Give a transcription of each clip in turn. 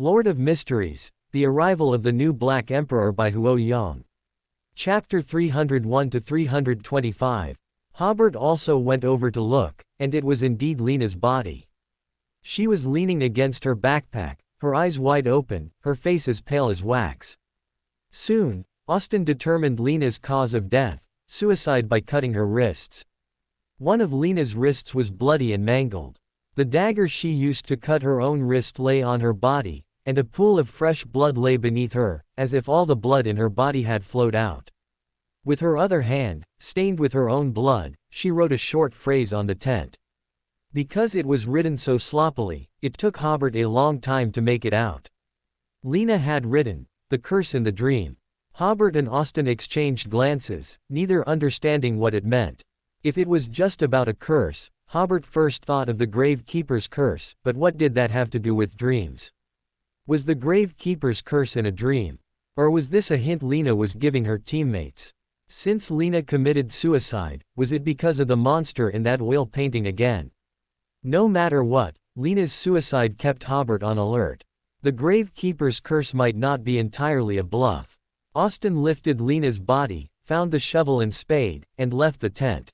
Lord of Mysteries, The Arrival of the New Black Emperor by Huo Yang. Chapter 301-325. Hobert also went over to look, and it was indeed Lena's body. She was leaning against her backpack, her eyes wide open, her face as pale as wax. Soon, Austin determined Lena's cause of death, suicide by cutting her wrists. One of Lena's wrists was bloody and mangled. The dagger she used to cut her own wrist lay on her body, and a pool of fresh blood lay beneath her, as if all the blood in her body had flowed out. With her other hand, stained with her own blood, she wrote a short phrase on the tent. Because it was written so sloppily, it took Hobert a long time to make it out. Lena had written, "The curse in the dream." Hobert and Austin exchanged glances, neither understanding what it meant. If it was just about a curse, Hobert first thought of the Gravekeeper's curse, but what did that have to do with dreams? Was the Gravekeeper's curse in a dream? Or was this a hint Lena was giving her teammates? Since Lena committed suicide, was it because of the monster in that oil painting again? No matter what, Lena's suicide kept Hobert on alert. The Gravekeeper's curse might not be entirely a bluff. Austin lifted Lena's body, found the shovel and spade, and left the tent.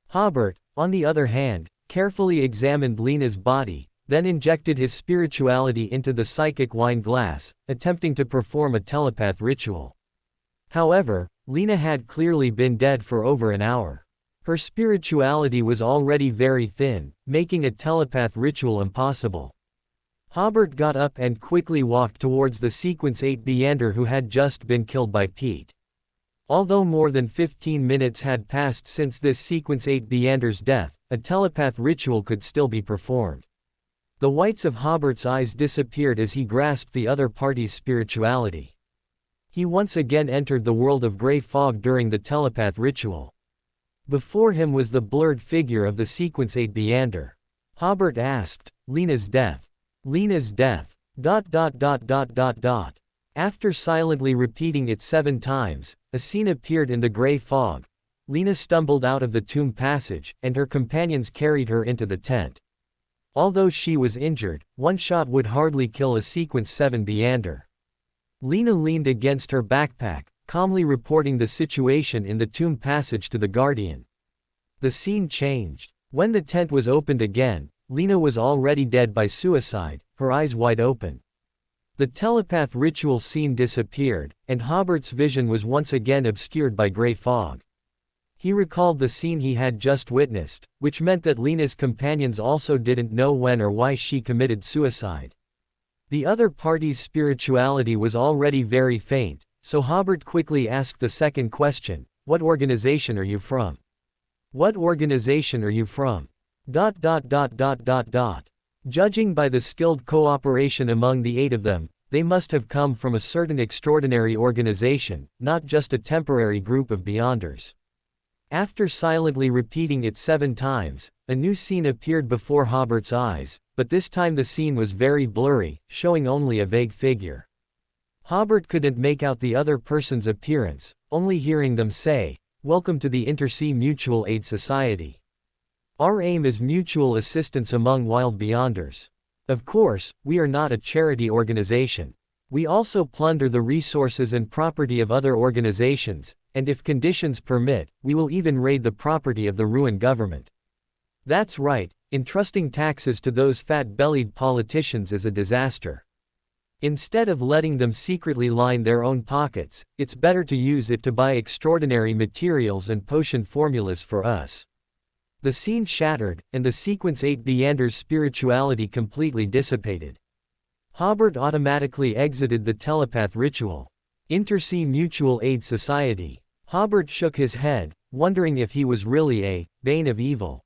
Hobert, on the other hand, carefully examined Lena's body, then injected his spirituality into the psychic wine glass, attempting to perform a telepath ritual. However, Lena had clearly been dead for over an hour. Her spirituality was already very thin, making a telepath ritual impossible. Hobert got up and quickly walked towards the Sequence 8 Beander who had just been killed by Pete. Although more than 15 minutes had passed since this Sequence 8 Beander's death, a telepath ritual could still be performed. The whites of Hobert's eyes disappeared as he grasped the other party's spirituality. He once again entered the world of gray fog during the telepath ritual. Before him was the blurred figure of the Sequence 8 Beander. Hobert asked, "Lena's death. Lena's death. ... After silently repeating it 7 times, a scene appeared in the gray fog. Lena stumbled out of the tomb passage, and her companions carried her into the tent. Although she was injured, one shot would hardly kill a Sequence 7 Beander. Lena leaned against her backpack, calmly reporting the situation in the tomb passage to the Guardian. The scene changed. When the tent was opened again, Lena was already dead by suicide, her eyes wide open. The telepath ritual scene disappeared, and Hobert's vision was once again obscured by gray fog. He recalled the scene he had just witnessed, which meant that Lena's companions also didn't know when or why she committed suicide. The other party's spirituality was already very faint, so Hobert quickly asked the second question, "What organization are you from? What organization are you from?" Judging by the skilled cooperation among the 8 of them, they must have come from a certain extraordinary organization, not just a temporary group of Beyonders. After silently repeating it 7 times, a new scene appeared before Hobert's eyes, but this time the scene was very blurry, showing only a vague figure. Hobert couldn't make out the other person's appearance, only hearing them say, "Welcome to the Intersea Mutual Aid Society. Our aim is mutual assistance among wild Beyonders. Of course, we are not a charity organization. We also plunder the resources and property of other organizations, and if conditions permit, we will even raid the property of the ruined government. That's right, entrusting taxes to those fat-bellied politicians is a disaster. Instead of letting them secretly line their own pockets, it's better to use it to buy extraordinary materials and potion formulas for us." The scene shattered, and the Sequence 8 Beander's spirituality completely dissipated. Hobert automatically exited the telepath ritual. Intersea Mutual Aid Society. Hobert shook his head, wondering if he was really a bane of evil.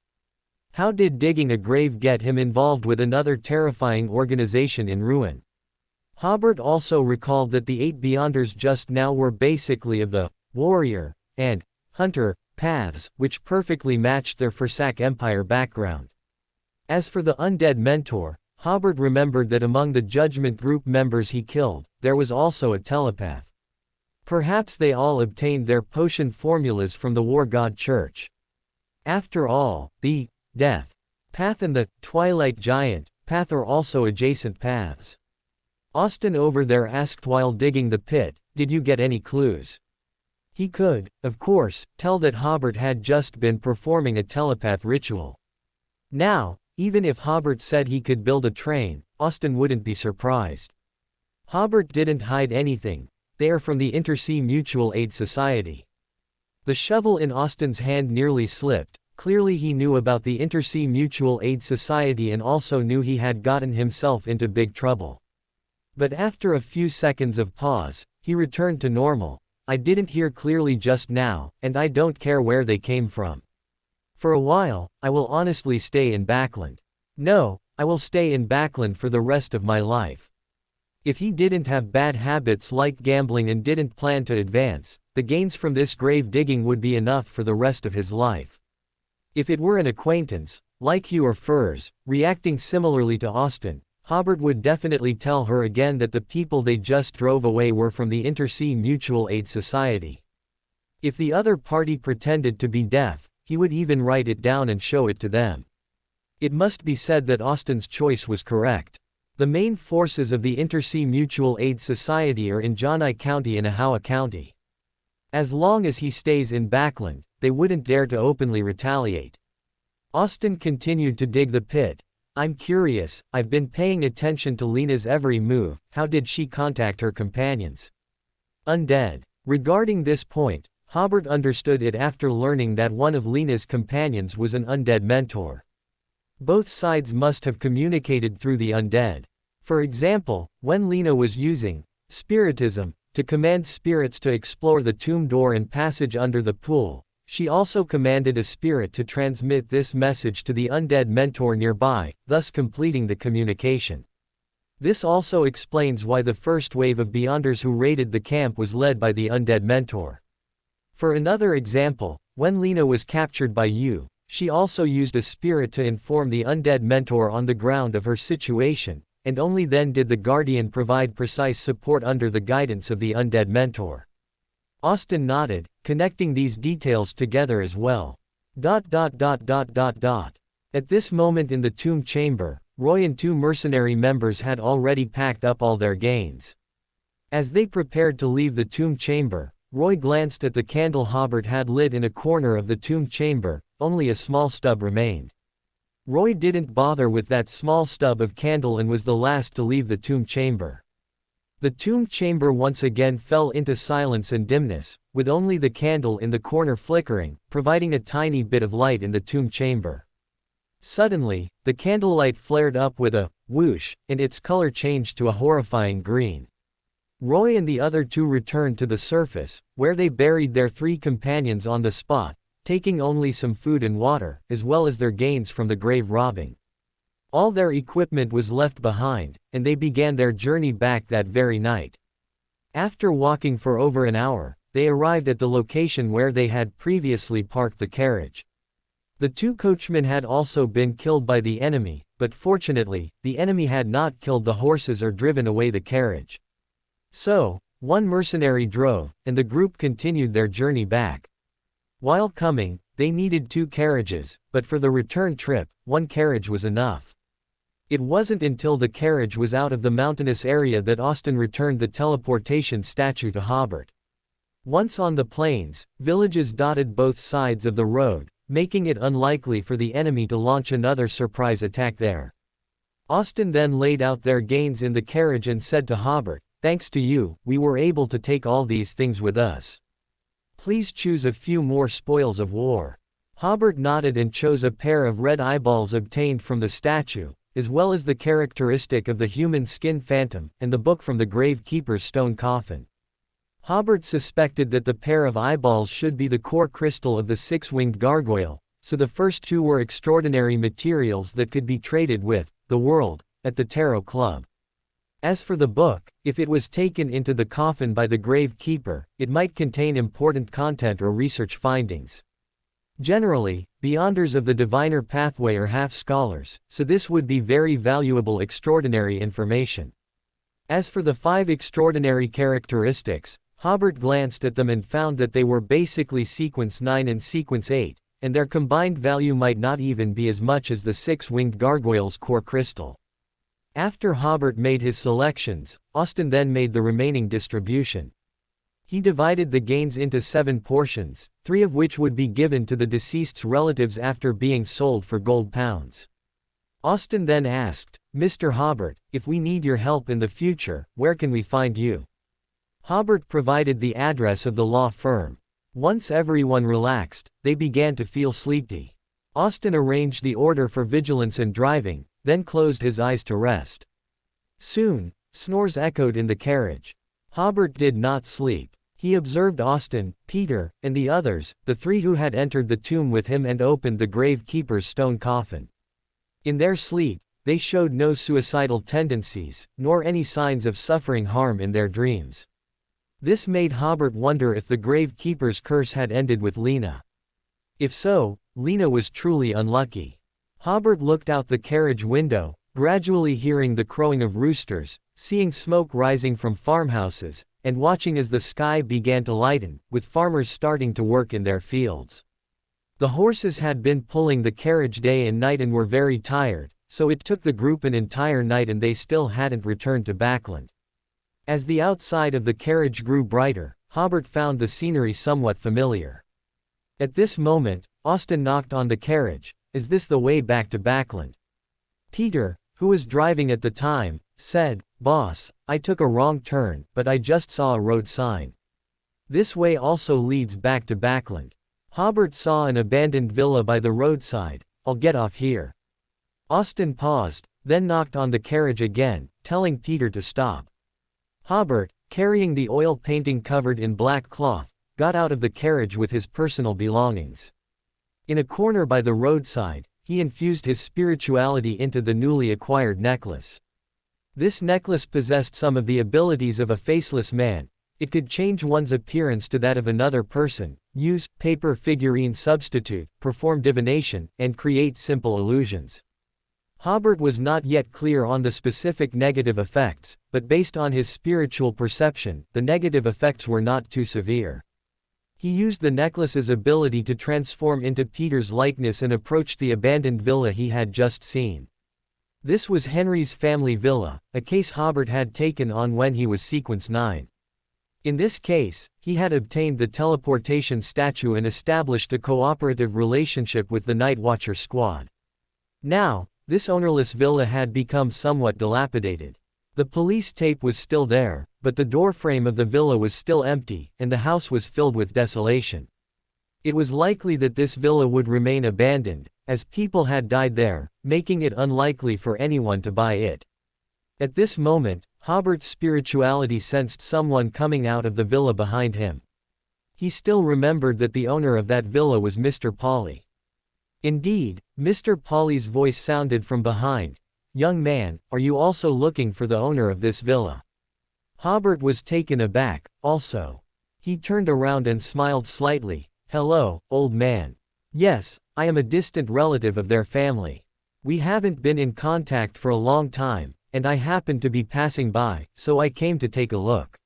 How did digging a grave get him involved with another terrifying organization in ruin? Hobert also recalled that the 8 Beyonders just now were basically of the warrior and hunter paths, which perfectly matched their Forsac Empire background. As for the undead mentor, Hobert remembered that among the Judgment Group members he killed, there was also a telepath. Perhaps they all obtained their potion formulas from the War God Church. After all, the Death Path and the Twilight Giant Path are also adjacent paths. Austin over there asked while digging the pit, "Did you get any clues?" He could, of course, tell that Hobert had just been performing a telepath ritual. Now, even if Hobert said he could build a train, Austin wouldn't be surprised. Hobert didn't hide anything. They are from the Intersea Mutual Aid Society. The shovel in Austin's hand nearly slipped. Clearly he knew about the Intersea Mutual Aid Society and also knew he had gotten himself into big trouble. But after a few seconds of pause, he returned to normal. "I didn't hear clearly just now, and I don't care where they came from. For a while, I will honestly stay in Backland. No, I will stay in Backland for the rest of my life." If he didn't have bad habits like gambling and didn't plan to advance, the gains from this grave digging would be enough for the rest of his life. If it were an acquaintance, like Hugh or Furs, reacting similarly to Austin, Hobert would definitely tell her again that the people they just drove away were from the Intersea Mutual Aid Society. If the other party pretended to be deaf, he would even write it down and show it to them. It must be said that Austin's choice was correct. The main forces of the Intersea Mutual Aid Society are in Johni County and Ahawa County. As long as he stays in Backland, they wouldn't dare to openly retaliate. Austin continued to dig the pit. "I'm curious, I've been paying attention to Lena's every move. How did she contact her companions?" Undead. Regarding this point, Hobert understood it after learning that one of Lena's companions was an undead mentor. Both sides must have communicated through the undead. For example, when Lena was using Spiritism to command spirits to explore the tomb door and passage under the pool, she also commanded a spirit to transmit this message to the undead mentor nearby, thus completing the communication. This also explains why the first wave of Beyonders who raided the camp was led by the undead mentor. For another example, when Lena was captured by Yu, she also used a spirit to inform the undead mentor on the ground of her situation, and only then did the Guardian provide precise support under the guidance of the undead mentor. Austin nodded, connecting these details together as well. At this moment in the tomb chamber, Roy and two mercenary members had already packed up all their gains. As they prepared to leave the tomb chamber, Roy glanced at the candle Hobert had lit in a corner of the tomb chamber. Only a small stub remained. Roy didn't bother with that small stub of candle and was the last to leave the tomb chamber. The tomb chamber once again fell into silence and dimness, with only the candle in the corner flickering, providing a tiny bit of light in the tomb chamber. Suddenly, the candlelight flared up with a whoosh, and its color changed to a horrifying green. Roy and the other two returned to the surface, where they buried their three companions on the spot, taking only some food and water, as well as their gains from the grave robbing. All their equipment was left behind, and they began their journey back that very night. After walking for over an hour, they arrived at the location where they had previously parked the carriage. The two coachmen had also been killed by the enemy, but fortunately, the enemy had not killed the horses or driven away the carriage. So, one mercenary drove, and the group continued their journey back. While coming, they needed two carriages, but for the return trip, one carriage was enough. It wasn't until the carriage was out of the mountainous area that Austin returned the teleportation statue to Hobert. Once on the plains, villages dotted both sides of the road, making it unlikely for the enemy to launch another surprise attack there. Austin then laid out their gains in the carriage and said to Hobert, "Thanks to you, we were able to take all these things with us. Please choose a few more spoils of war." Hobert nodded and chose a pair of red eyeballs obtained from the statue, as well as the characteristic of the human skin phantom, and the book from the gravekeeper's stone coffin. Hobert suspected that the pair of eyeballs should be the core crystal of the six-winged gargoyle, so the first two were extraordinary materials that could be traded with the world at the Tarot Club. As for the book, if it was taken into the coffin by the gravekeeper, it might contain important content or research findings. Generally, Beyonders of the Diviner Pathway are half scholars, so this would be very valuable extraordinary information. As for the 5 extraordinary characteristics, Hobert glanced at them and found that they were basically sequence 9 and sequence 8, and their combined value might not even be as much as the six-winged gargoyle's core crystal. After Hobert made his selections, Austin then made the remaining distribution. He divided the gains into 7 portions, 3 of which would be given to the deceased's relatives after being sold for gold pounds. Austin then asked, "Mr. Hobert, if we need your help in the future, where can we find you?" Hobert provided the address of the law firm. Once everyone relaxed, they began to feel sleepy. Austin arranged the order for vigilance and driving, then closed his eyes to rest. Soon, snores echoed in the carriage. Hobert did not sleep. He observed Austin, Peter, and the others, the 3 who had entered the tomb with him and opened the grave keeper's stone coffin. In their sleep, they showed no suicidal tendencies, nor any signs of suffering harm in their dreams. This made Hobert wonder if the grave keeper's curse had ended with Lena. If so, Lena was truly unlucky. Hobert looked out the carriage window, gradually hearing the crowing of roosters, seeing smoke rising from farmhouses, and watching as the sky began to lighten, with farmers starting to work in their fields. The horses had been pulling the carriage day and night and were very tired, so it took the group an entire night and they still hadn't returned to Backland. As the outside of the carriage grew brighter, Hobert found the scenery somewhat familiar. At this moment, Austin knocked on the carriage. "Is this the way back to Backland?" Peter, who was driving at the time, said, "Boss, I took a wrong turn, but I just saw a road sign. This way also leads back to Backland." Hobert saw an abandoned villa by the roadside. "I'll get off here." Austin paused, then knocked on the carriage again, telling Peter to stop. Hobert, carrying the oil painting covered in black cloth, got out of the carriage with his personal belongings. In a corner by the roadside, he infused his spirituality into the newly acquired necklace. This necklace possessed some of the abilities of a faceless man. It could change one's appearance to that of another person, use paper figurine substitute, perform divination, and create simple illusions. Hobert was not yet clear on the specific negative effects, but based on his spiritual perception, the negative effects were not too severe. He used the necklace's ability to transform into Peter's likeness and approached the abandoned villa he had just seen. This was Henry's family villa, a case Hobert had taken on when he was Sequence 9. In this case, he had obtained the teleportation statue and established a cooperative relationship with the Night Watcher squad. Now, this ownerless villa had become somewhat dilapidated. The police tape was still there, but the doorframe of the villa was still empty, and the house was filled with desolation. It was likely that this villa would remain abandoned, as people had died there, making it unlikely for anyone to buy it. At this moment, Hobert's spirituality sensed someone coming out of the villa behind him. He still remembered that the owner of that villa was Mr. Polly. Indeed, Mr. Polly's voice sounded from behind. "Young man, are you also looking for the owner of this villa?" Hobert was taken aback, also. He turned around and smiled slightly. "Hello, old man. Yes, I am a distant relative of their family. We haven't been in contact for a long time, and I happened to be passing by, so I came to take a look."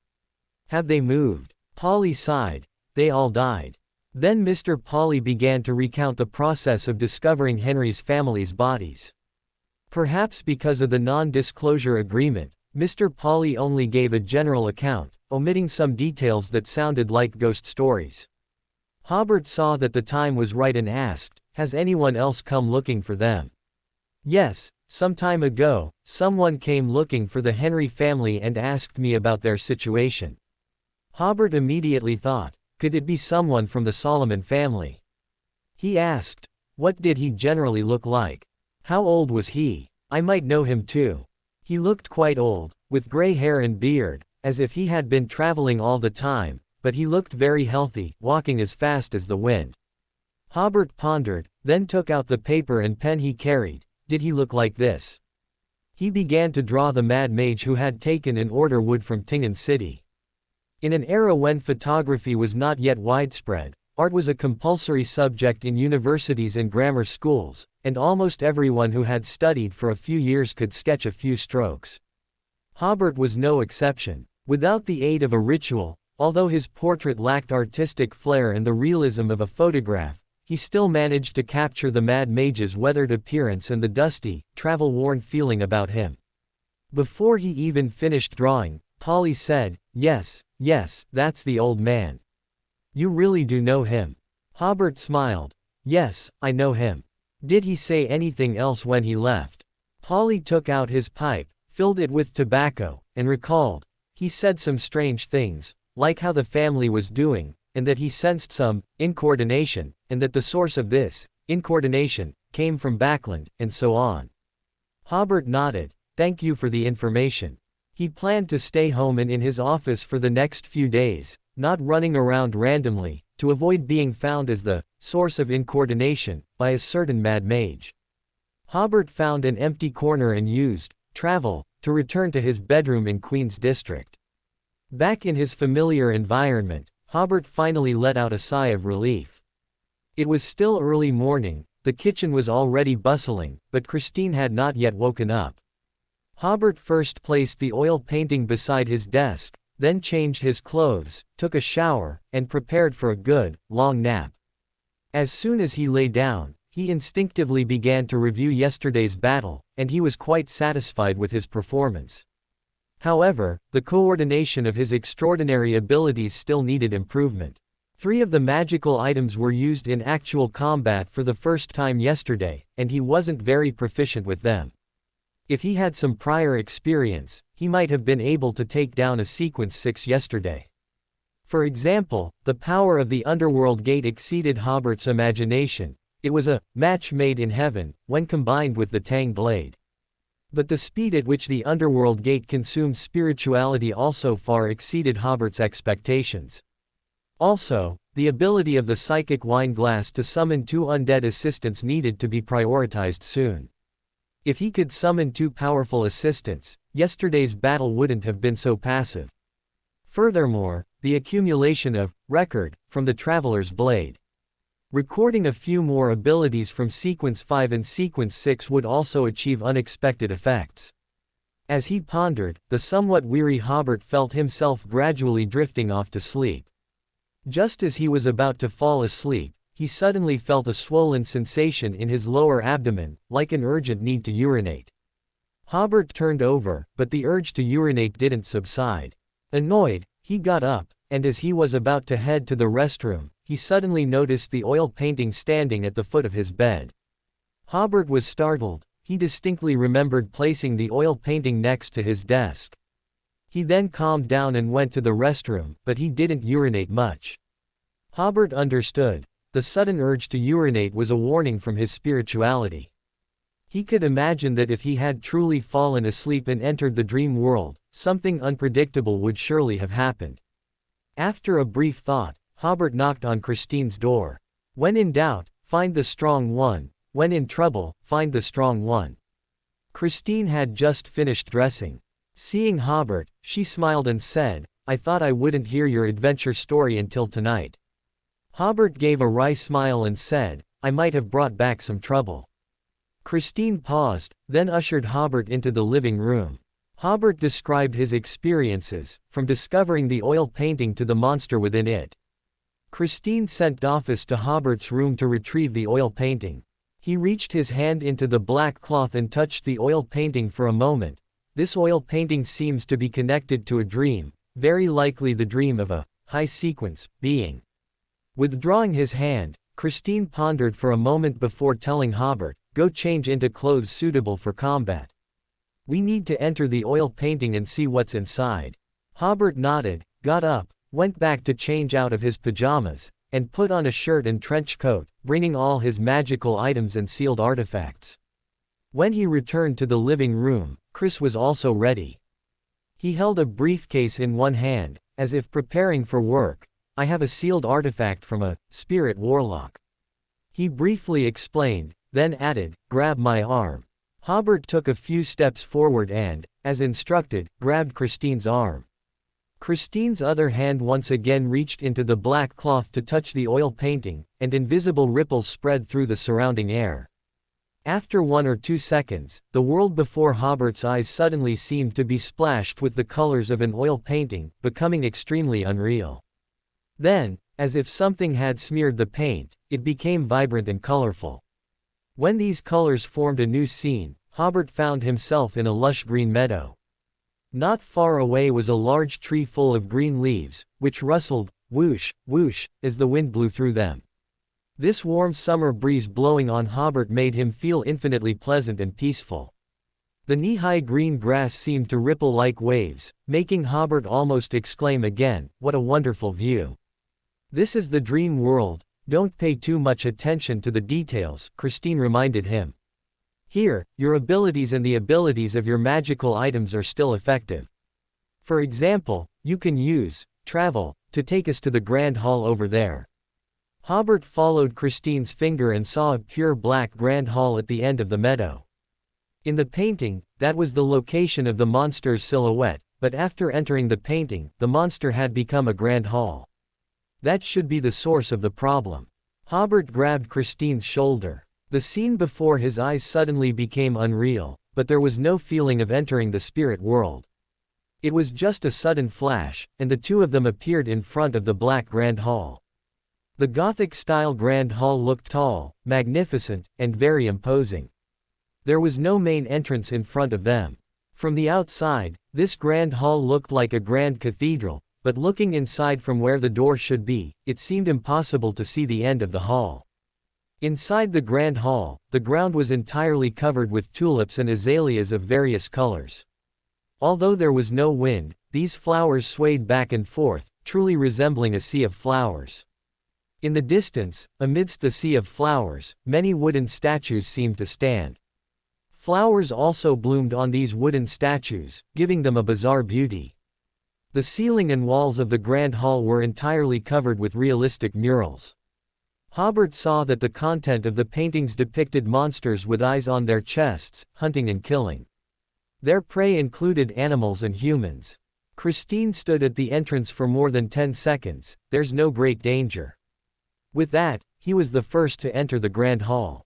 "Have they moved?" Polly sighed. "They all died." Then Mr. Polly began to recount the process of discovering Henry's family's bodies. Perhaps because of the non-disclosure agreement, Mr. Polly only gave a general account, omitting some details that sounded like ghost stories. Hobert saw that the time was right and asked, "Has anyone else come looking for them?" "Yes, some time ago, someone came looking for the Henry family and asked me about their situation." Hobert immediately thought, could it be someone from the Solomon family? He asked, "What did he generally look like? How old was he? I might know him too." He looked quite old, with gray hair and beard, as if he had been traveling all the time, but he looked very healthy, walking as fast as the wind. Hobert pondered, then took out the paper and pen he carried. Did he look like this? He began to draw the mad mage who had taken an order wood from Tingen City. In an era when photography was not yet widespread, art was a compulsory subject in universities and grammar schools, and almost everyone who had studied for a few years could sketch a few strokes. Hobert was no exception. Without the aid of a ritual, although his portrait lacked artistic flair and the realism of a photograph, he still managed to capture the mad mage's weathered appearance and the dusty, travel-worn feeling about him. Before he even finished drawing, Polly said, "Yes, yes, that's the old man. You really do know him." Hobert smiled. "Yes, I know him. Did he say anything else when he left?" Polly took out his pipe, filled it with tobacco, and recalled. "He said some strange things, like how the family was doing, and that he sensed some incoordination, and that the source of this incoordination came from Backland, and so on." Hobert nodded. "Thank you for the information." He planned to stay home and in his office for the next few days, not running around randomly, to avoid being found as the source of incoordination by a certain mad mage. Hobert found an empty corner and used travel to return to his bedroom in Queen's District. Back in his familiar environment, Hobert finally let out a sigh of relief. It was still early morning, the kitchen was already bustling, but Christine had not yet woken up. Hobert first placed the oil painting beside his desk, then changed his clothes, took a shower, and prepared for a good, long nap. As soon as he lay down, he instinctively began to review yesterday's battle, and he was quite satisfied with his performance. However, the coordination of his extraordinary abilities still needed improvement. 3 of the magical items were used in actual combat for the first time yesterday, and he wasn't very proficient with them. If he had some prior experience, he might have been able to take down a sequence 6 yesterday. For example, the power of the underworld gate exceeded Hobert's imagination. It was a match made in heaven, when combined with the Tang blade. But the speed at which the underworld gate consumed spirituality also far exceeded Hobert's expectations. Also, the ability of the psychic wineglass to summon 2 undead assistants needed to be prioritized soon. If he could summon 2 powerful assistants, yesterday's battle wouldn't have been so passive. Furthermore, the accumulation of record from the Traveler's Blade. Recording a few more abilities from Sequence 5 and Sequence 6 would also achieve unexpected effects. As he pondered, the somewhat weary Hobert felt himself gradually drifting off to sleep. Just as he was about to fall asleep, he suddenly felt a swollen sensation in his lower abdomen, like an urgent need to urinate. Hobert turned over, but the urge to urinate didn't subside. Annoyed, he got up, and as he was about to head to the restroom, he suddenly noticed the oil painting standing at the foot of his bed. Hobert was startled. He distinctly remembered placing the oil painting next to his desk. He then calmed down and went to the restroom, but he didn't urinate much. Hobert understood. The sudden urge to urinate was a warning from his spirituality. He could imagine that if he had truly fallen asleep and entered the dream world, something unpredictable would surely have happened. After a brief thought, Hobert knocked on Christine's door. When in doubt, find the strong one. When in trouble, find the strong one. Christine had just finished dressing. Seeing Hobert, she smiled and said, "I thought I wouldn't hear your adventure story until tonight." Hobert gave a wry smile and said, "I might have brought back some trouble." Christine paused, then ushered Hobert into the living room. Hobert described his experiences, from discovering the oil painting to the monster within it. Christine sent Office to Hobert's room to retrieve the oil painting. He reached his hand into the black cloth and touched the oil painting for a moment. This oil painting seems to be connected to a dream, very likely the dream of a high-sequence being. Withdrawing his hand, Christine pondered for a moment before telling Hobert, "Go change into clothes suitable for combat. We need to enter the oil painting and see what's inside." Hobert nodded, got up, went back to change out of his pajamas, and put on a shirt and trench coat, bringing all his magical items and sealed artifacts. When he returned to the living room, Chris was also ready. He held a briefcase in one hand, as if preparing for work. "I have a sealed artifact from a spirit warlock," he briefly explained, then added, "Grab my arm." Hobert took a few steps forward and, as instructed, grabbed Christine's arm. Christine's other hand once again reached into the black cloth to touch the oil painting, and invisible ripples spread through the surrounding air. After 1 or 2 seconds, the world before Hobert's eyes suddenly seemed to be splashed with the colors of an oil painting, becoming extremely unreal. Then, as if something had smeared the paint, it became vibrant and colorful. When these colors formed a new scene, Hobert found himself in a lush green meadow. Not far away was a large tree full of green leaves, which rustled, whoosh, whoosh, as the wind blew through them. This warm summer breeze blowing on Hobert made him feel infinitely pleasant and peaceful. The knee-high green grass seemed to ripple like waves, making Hobert almost exclaim again, "What a wonderful view! This is the dream world, don't pay too much attention to the details," Christine reminded him. "Here, your abilities and the abilities of your magical items are still effective. For example, you can use travel to take us to the Grand Hall over there." Hobert followed Christine's finger and saw a pure black Grand Hall at the end of the meadow. In the painting, that was the location of the monster's silhouette, but after entering the painting, the monster had become a Grand Hall. That should be the source of the problem. Hobert grabbed Christine's shoulder. The scene before his eyes suddenly became unreal, but there was no feeling of entering the spirit world. It was just a sudden flash, and the two of them appeared in front of the black Grand Hall. The Gothic-style Grand Hall looked tall, magnificent, and very imposing. There was no main entrance in front of them. From the outside, this Grand Hall looked like a grand cathedral, but looking inside from where the door should be, it seemed impossible to see the end of the hall. Inside the Grand Hall, the ground was entirely covered with tulips and azaleas of various colors. Although there was no wind, these flowers swayed back and forth, truly resembling a sea of flowers. In the distance, amidst the sea of flowers, many wooden statues seemed to stand. Flowers also bloomed on these wooden statues, giving them a bizarre beauty. The ceiling and walls of the Grand Hall were entirely covered with realistic murals. Hobert saw that the content of the paintings depicted monsters with eyes on their chests, hunting and killing. Their prey included animals and humans. Christine stood at the entrance for more than 10 seconds, "There's no great danger." With that, he was the first to enter the Grand Hall.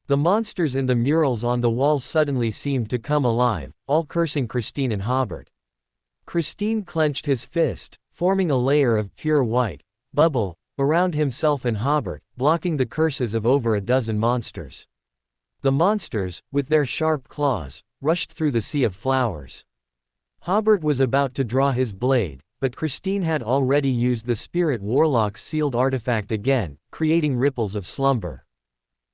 The monsters in the murals on the walls suddenly seemed to come alive, all cursing Christine and Hobert. Christine clenched his fist, forming a layer of pure white bubble around himself and Hobert, blocking the curses of over a dozen monsters. The monsters, with their sharp claws, rushed through the sea of flowers. Hobert was about to draw his blade, but Christine had already used the Spirit Warlock's sealed artifact again, creating ripples of slumber.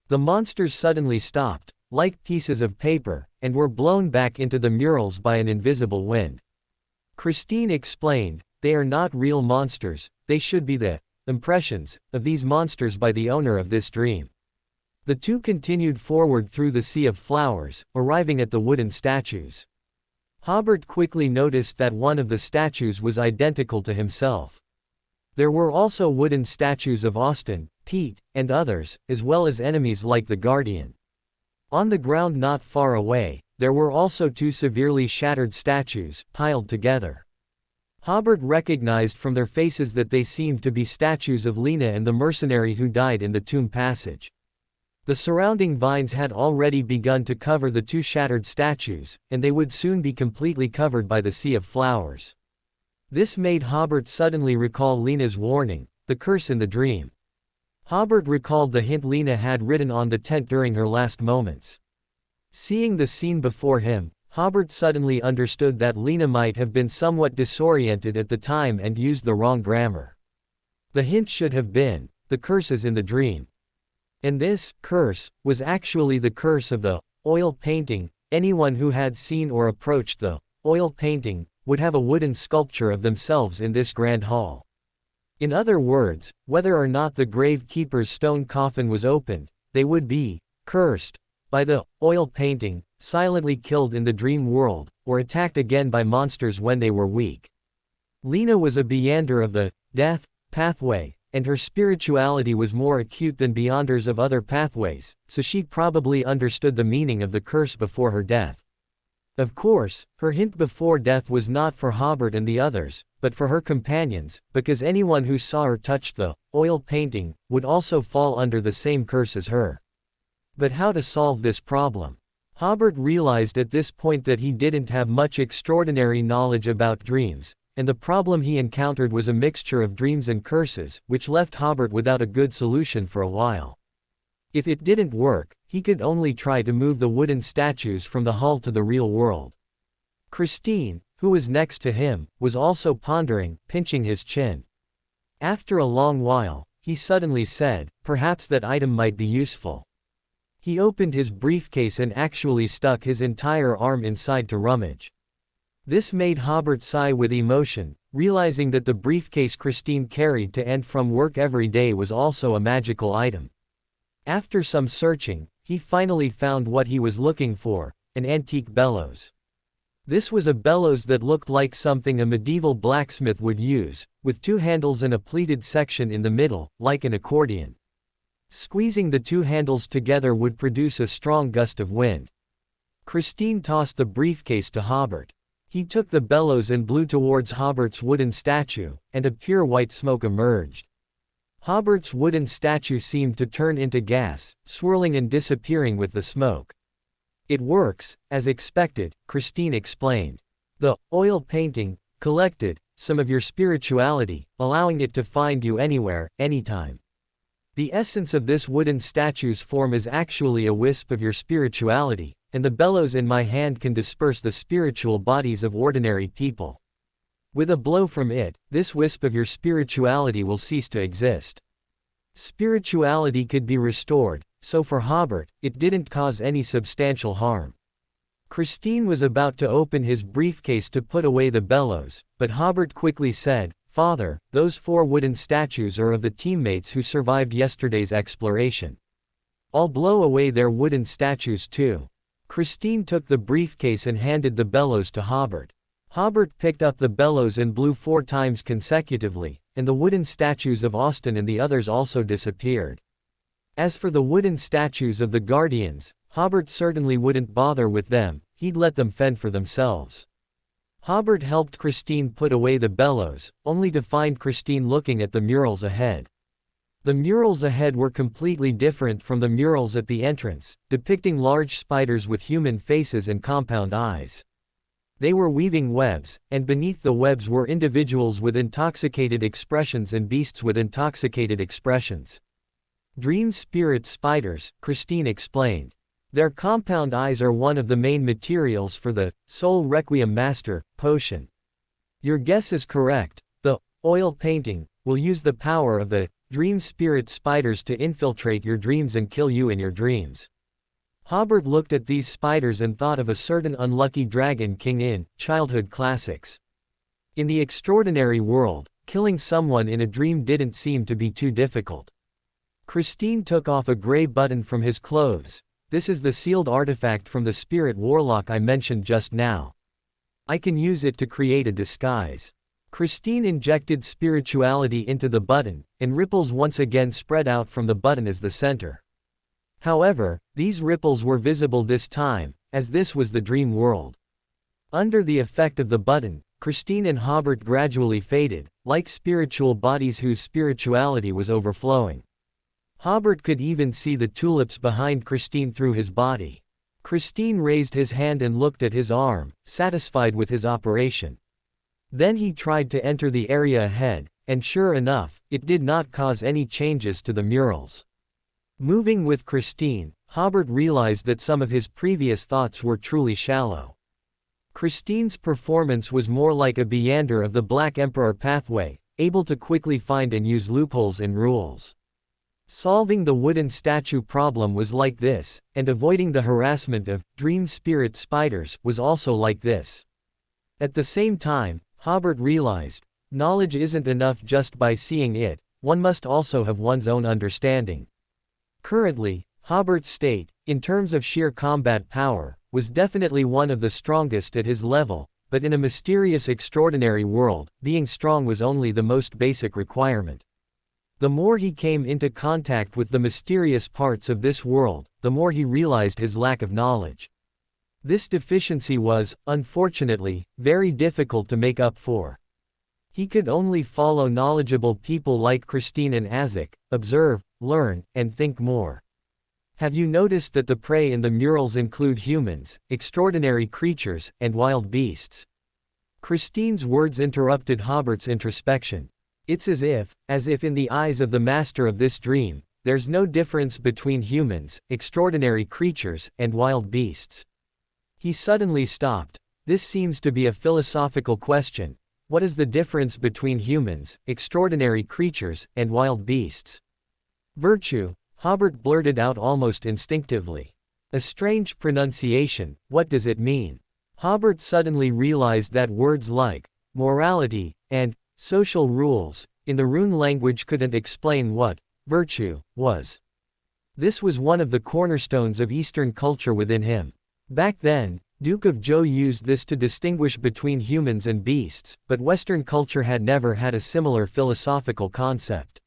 The monsters suddenly stopped, like pieces of paper, and were blown back into the murals by an invisible wind. Christine explained, "They are not real monsters, they should be the impressions of these monsters by the owner of this dream." The two continued forward through the sea of flowers, arriving at the wooden statues. Hobert quickly noticed that one of the statues was identical to himself. There were also wooden statues of Austin, Pete, and others, as well as enemies like the Guardian. On the ground not far away, there were also two severely shattered statues, piled together. Hobert recognized from their faces that they seemed to be statues of Lena and the mercenary who died in the tomb passage. The surrounding vines had already begun to cover the two shattered statues, and they would soon be completely covered by the sea of flowers. This made Hobert suddenly recall Lena's warning, the curse in the dream. Hobert recalled the hint Lena had written on the tent during her last moments. Seeing the scene before him, Hobert suddenly understood that Lena might have been somewhat disoriented at the time and used the wrong grammar. The hint should have been, "The curse is in the dream." And this curse was actually the curse of the oil painting. Anyone who had seen or approached the oil painting would have a wooden sculpture of themselves in this Grand Hall. In other words, whether or not the gravekeeper's stone coffin was opened, they would be cursed by the oil painting, silently killed in the dream world, or attacked again by monsters when they were weak. Lena was a Beyonder of the death pathway, and her spirituality was more acute than Beyonders of other pathways, so she probably understood the meaning of the curse before her death. Of course, her hint before death was not for Hobert and the others, but for her companions, because anyone who saw or touched the oil painting would also fall under the same curse as her. But how to solve this problem? Hobert realized at this point that he didn't have much extraordinary knowledge about dreams, and the problem he encountered was a mixture of dreams and curses, which left Hobert without a good solution for a while. If it didn't work, he could only try to move the wooden statues from the hall to the real world. Christine, who who was next to him, was also pondering, pinching his chin. After a long while, he suddenly said, "Perhaps that item might be useful." He opened his briefcase and actually stuck his entire arm inside to rummage. This made Hobert sigh with emotion, realizing that the briefcase Christine carried to and from work every day was also a magical item. After some searching, he finally found what he was looking for, an antique bellows. This was a bellows that looked like something a medieval blacksmith would use, with two handles and a pleated section in the middle, like an accordion. Squeezing the two handles together would produce a strong gust of wind. Christine tossed the briefcase to Hobert. He took the bellows and blew towards Hobert's wooden statue, and a pure white smoke emerged. Hobert's wooden statue seemed to turn into gas, swirling and disappearing with the smoke. "It works, as expected," Christine explained. "The oil painting collected some of your spirituality, allowing it to find you anywhere, anytime. The essence of this wooden statue's form is actually a wisp of your spirituality, and the bellows in my hand can disperse the spiritual bodies of ordinary people. With a blow from it, this wisp of your spirituality will cease to exist." Spirituality could be restored, so for Hobert, it didn't cause any substantial harm. Christine was about to open his briefcase to put away the bellows, but Hobert quickly said, "Father, those 4 wooden statues are of the teammates who survived yesterday's exploration. I'll blow away their wooden statues too." Christine took the briefcase and handed the bellows to Hobert. Hobert picked up the bellows and blew 4 times consecutively, and the wooden statues of Austin and the others also disappeared. As for the wooden statues of the Guardians, Hobert certainly wouldn't bother with them, he'd let them fend for themselves. Hobert helped Christine put away the bellows, only to find Christine looking at the murals ahead. The murals ahead were completely different from the murals at the entrance, depicting large spiders with human faces and compound eyes. They were weaving webs, and beneath the webs were individuals with intoxicated expressions and beasts with intoxicated expressions. "Dream spirit spiders," Christine explained. "Their compound eyes are one of the main materials for the Soul Requiem Master potion. Your guess is correct. The oil painting will use the power of the dream spirit spiders to infiltrate your dreams and kill you in your dreams." Hobert looked at these spiders and thought of a certain unlucky dragon king in childhood classics. In the extraordinary world, killing someone in a dream didn't seem to be too difficult. Christine took off a gray button from his clothes. "This is the sealed artifact from the spirit warlock I mentioned just now. I can use it to create a disguise." Christine injected spirituality into the button, and ripples once again spread out from the button as the center. However, these ripples were visible this time, as this was the dream world. Under the effect of the button, Christine and Hobert gradually faded, like spiritual bodies whose spirituality was overflowing. Hobert could even see the tulips behind Christine through his body. Christine raised his hand and looked at his arm, satisfied with his operation. Then he tried to enter the area ahead, and sure enough, it did not cause any changes to the murals. Moving with Christine, Hobert realized that some of his previous thoughts were truly shallow. Christine's performance was more like a meander of the Black Emperor pathway, able to quickly find and use loopholes in rules. Solving the wooden statue problem was like this, and avoiding the harassment of dream spirit spiders was also like this. At the same time, Hobert realized, knowledge isn't enough just by seeing it, one must also have one's own understanding. Currently, Hobert's state, in terms of sheer combat power, was definitely one of the strongest at his level, but in a mysterious extraordinary world, being strong was only the most basic requirement. The more he came into contact with the mysterious parts of this world, the more he realized his lack of knowledge. This deficiency was, unfortunately, very difficult to make up for. He could only follow knowledgeable people like Christine and Azek, observe, learn, and think more. Have you noticed that the prey in the murals include humans, extraordinary creatures, and wild beasts? Christine's words interrupted Hobert's introspection. It's as if in the eyes of the master of this dream, there's no difference between humans, extraordinary creatures, and wild beasts. He suddenly stopped. This seems to be a philosophical question. What is the difference between humans, extraordinary creatures, and wild beasts? Virtue, Hobert blurted out almost instinctively. A strange pronunciation, what does it mean? Hobert suddenly realized that words like morality and social rules in the rune language couldn't explain what virtue was. This was one of the cornerstones of Eastern culture within him. Back then, Duke of Zhou used this to distinguish between humans and beasts, but Western culture had never had a similar philosophical concept.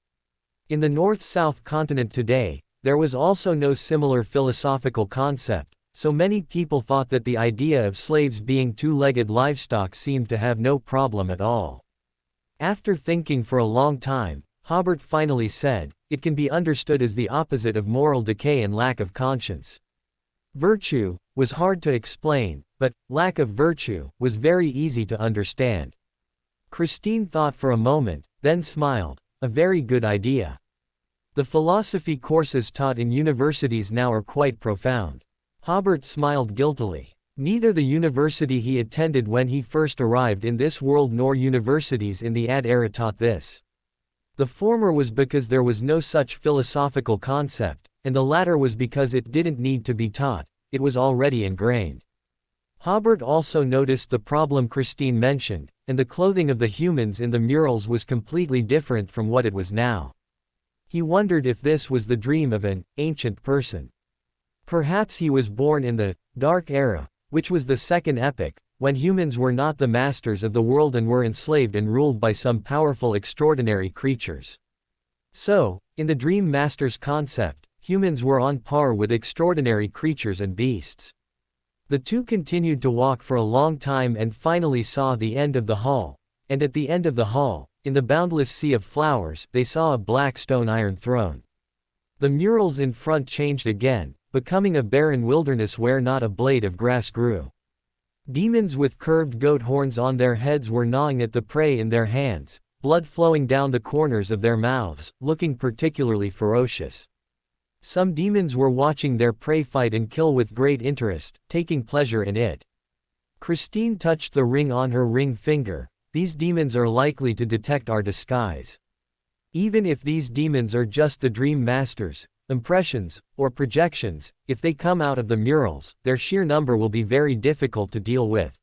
In the North-South continent today, there was also no similar philosophical concept, so many people thought that the idea of slaves being two-legged livestock seemed to have no problem at all. After thinking for a long time, Hobert finally said, it can be understood as the opposite of moral decay and lack of conscience. Virtue was hard to explain, but lack of virtue was very easy to understand. Christine thought for a moment, then smiled. A very good idea. The philosophy courses taught in universities now are quite profound. Hobert smiled guiltily. Neither the university he attended when he first arrived in this world nor universities in the Ad era taught this. The former was because there was no such philosophical concept, and the latter was because it didn't need to be taught, it was already ingrained. Hobert also noticed the problem Christine mentioned, and the clothing of the humans in the murals was completely different from what it was now. He wondered if this was the dream of an ancient person. Perhaps he was born in the Dark Era, which was the second epoch, when humans were not the masters of the world and were enslaved and ruled by some powerful extraordinary creatures. So, in the Dream Master's concept, humans were on par with extraordinary creatures and beasts. The two continued to walk for a long time and finally saw the end of the hall, and at the end of the hall, in the boundless sea of flowers, they saw a black stone iron throne. The murals in front changed again, becoming a barren wilderness where not a blade of grass grew. Demons with curved goat horns on their heads were gnawing at the prey in their hands, blood flowing down the corners of their mouths, looking particularly ferocious. Some demons were watching their prey fight and kill with great interest, taking pleasure in it. Christine touched the ring on her ring finger. These demons are likely to detect our disguise. Even if these demons are just the Dream Masters, impressions, or projections, if they come out of the murals, their sheer number will be very difficult to deal with.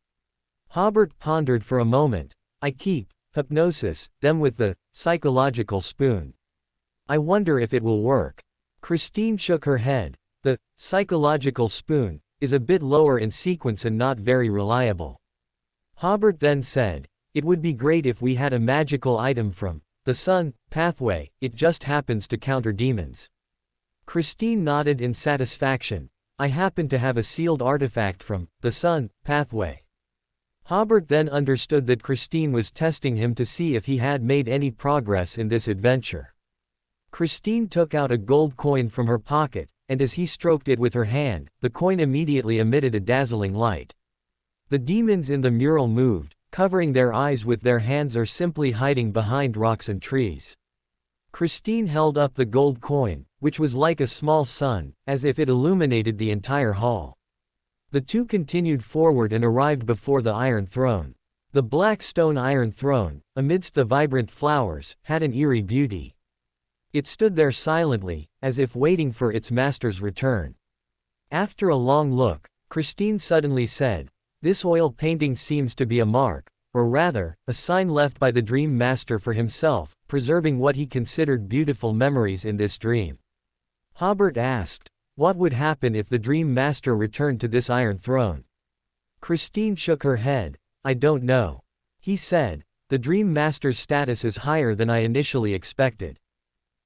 Hobert pondered for a moment. I keep hypnosis them with the psychological spoon. I wonder if it will work. Christine shook her head. The psychological spoon is a bit lower in sequence and not very reliable. Hobert then said, it would be great if we had a magical item from the sun pathway, it just happens to counter demons. Christine nodded in satisfaction. I happen to have a sealed artifact from the sun pathway. Hobert then understood that Christine was testing him to see if he had made any progress in this adventure. Christine took out a gold coin from her pocket, and as he stroked it with her hand, the coin immediately emitted a dazzling light. The demons in the mural moved, covering their eyes with their hands or simply hiding behind rocks and trees. Christine held up the gold coin, which was like a small sun, as if it illuminated the entire hall. The two continued forward and arrived before the Iron Throne. The black stone Iron Throne, amidst the vibrant flowers, had an eerie beauty. It stood there silently, as if waiting for its master's return. After a long look, Christine suddenly said, this oil painting seems to be a mark, or rather, a sign left by the Dream Master for himself, preserving what he considered beautiful memories in this dream. Hobert asked, what would happen if the Dream Master returned to this Iron Throne? Christine shook her head. I don't know. He said, the Dream Master's status is higher than I initially expected.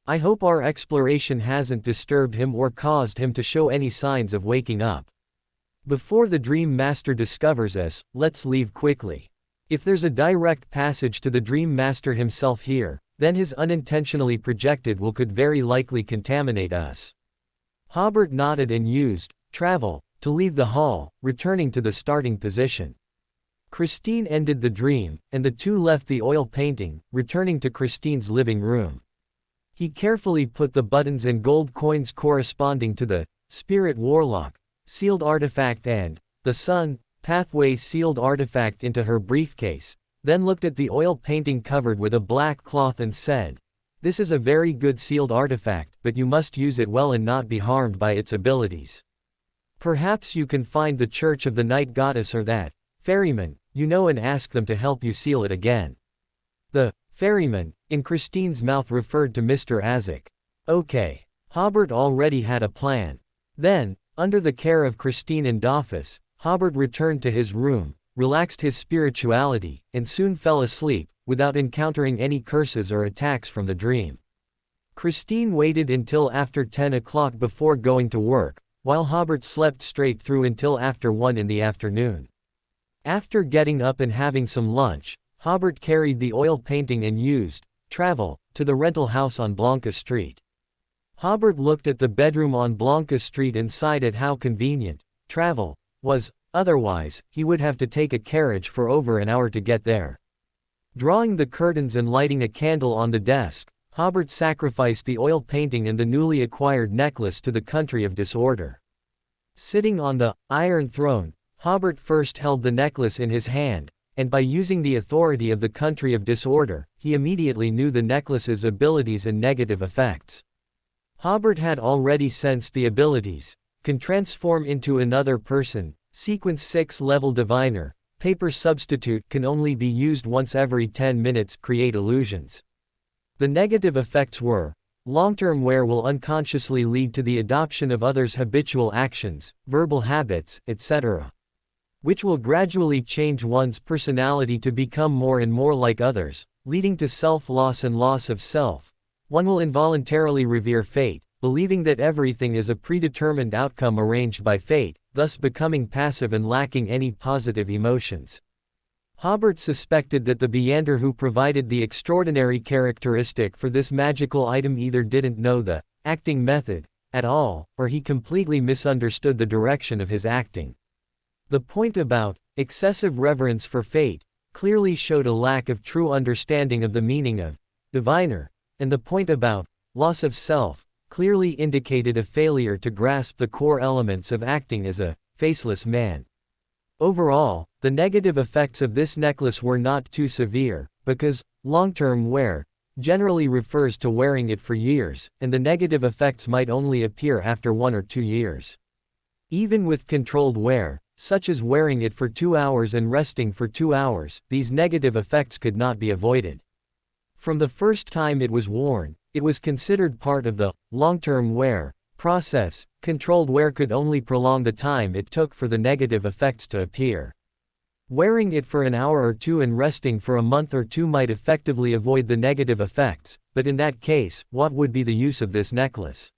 I hope our exploration hasn't disturbed him or caused him to show any signs of waking up. Before the Dream Master discovers us, let's leave quickly. If there's a direct passage to the Dream Master himself here, then his unintentionally projected will could very likely contaminate us. Hobert nodded and used travel to leave the hall, returning to the starting position. Christine ended the dream, and the two left the oil painting, returning to Christine's living room. He carefully put the buttons and gold coins corresponding to the Spirit Warlock, sealed artifact and the sun pathway sealed artifact into her briefcase, then looked at the oil painting covered with a black cloth and said, "This is a very good sealed artifact, but you must use it well and not be harmed by its abilities. Perhaps you can find the Church of the Night Goddess or that ferryman you know and ask them to help you seal it again." The ferryman, in Christine's mouth, referred to Mr. Azek. Okay. Hobert already had a plan. Then, under the care of Christine and Dofus, Hobert returned to his room, relaxed his spirituality, and soon fell asleep, without encountering any curses or attacks from the dream. Christine waited until after 10 o'clock before going to work, while Hobert slept straight through until after 1 in the afternoon. After getting up and having some lunch, Hobert carried the oil painting and used travel to the rental house on Blanca Street. Hobert looked at the bedroom on Blanca Street and sighed at how convenient travel was, otherwise, he would have to take a carriage for over an hour to get there. Drawing the curtains and lighting a candle on the desk, Hobert sacrificed the oil painting and the newly acquired necklace to the country of disorder. Sitting on the Iron Throne, Hobert first held the necklace in his hand, and by using the authority of the country of disorder, he immediately knew the necklace's abilities and negative effects. Hobert had already sensed the abilities: can transform into another person, sequence 6 level diviner, paper substitute, can only be used once every 10 minutes, create illusions. The negative effects were: long-term wear will unconsciously lead to the adoption of others' habitual actions, verbal habits, etc., which will gradually change one's personality to become more and more like others, leading to self-loss and loss of self. One will involuntarily revere fate, believing that everything is a predetermined outcome arranged by fate, thus becoming passive and lacking any positive emotions. Hobert suspected that the Beander who provided the extraordinary characteristic for this magical item either didn't know the acting method at all, or he completely misunderstood the direction of his acting. The point about excessive reverence for fate clearly showed a lack of true understanding of the meaning of diviner, and the point about loss of self clearly indicated a failure to grasp the core elements of acting as a faceless man. Overall, the negative effects of this necklace were not too severe, because long-term wear generally refers to wearing it for years, and the negative effects might only appear after 1 or 2 years. Even with controlled wear, such as wearing it for 2 hours and resting for 2 hours, these negative effects could not be avoided. From the first time it was worn, it was considered part of the long-term wear process. Controlled wear could only prolong the time it took for the negative effects to appear. Wearing it for an hour or 2 and resting for a month or 2 might effectively avoid the negative effects, but in that case, what would be the use of this necklace?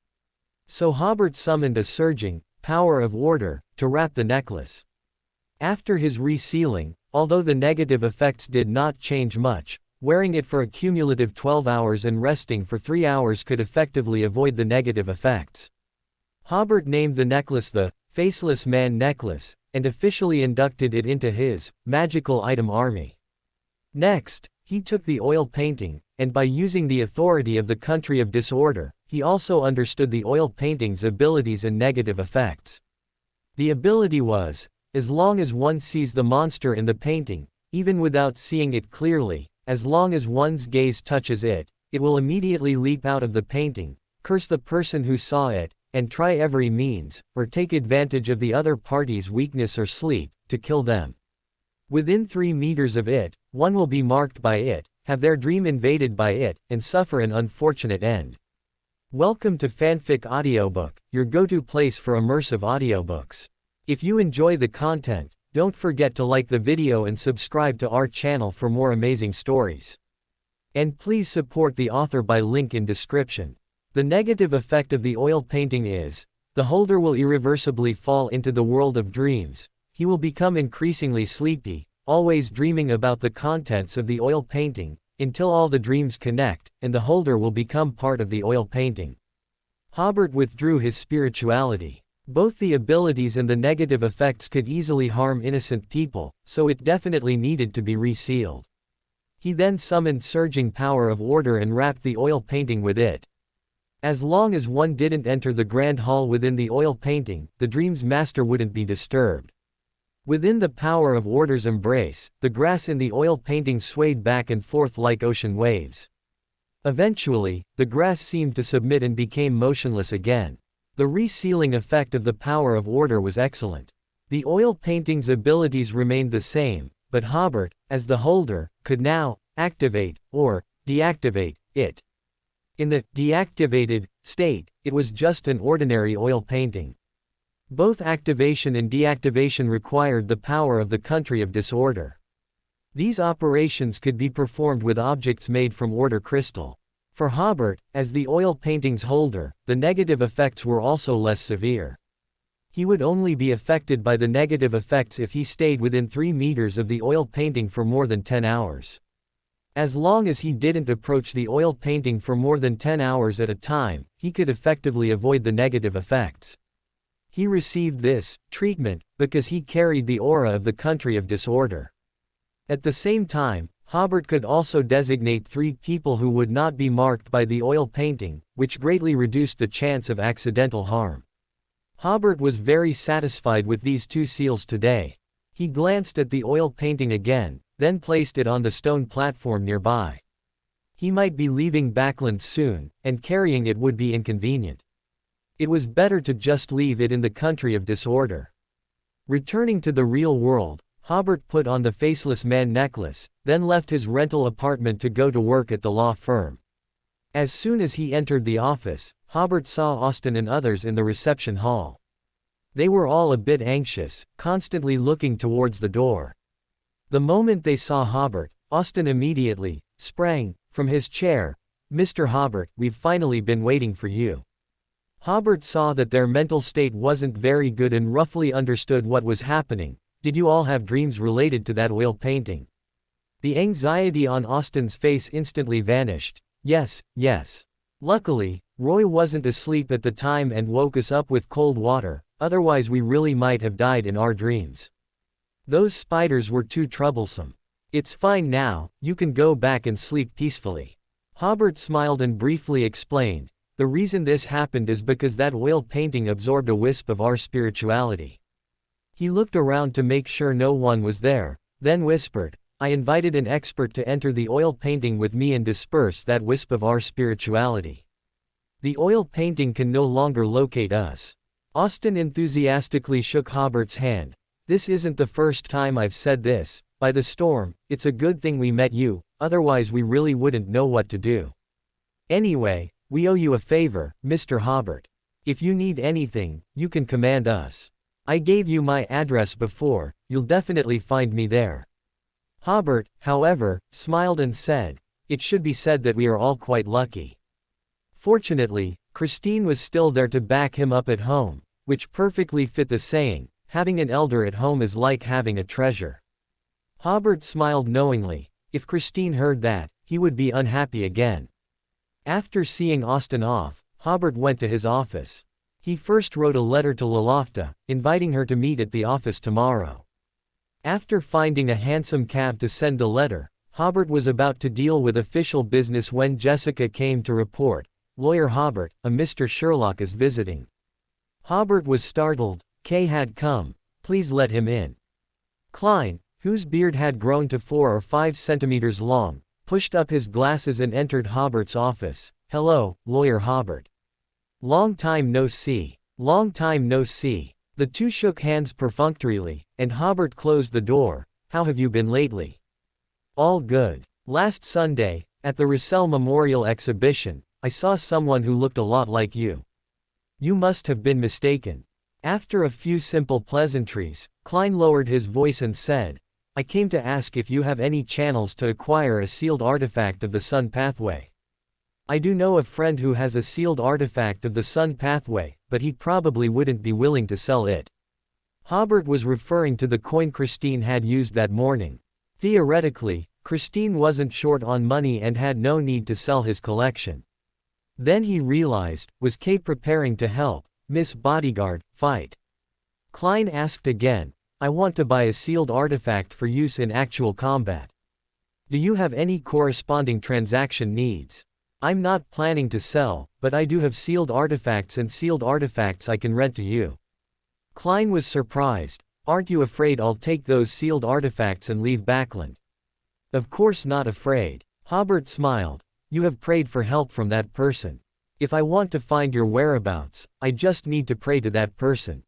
So Hobert summoned a surging power of order to wrap the necklace. After his resealing, although the negative effects did not change much, wearing it for a cumulative 12 hours and resting for 3 hours could effectively avoid the negative effects. Hobert named the necklace the Faceless Man Necklace, and officially inducted it into his magical item army. Next, he took the oil painting, and by using the authority of the country of disorder, he also understood the oil painting's abilities and negative effects. The ability was, as long as one sees the monster in the painting, even without seeing it clearly, as long as one's gaze touches it, it will immediately leap out of the painting, curse the person who saw it, and try every means, or take advantage of the other party's weakness or sleep, to kill them. Within 3 meters of it, one will be marked by it, have their dream invaded by it, and suffer an unfortunate end. Welcome to Fanfic Audiobook, your go-to place for immersive audiobooks. If you enjoy the content, don't forget to like the video and subscribe to our channel for more amazing stories. And please support the author by link in description. The negative effect of the oil painting is, the holder will irreversibly fall into the world of dreams. He will become increasingly sleepy, always dreaming about the contents of the oil painting, until all the dreams connect, and the holder will become part of the oil painting. Hobert withdrew his spirituality. Both the abilities and the negative effects could easily harm innocent people, so it definitely needed to be resealed. He then summoned surging power of order and wrapped the oil painting with it. As long as one didn't enter the grand hall within the oil painting, the dream's master wouldn't be disturbed. Within the power of order's embrace, the grass in the oil painting swayed back and forth like ocean waves. Eventually, the grass seemed to submit and became motionless again. The resealing effect of the power of order was excellent. The oil painting's abilities remained the same, but Hobert, as the holder, could now activate or deactivate it. In the deactivated state, it was just an ordinary oil painting. Both activation and deactivation required the power of the country of disorder. These operations could be performed with objects made from order crystal. For Hobert, as the oil painting's holder, the negative effects were also less severe. He would only be affected by the negative effects if he stayed within 3 meters of the oil painting for more than 10 hours. As long as he didn't approach the oil painting for more than 10 hours at a time, he could effectively avoid the negative effects. He received this treatment because he carried the aura of the country of disorder. At the same time, Hobert could also designate 3 people who would not be marked by the oil painting, which greatly reduced the chance of accidental harm. Hobert was very satisfied with these 2 seals today. He glanced at the oil painting again, then placed it on the stone platform nearby. He might be leaving Backland soon, and carrying it would be inconvenient. It was better to just leave it in the country of disorder. Returning to the real world, Hobert put on the Faceless Man necklace, then left his rental apartment to go to work at the law firm. As soon as he entered the office, Hobert saw Austin and others in the reception hall. They were all a bit anxious, constantly looking towards the door. The moment they saw Hobert, Austin immediately sprang from his chair. "Mr. Hobert, we've finally been waiting for you." Hobert saw that their mental state wasn't very good and roughly understood what was happening. "Did you all have dreams related to that oil painting?" The anxiety on Austin's face instantly vanished. Yes. Luckily, Roy wasn't asleep at the time and woke us up with cold water, otherwise we really might have died in our dreams. Those spiders were too troublesome. It's fine now, you can go back and sleep peacefully. Hobert smiled and briefly explained, "The reason this happened is because that oil painting absorbed a wisp of our spirituality." He looked around to make sure no one was there, then whispered, "I invited an expert to enter the oil painting with me and disperse that wisp of our spirituality. The oil painting can no longer locate us." Austin enthusiastically shook Hobert's hand. "This isn't the first time I've said this. By the storm, it's a good thing we met you, otherwise we really wouldn't know what to do. Anyway, we owe you a favor, Mr. Hobert. If you need anything, you can command us. I gave you my address before, you'll definitely find me there." Hobert, however, smiled and said, "It should be said that we are all quite lucky." Fortunately, Christine was still there to back him up at home, which perfectly fit the saying, "Having an elder at home is like having a treasure." Hobert smiled knowingly. If Christine heard that, he would be unhappy again. After seeing Austin off, Hobert went to his office. He first wrote a letter to Lolofta, inviting her to meet at the office tomorrow. After finding a handsome cab to send the letter, Hobert was about to deal with official business when Jessica came to report, "Lawyer Hobert, a Mr. Sherlock is visiting." Hobert was startled. Kay had come. "Please let him in." Klein, whose beard had grown to 4 or 5 centimeters long, pushed up his glasses and entered Hobert's office. "Hello, Lawyer Hobert. Long time no see." "Long time no see." The two shook hands perfunctorily, and Hobert closed the door. "How have you been lately?" "All good. Last Sunday, at the Russell Memorial Exhibition, I saw someone who looked a lot like you. You must have been mistaken." After a few simple pleasantries, Klein lowered his voice and said, "I came to ask if you have any channels to acquire a sealed artifact of the Sun Pathway. I do know a friend who has a sealed artifact of the Sun Pathway, but he probably wouldn't be willing to sell it." Hobert was referring to the coin Christine had used that morning. Theoretically, Christine wasn't short on money and had no need to sell his collection. Then he realized, was Kay preparing to help Miss Bodyguard fight? Klein asked again, "I want to buy a sealed artifact for use in actual combat. Do you have any corresponding transaction needs? I'm not planning to sell, but I do have sealed artifacts and sealed artifacts I can rent to you." Klein was surprised. Aren't you afraid I'll take those sealed artifacts and leave Backland? Of course not afraid. Hobert smiled. You have prayed for help from that person. If I want to find your whereabouts, I just need to pray to that person.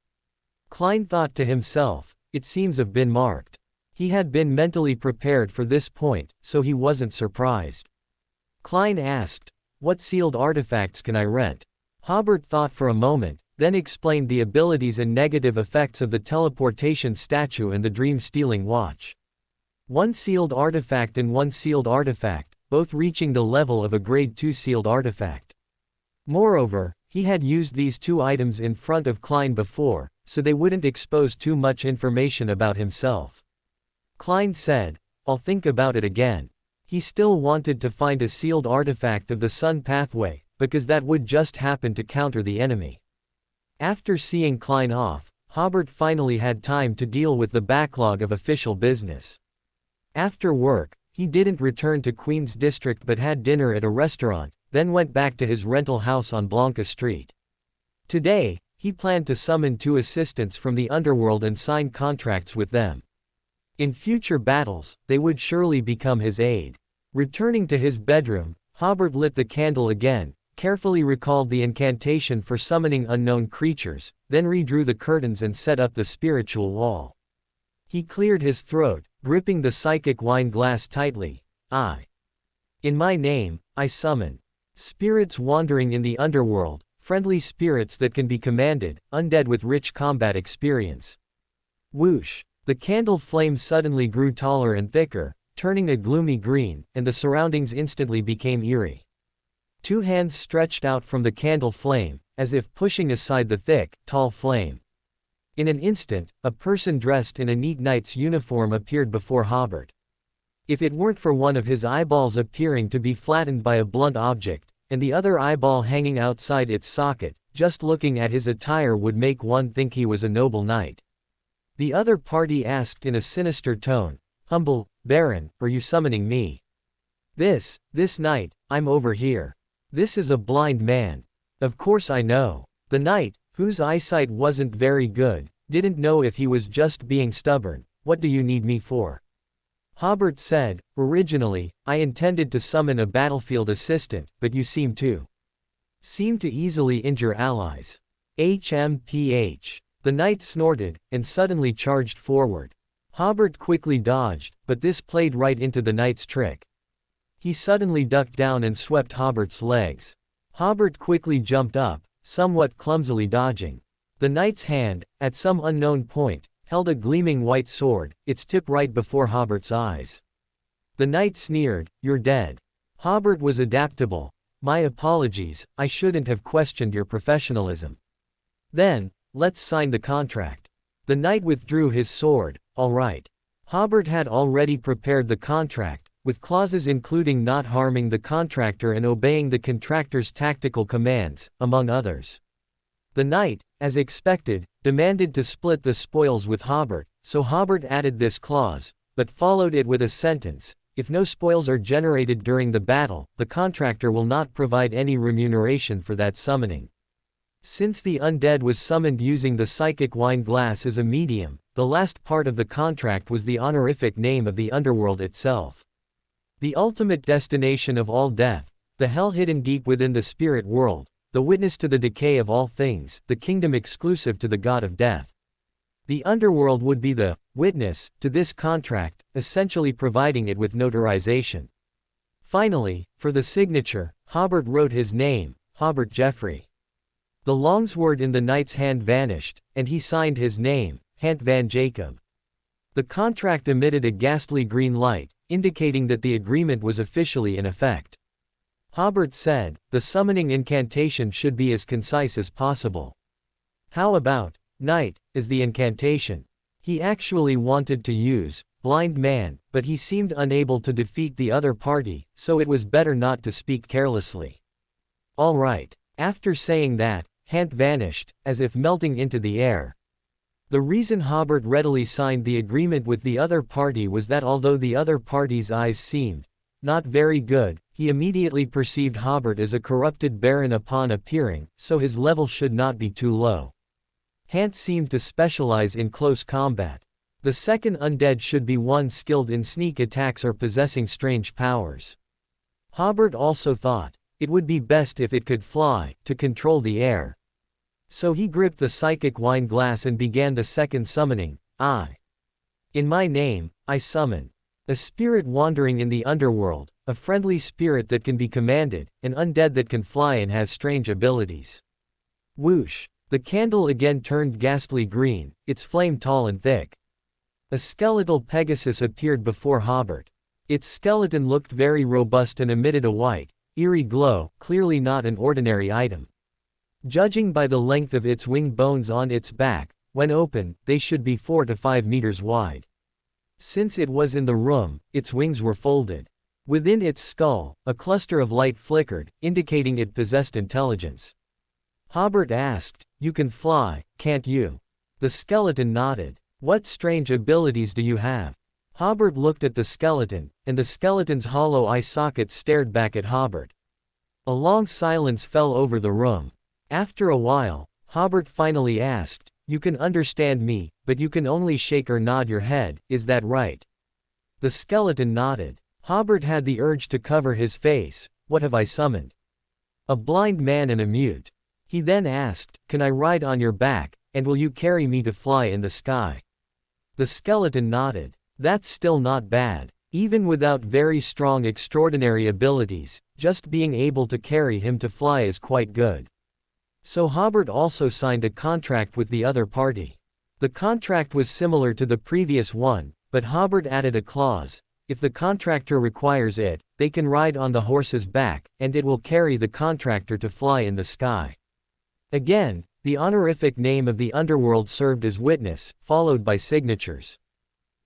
Klein thought to himself, it seems I've been marked. He had been mentally prepared for this point, so he wasn't surprised. Klein asked, what sealed artifacts can I rent? Hobert thought for a moment, then explained the abilities and negative effects of the teleportation statue and the dream-stealing watch. One sealed artifact and one sealed artifact, both reaching the level of a grade 2 sealed artifact. Moreover, he had used these two items in front of Klein before, so they wouldn't expose too much information about himself. Klein said, I'll think about it again. He still wanted to find a sealed artifact of the Sun Pathway, because that would just happen to counter the enemy. After seeing Klein off, Hobert finally had time to deal with the backlog of official business. After work, he didn't return to Queen's District but had dinner at a restaurant, then went back to his rental house on Blanca Street. Today, he planned to summon 2 assistants from the underworld and sign contracts with them. In future battles, they would surely become his aid. Returning to his bedroom, Hobert lit the candle again, carefully recalled the incantation for summoning unknown creatures, then redrew the curtains and set up the spiritual wall. He cleared his throat, gripping the psychic wine glass tightly. In my name, I summon spirits wandering in the underworld, friendly spirits that can be commanded, undead with rich combat experience. Whoosh! The candle flame suddenly grew taller and thicker, turning a gloomy green, and the surroundings instantly became eerie. 2 hands stretched out from the candle flame, as if pushing aside the thick, tall flame. In an instant, a person dressed in a neat knight's uniform appeared before Hobert. If it weren't for one of his eyeballs appearing to be flattened by a blunt object, and the other eyeball hanging outside its socket, just looking at his attire would make one think he was a noble knight. The other party asked in a sinister tone, Humble, Baron, are you summoning me? This knight, I'm over here. This is a blind man. Of course I know. The knight, whose eyesight wasn't very good, didn't know if he was just being stubborn. What do you need me for? Hobert said, originally, I intended to summon a battlefield assistant, but you seem to easily injure allies. HMPH. The knight snorted, and suddenly charged forward. Hobert quickly dodged, but this played right into the knight's trick. He suddenly ducked down and swept Hobert's legs. Hobert quickly jumped up, somewhat clumsily dodging. The knight's hand, at some unknown point, held a gleaming white sword, its tip right before Hobert's eyes. The knight sneered, you're dead. Hobert was adaptable. My apologies, I shouldn't have questioned your professionalism. Then, let's sign the contract. The knight withdrew his sword. All right. Hobert had already prepared the contract, with clauses including not harming the contractor and obeying the contractor's tactical commands, among others. The knight, as expected, demanded to split the spoils with Hobert, so Hobert added this clause, but followed it with a sentence, if no spoils are generated during the battle, the contractor will not provide any remuneration for that summoning. Since the undead was summoned using the psychic wine glass as a medium, the last part of the contract was the honorific name of the underworld itself. The ultimate destination of all death, the hell hidden deep within the spirit world, the witness to the decay of all things, the kingdom exclusive to the god of death. The underworld would be the witness to this contract, essentially providing it with notarization. Finally, for the signature, Hobert wrote his name, Hobert Jeffrey. The longsword in the knight's hand vanished, and he signed his name, Hant van Jacob. The contract emitted a ghastly green light, indicating that the agreement was officially in effect. Hobert said, the summoning incantation should be as concise as possible. How about, knight, as the incantation? He actually wanted to use, blind man, but he seemed unable to defeat the other party, so it was better not to speak carelessly. All right. After saying that, Hant vanished, as if melting into the air. The reason Hobert readily signed the agreement with the other party was that although the other party's eyes seemed not very good, he immediately perceived Hobert as a corrupted baron upon appearing, so his level should not be too low. Hant seemed to specialize in close combat. The second undead should be one skilled in sneak attacks or possessing strange powers. Hobert also thought it would be best if it could fly, to control the air. So he gripped the psychic wine glass and began the second summoning. In my name, I summon a spirit wandering in the underworld, a friendly spirit that can be commanded, an undead that can fly and has strange abilities. Whoosh! The candle again turned ghastly green, its flame tall and thick. A skeletal Pegasus appeared before Hobert. Its skeleton looked very robust and emitted a white, eerie glow, clearly not an ordinary item. Judging by the length of its wing bones on its back, when open, they should be 4 to 5 meters wide. Since it was in the room, its wings were folded. Within its skull, a cluster of light flickered, indicating it possessed intelligence. Hobert asked, "You can fly, can't you?" The skeleton nodded. "What strange abilities do you have?" Hobert looked at the skeleton, and the skeleton's hollow eye socket stared back at Hobert. A long silence fell over the room. After a while, Hobert finally asked, "You can understand me, but you can only shake or nod your head, is that right?" The skeleton nodded. Hobert had the urge to cover his face. "What have I summoned?" "A blind man and a mute." He then asked, "Can I ride on your back, and will you carry me to fly in the sky?" The skeleton nodded. "That's still not bad. Even without very strong extraordinary abilities, just being able to carry him to fly is quite good." So Hobert also signed a contract with the other party. The contract was similar to the previous one, but Hobert added a clause: if the contractor requires it, they can ride on the horse's back, and it will carry the contractor to fly in the sky. Again, the honorific name of the underworld served as witness, followed by signatures.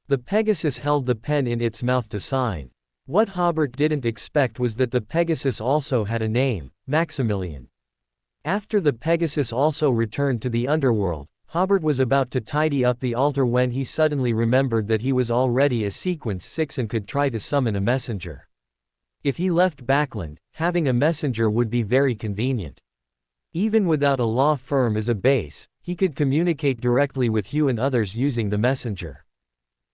The Pegasus held the pen in its mouth to sign. What Hobert didn't expect was that the Pegasus also had a name, Maximilian. After the Pegasus also returned to the underworld, Hobert was about to tidy up the altar when he suddenly remembered that he was already a sequence 6 and could try to summon a messenger. If he left Backland, having a messenger would be very convenient. Even without a law firm as a base, he could communicate directly with Hugh and others using the messenger.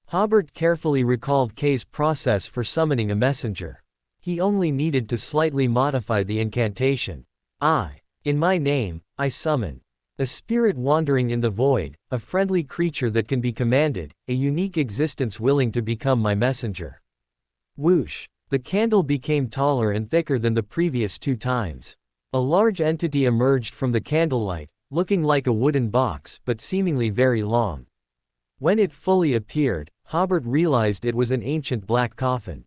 Hobert carefully recalled Kay's process for summoning a messenger. He only needed to slightly modify the incantation. In my name, I summon a spirit wandering in the void, a friendly creature that can be commanded, a unique existence willing to become my messenger. Whoosh! The candle became taller and thicker than the previous 2 times. A large entity emerged from the candlelight, looking like a wooden box but seemingly very long. When it fully appeared, Hobert realized it was an ancient black coffin.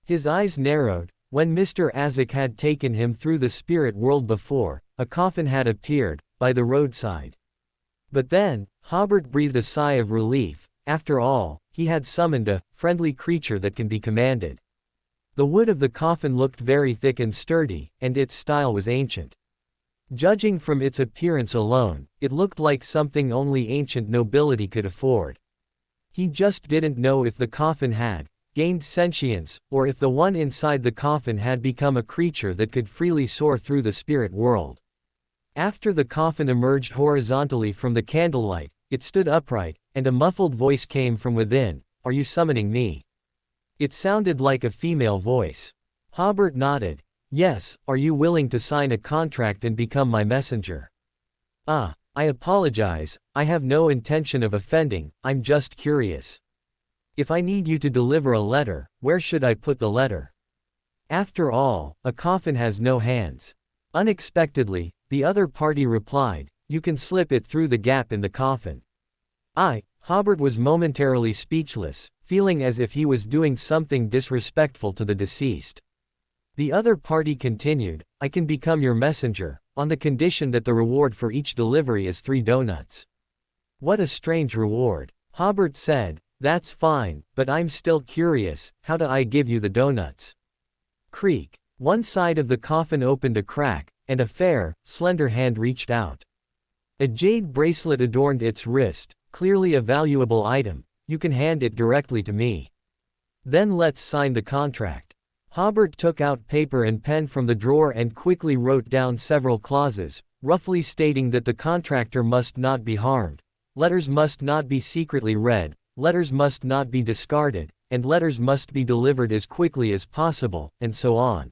His eyes narrowed. When Mr. Azek had taken him through the spirit world before, a coffin had appeared, by the roadside. But then, Hobert breathed a sigh of relief. After all, he had summoned a friendly creature that can be commanded. The wood of the coffin looked very thick and sturdy, and its style was ancient. Judging from its appearance alone, it looked like something only ancient nobility could afford. He just didn't know if the coffin had gained sentience, or if the one inside the coffin had become a creature that could freely soar through the spirit world. After the coffin emerged horizontally from the candlelight, it stood upright, and a muffled voice came from within. "Are you summoning me?" It sounded like a female voice. Hobert nodded. "Yes, are you willing to sign a contract and become my messenger?" I apologize, I have no intention of offending, I'm just curious. If I need you to deliver a letter, where should I put the letter? After all, a coffin has no hands. Unexpectedly, the other party replied, "You can slip it through the gap in the coffin." Hobert was momentarily speechless, feeling as if he was doing something disrespectful to the deceased. The other party continued, "I can become your messenger, on the condition that the reward for each delivery is 3 donuts. What a strange reward. Hobert said, "That's fine, but I'm still curious, how do I give you the donuts?" Creak. One side of the coffin opened a crack, and a fair, slender hand reached out. A jade bracelet adorned its wrist, clearly a valuable item. "You can hand it directly to me. Then let's sign the contract." Hobert took out paper and pen from the drawer and quickly wrote down several clauses, roughly stating that the contractor must not be harmed, letters must not be secretly read, letters must not be discarded, and letters must be delivered as quickly as possible, and so on.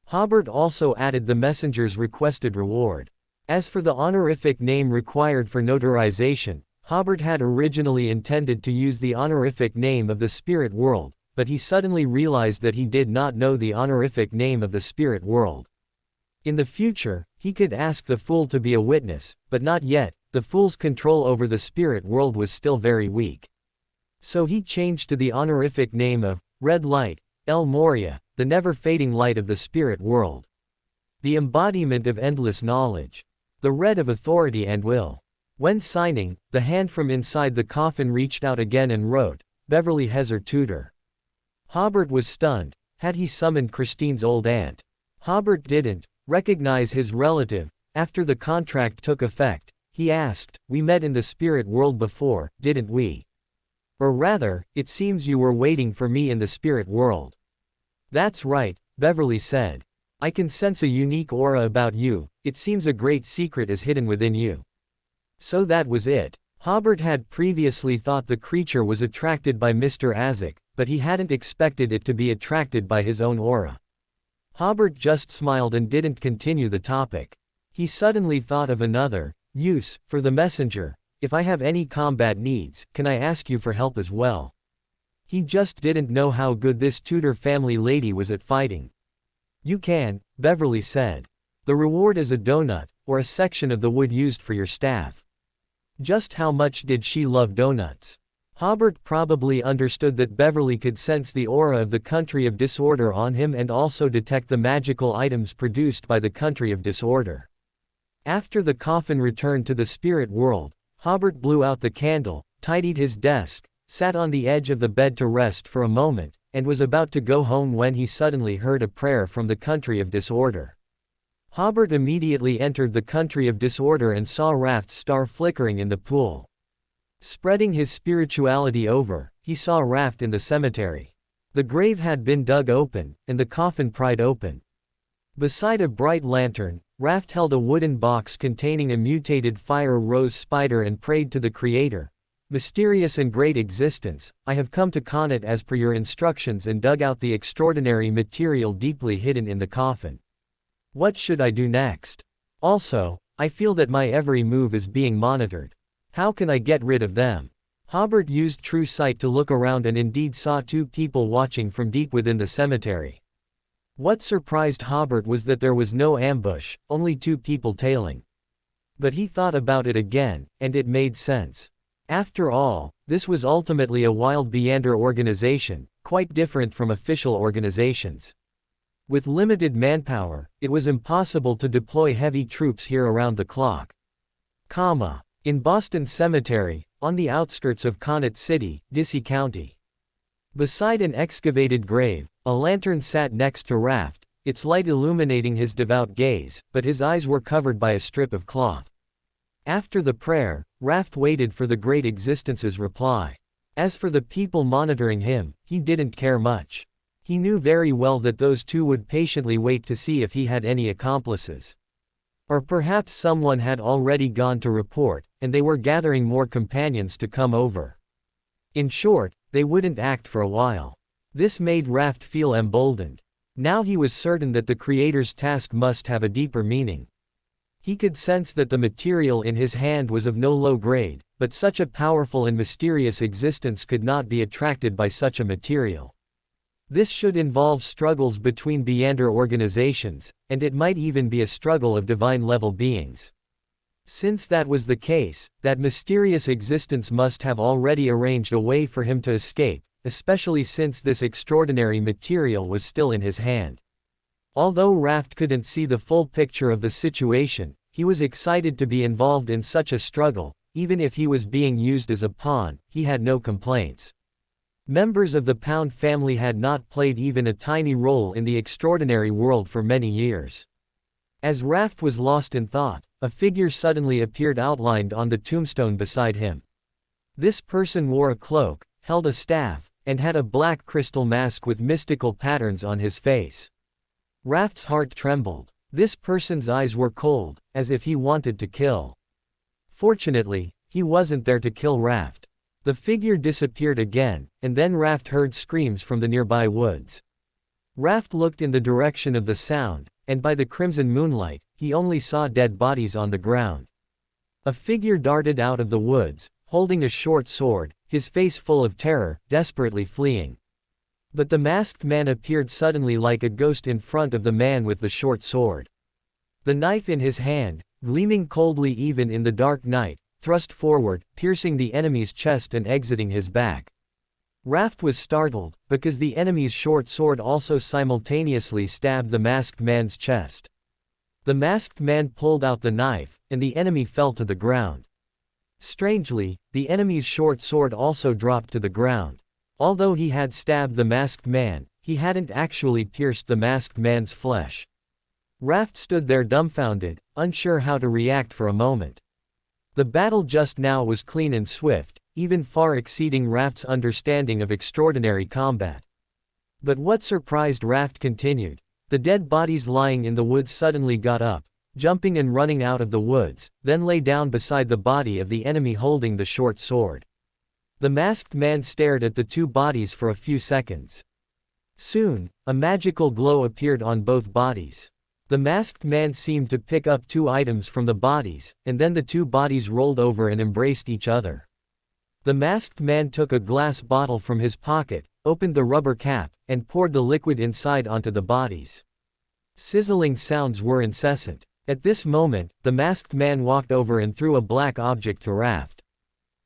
Hobert also added the messenger's requested reward. As for the honorific name required for notarization, Hobert had originally intended to use the honorific name of the spirit world, but he suddenly realized that he did not know the honorific name of the spirit world. In the future, he could ask the fool to be a witness, but not yet. The fool's control over the spirit world was still very weak. So he changed to the honorific name of Red Light, El Moria, the never-fading light of the spirit world. The embodiment of endless knowledge. The red of authority and will. When signing, the hand from inside the coffin reached out again and wrote, Beverly Hezer Tudor. Hobert was stunned. Had he summoned Christine's old aunt? Hobert didn't recognize his relative. After the contract took effect, he asked, We met in the spirit world before, didn't we? Or rather, it seems you were waiting for me in the spirit world. That's right, Beverly said. I can sense a unique aura about you. It seems a great secret is hidden within you. So that was it. Hobert had previously thought the creature was attracted by Mr. Azek, but he hadn't expected it to be attracted by his own aura. Hobert just smiled and didn't continue the topic. He suddenly thought of another use for the messenger. If I have any combat needs, can I ask you for help as well? He just didn't know how good this Tudor family lady was at fighting. You can, Beverly said. The reward is a donut, or a section of the wood used for your staff. Just how much did she love donuts? Hobert probably understood that Beverly could sense the aura of the country of disorder on him and also detect the magical items produced by the country of disorder. After the coffin returned to the spirit world, Hobert blew out the candle, tidied his desk, sat on the edge of the bed to rest for a moment, and was about to go home when he suddenly heard a prayer from the country of disorder. Hobert immediately entered the country of disorder and saw Raft's star flickering in the pool. Spreading his spirituality over, he saw Raft in the cemetery. The grave had been dug open, and the coffin pried open. Beside a bright lantern, Raft held a wooden box containing a mutated fire rose spider and prayed to the Creator. Mysterious and great existence, I have come to con it as per your instructions and dug out the extraordinary material deeply hidden in the coffin. What should I do next? Also, I feel that my every move is being monitored. How can I get rid of them? Hobert used true sight to look around and indeed saw two people watching from deep within the cemetery. What surprised Hobert was that there was no ambush, only two people tailing. But he thought about it again, and it made sense. After all, this was ultimately a wild Beander organization, quite different from official organizations. With limited manpower, it was impossible to deploy heavy troops here around the clock. In Boston Cemetery, on the outskirts of Connaught City, Dissy County. Beside an excavated grave, a lantern sat next to Raft, its light illuminating his devout gaze, but his eyes were covered by a strip of cloth. After the prayer, Raft waited for the great existence's reply. As for the people monitoring him, he didn't care much. He knew very well that those two would patiently wait to see if he had any accomplices. Or perhaps someone had already gone to report, and they were gathering more companions to come over. In short, they wouldn't act for a while. This made Raft feel emboldened. Now he was certain that the Creator's task must have a deeper meaning. He could sense that the material in his hand was of no low grade, but such a powerful and mysterious existence could not be attracted by such a material. This should involve struggles between Beander organizations, and it might even be a struggle of divine-level beings. Since that was the case, that mysterious existence must have already arranged a way for him to escape, especially since this extraordinary material was still in his hand. Although Raft couldn't see the full picture of the situation, he was excited to be involved in such a struggle. Even if he was being used as a pawn, he had no complaints. Members of the Pound family had not played even a tiny role in the extraordinary world for many years. As Raft was lost in thought, a figure suddenly appeared outlined on the tombstone beside him. This person wore a cloak, held a staff, and had a black crystal mask with mystical patterns on his face. Raft's heart trembled. This person's eyes were cold, as if he wanted to kill. Fortunately, he wasn't there to kill Raft. The figure disappeared again, and then Raft heard screams from the nearby woods. Raft looked in the direction of the sound, and by the crimson moonlight, he only saw dead bodies on the ground. A figure darted out of the woods, holding a short sword, his face full of terror, desperately fleeing. But the masked man appeared suddenly like a ghost in front of the man with the short sword. The knife in his hand, gleaming coldly even in the dark night, thrust forward, piercing the enemy's chest and exiting his back. Raft was startled, because the enemy's short sword also simultaneously stabbed the masked man's chest. The masked man pulled out the knife, and the enemy fell to the ground. Strangely, the enemy's short sword also dropped to the ground. Although he had stabbed the masked man, he hadn't actually pierced the masked man's flesh. Raft stood there dumbfounded, unsure how to react for a moment. The battle just now was clean and swift, even far exceeding Raft's understanding of extraordinary combat. But what surprised Raft continued. The dead bodies lying in the woods suddenly got up, jumping and running out of the woods, then lay down beside the body of the enemy holding the short sword. The masked man stared at the two bodies for a few seconds. Soon, a magical glow appeared on both bodies. The masked man seemed to pick up two items from the bodies, and then the two bodies rolled over and embraced each other. The masked man took a glass bottle from his pocket, opened the rubber cap, and poured the liquid inside onto the bodies. Sizzling sounds were incessant. At this moment, the masked man walked over and threw a black object to Raft.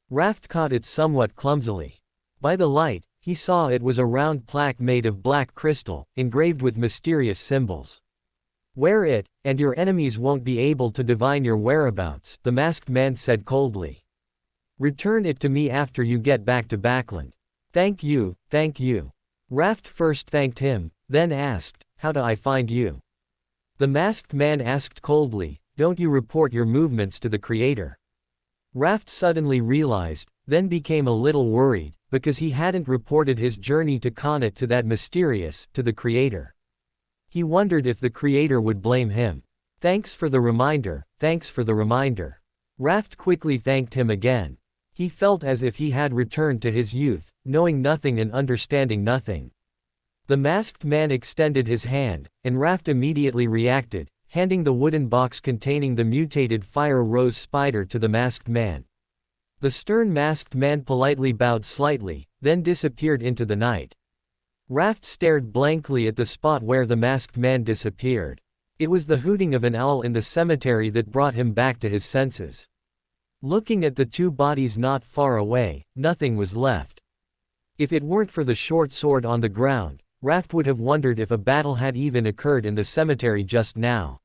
Raft caught it somewhat clumsily. By the light, he saw it was a round plaque made of black crystal, engraved with mysterious symbols. "Wear it, and your enemies won't be able to divine your whereabouts," the masked man said coldly. "Return it to me after you get back to Backland." Thank you, thank you." Raft first thanked him, then asked, "How do I find you?" The masked man asked coldly, "Don't you report your movements to the Creator?" Raft suddenly realized, then became a little worried, because he hadn't reported his journey to Connacht to that mysterious, to the Creator. He wondered if the Creator would blame him. "Thanks for the reminder, thanks for the reminder." Raft quickly thanked him again. He felt as if he had returned to his youth, knowing nothing and understanding nothing. The masked man extended his hand, and Raft immediately reacted, handing the wooden box containing the mutated fire rose spider to the masked man. The stern masked man politely bowed slightly, then disappeared into the night. Raft stared blankly at the spot where the masked man disappeared. It was the hooting of an owl in the cemetery that brought him back to his senses. Looking at the two bodies not far away, nothing was left. If it weren't for the short sword on the ground, Raft would have wondered if a battle had even occurred in the cemetery just now.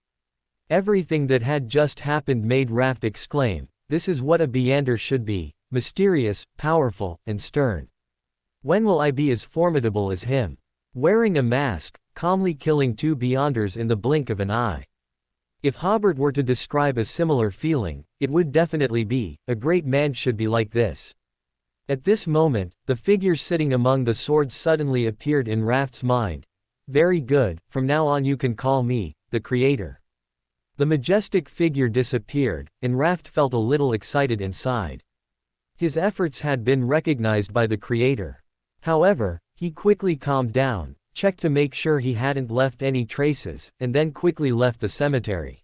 Everything that had just happened made Raft exclaim, "This is what a Beander should be, mysterious, powerful, and stern. When will I be as formidable as him? Wearing a mask, calmly killing two Beanders in the blink of an eye." If Hobert were to describe a similar feeling, it would definitely be, "A great man should be like this." At this moment, the figure sitting among the swords suddenly appeared in Raft's mind. "Very good, from now on you can call me, the Creator." The majestic figure disappeared, and Raft felt a little excited inside. His efforts had been recognized by the Creator. However, he quickly calmed down, checked to make sure he hadn't left any traces, and then quickly left the cemetery.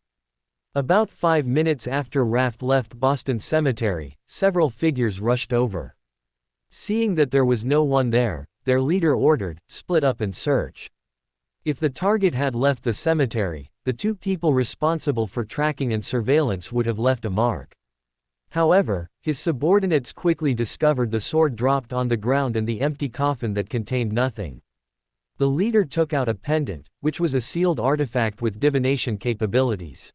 About 5 minutes after Raft left Boston Cemetery, several figures rushed over. Seeing that there was no one there, their leader ordered, "Split up and search." If the target had left the cemetery, the two people responsible for tracking and surveillance would have left a mark. However, his subordinates quickly discovered the sword dropped on the ground and the empty coffin that contained nothing. The leader took out a pendant, which was a sealed artifact with divination capabilities.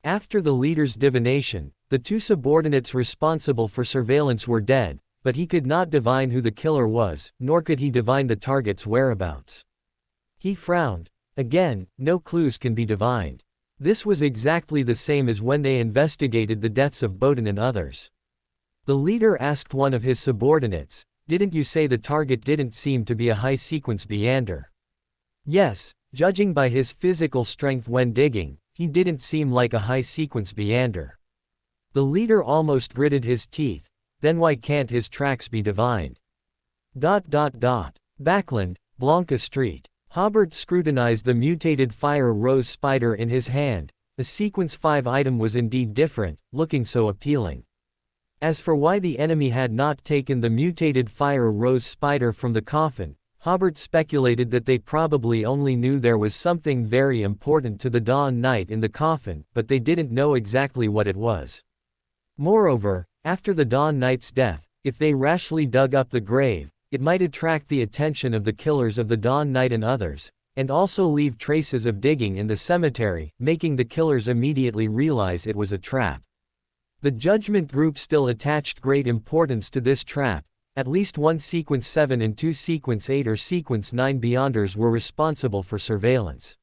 After the leader's divination, the two subordinates responsible for surveillance were dead, but he could not divine who the killer was, nor could he divine the target's whereabouts. He frowned. Again, no clues can be divined. This was exactly the same as when they investigated the deaths of Bowden and others. The leader asked one of his subordinates, "Didn't you say the target didn't seem to be a high-sequence Beander?" "Yes, Judging by his physical strength when digging, he didn't seem like a high-sequence Beander. The leader almost gritted his teeth. Then why can't his tracks be divined? Backland, Blanca Street. Hobert scrutinized the mutated fire rose spider in his hand. The sequence 5 item was indeed different, looking so appealing. As for why the enemy had not taken the mutated fire rose spider from the coffin, Hobert speculated that they probably only knew there was something very important to the Dawn Knight in the coffin, but they didn't know exactly what it was. Moreover, after the Dawn Knight's death, if they rashly dug up the grave, it might attract the attention of the killers of the Dawn Knight and others, and also leave traces of digging in the cemetery, making the killers immediately realize it was a trap. The Judgment Group still attached great importance to this trap. At least one Sequence 7 and 2 Sequence 8 or Sequence 9 Beyonders were responsible for surveillance.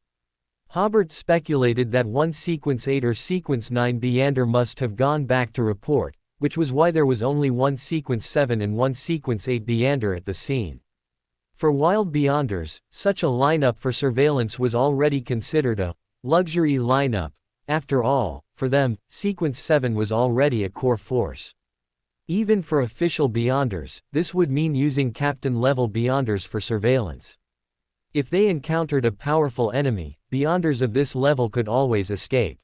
Hobert speculated that one Sequence 8 or Sequence 9 Beyonder must have gone back to report, which was why there was only one Sequence 7 and one Sequence 8 Beyonder at the scene. For Wild Beyonders, such a lineup for surveillance was already considered a luxury lineup. After all, for them, Sequence 7 was already a core force. Even for official Beyonders, this would mean using captain-level Beyonders for surveillance. If they encountered a powerful enemy, Beyonders of this level could always escape.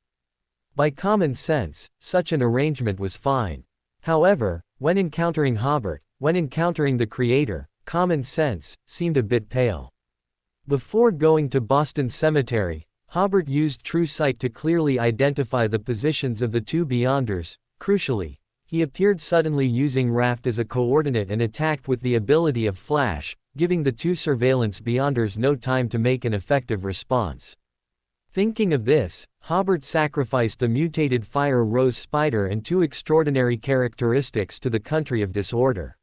By common sense, such an arrangement was fine. However, when encountering Hobert, when encountering the Creator, common sense seemed a bit pale. Before going to Boston Cemetery, Hobert used True Sight to clearly identify the positions of the two Beyonders. Crucially, he appeared suddenly using Raft as a coordinate and attacked with the ability of Flash, giving the two surveillance Beyonders no time to make an effective response. Thinking of this, Hobert sacrificed the mutated fire rose spider and 2 extraordinary characteristics to the country of disorder.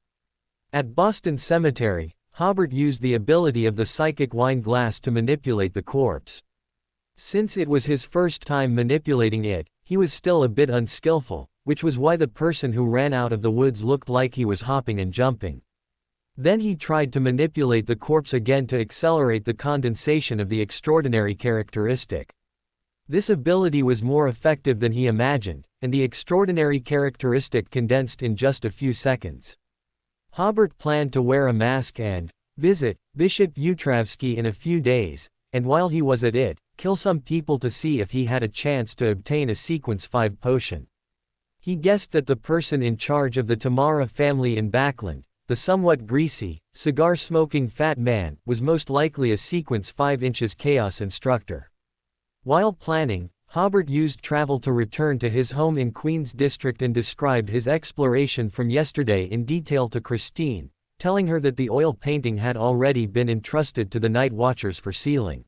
At Boston Cemetery, Hobert used the ability of the psychic wine glass to manipulate the corpse. Since it was his first time manipulating it, he was still a bit unskillful, which was why the person who ran out of the woods looked like he was hopping and jumping. Then he tried to manipulate the corpse again to accelerate the condensation of the extraordinary characteristic. This ability was more effective than he imagined, and the extraordinary characteristic condensed in just a few seconds. Hobert planned to wear a mask and visit Bishop Utravsky in a few days, and while he was at it, kill some people to see if he had a chance to obtain a Sequence 5 potion. He guessed that the person in charge of the Tamara family in Backland, the somewhat greasy, cigar-smoking fat man, was most likely a Sequence 5 inches Chaos Instructor. While planning, Hobert used travel to return to his home in Queens District and described his exploration from yesterday in detail to Christine, telling her that the oil painting had already been entrusted to the night watchers for sealing.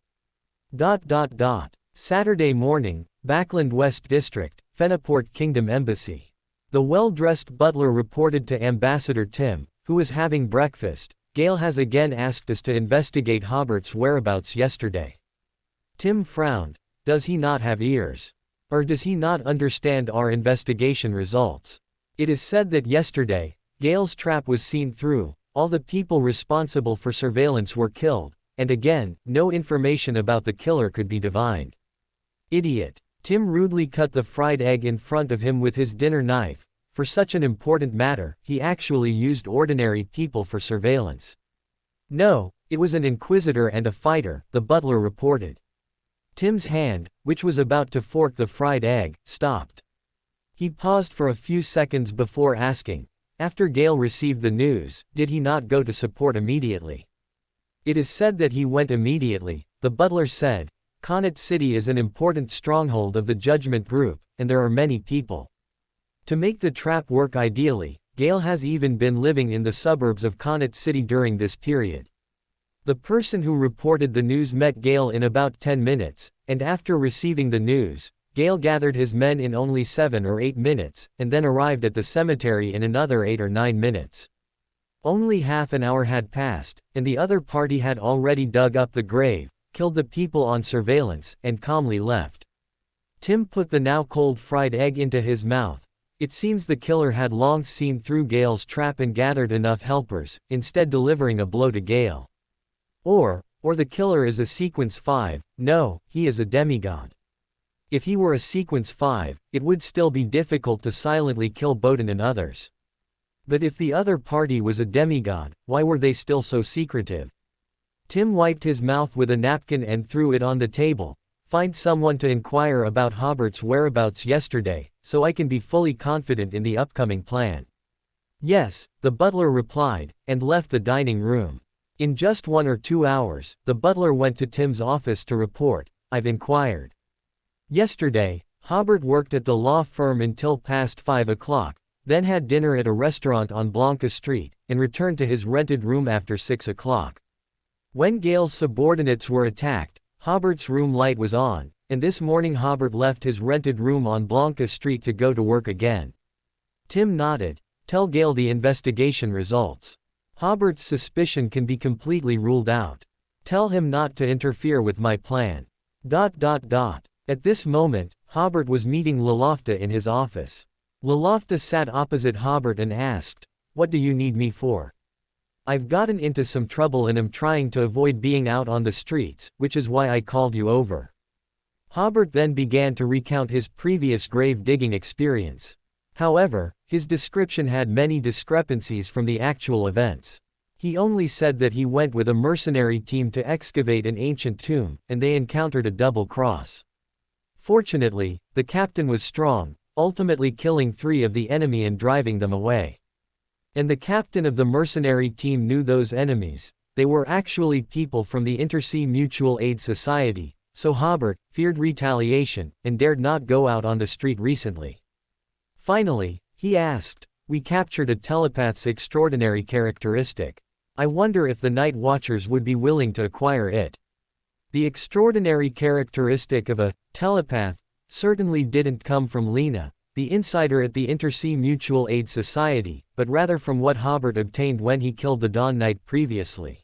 Saturday morning, Backland West District, Fenaport Kingdom Embassy. The well-dressed butler reported to Ambassador Tim, who was having breakfast, "Gale has again asked us to investigate Hobert's whereabouts yesterday." Tim frowned. Does he not have ears? Or does he not understand our investigation results? It is said that yesterday, Gale's trap was seen through, all the people responsible for surveillance were killed, and again, no information about the killer could be divined. Idiot. Tim rudely cut the fried egg in front of him with his dinner knife. For such an important matter, he actually used ordinary people for surveillance. No, it was an inquisitor and a fighter, the butler reported. Tim's hand, which was about to fork the fried egg, stopped. He paused for a few seconds before asking, after Gale received the news, did he not go to support immediately? It is said that he went immediately, the butler said. Connaught City is an important stronghold of the Judgment Group, and there are many people. To make the trap work ideally, Gale has even been living in the suburbs of Connaught City during this period. The person who reported the news met Gale in about 10 minutes, and after receiving the news, Gale gathered his men in only 7 or 8 minutes, and then arrived at the cemetery in another 8 or 9 minutes. Only half an hour had passed, and the other party had already dug up the grave, killed the people on surveillance, and calmly left. Tim put the now cold fried egg into his mouth. It seems the killer had long seen through Gale's trap and gathered enough helpers, instead delivering a blow to Gale. Or Or the killer is a sequence 5, no, he is a demigod. If he were a sequence 5, it would still be difficult to silently kill Bowden and others. But if the other party was a demigod, why were they still so secretive? Tim wiped his mouth with a napkin and threw it on the table. Find someone to inquire about Hobert's whereabouts yesterday, so I can be fully confident in the upcoming plan. Yes, the butler replied, and left the dining room. In just 1 or 2 hours, the butler went to Tim's office to report, I've inquired. Yesterday, Hobert worked at the law firm until past 5 o'clock, then had dinner at a restaurant on Blanca Street, and returned to his rented room after 6 o'clock. When Gale's subordinates were attacked, Hobert's room light was on, and this morning Hobert left his rented room on Blanca Street to go to work again. Tim nodded. Tell Gale the investigation results. Hobert's suspicion can be completely ruled out. Tell him not to interfere with my plan. At this moment, Hobert was meeting Lolofta in his office. Lolofta sat opposite Hobert and asked, What do you need me for? I've gotten into some trouble and am trying to avoid being out on the streets, which is why I called you over. Hobert then began to recount his previous grave digging experience. However, his description had many discrepancies from the actual events. He only said that he went with a mercenary team to excavate an ancient tomb, and they encountered a double cross. Fortunately, the captain was strong, ultimately killing 3 of the enemy and driving them away. And the captain of the mercenary team knew those enemies. They were actually people from the Intersea Mutual Aid Society, so Hobert feared retaliation and dared not go out on the street recently. Finally, he asked, We captured a telepath's extraordinary characteristic. I wonder if the Night Watchers would be willing to acquire it. The extraordinary characteristic of a telepath certainly didn't come from Lena, the insider at the Intersea Mutual Aid Society, but rather from what Hobert obtained when he killed the Dawn Knight previously.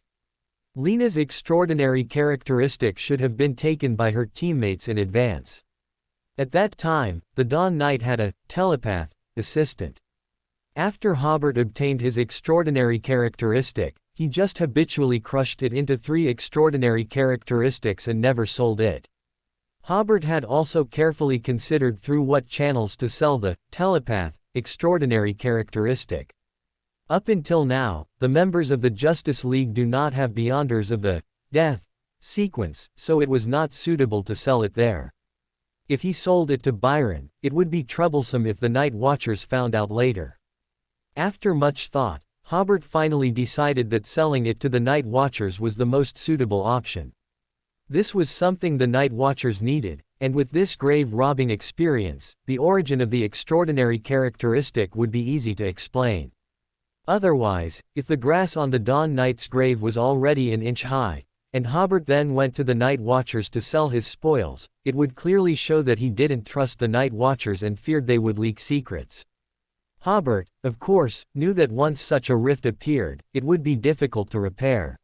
Lena's extraordinary characteristic should have been taken by her teammates in advance. At that time, the Dawn Knight had a telepath assistant. After Hobert obtained his extraordinary characteristic, he just habitually crushed it into 3 extraordinary characteristics and never sold it. Hobert had also carefully considered through what channels to sell the telepath extraordinary characteristic. Up until now, the members of the Justice League do not have Beyonders of the death sequence, so it was not suitable to sell it there. If he sold it to Byron, it would be troublesome if the Night Watchers found out later. After much thought, Hobert finally decided that selling it to the Night Watchers was the most suitable option. This was something the Night Watchers needed, and with this grave robbing experience, the origin of the extraordinary characteristic would be easy to explain. Otherwise, if the grass on the Dawn Knight's grave was already an inch high, and Hobert then went to the Night Watchers to sell his spoils, it would clearly show that he didn't trust the Night Watchers and feared they would leak secrets. Hobert, of course, knew that once such a rift appeared, it would be difficult to repair.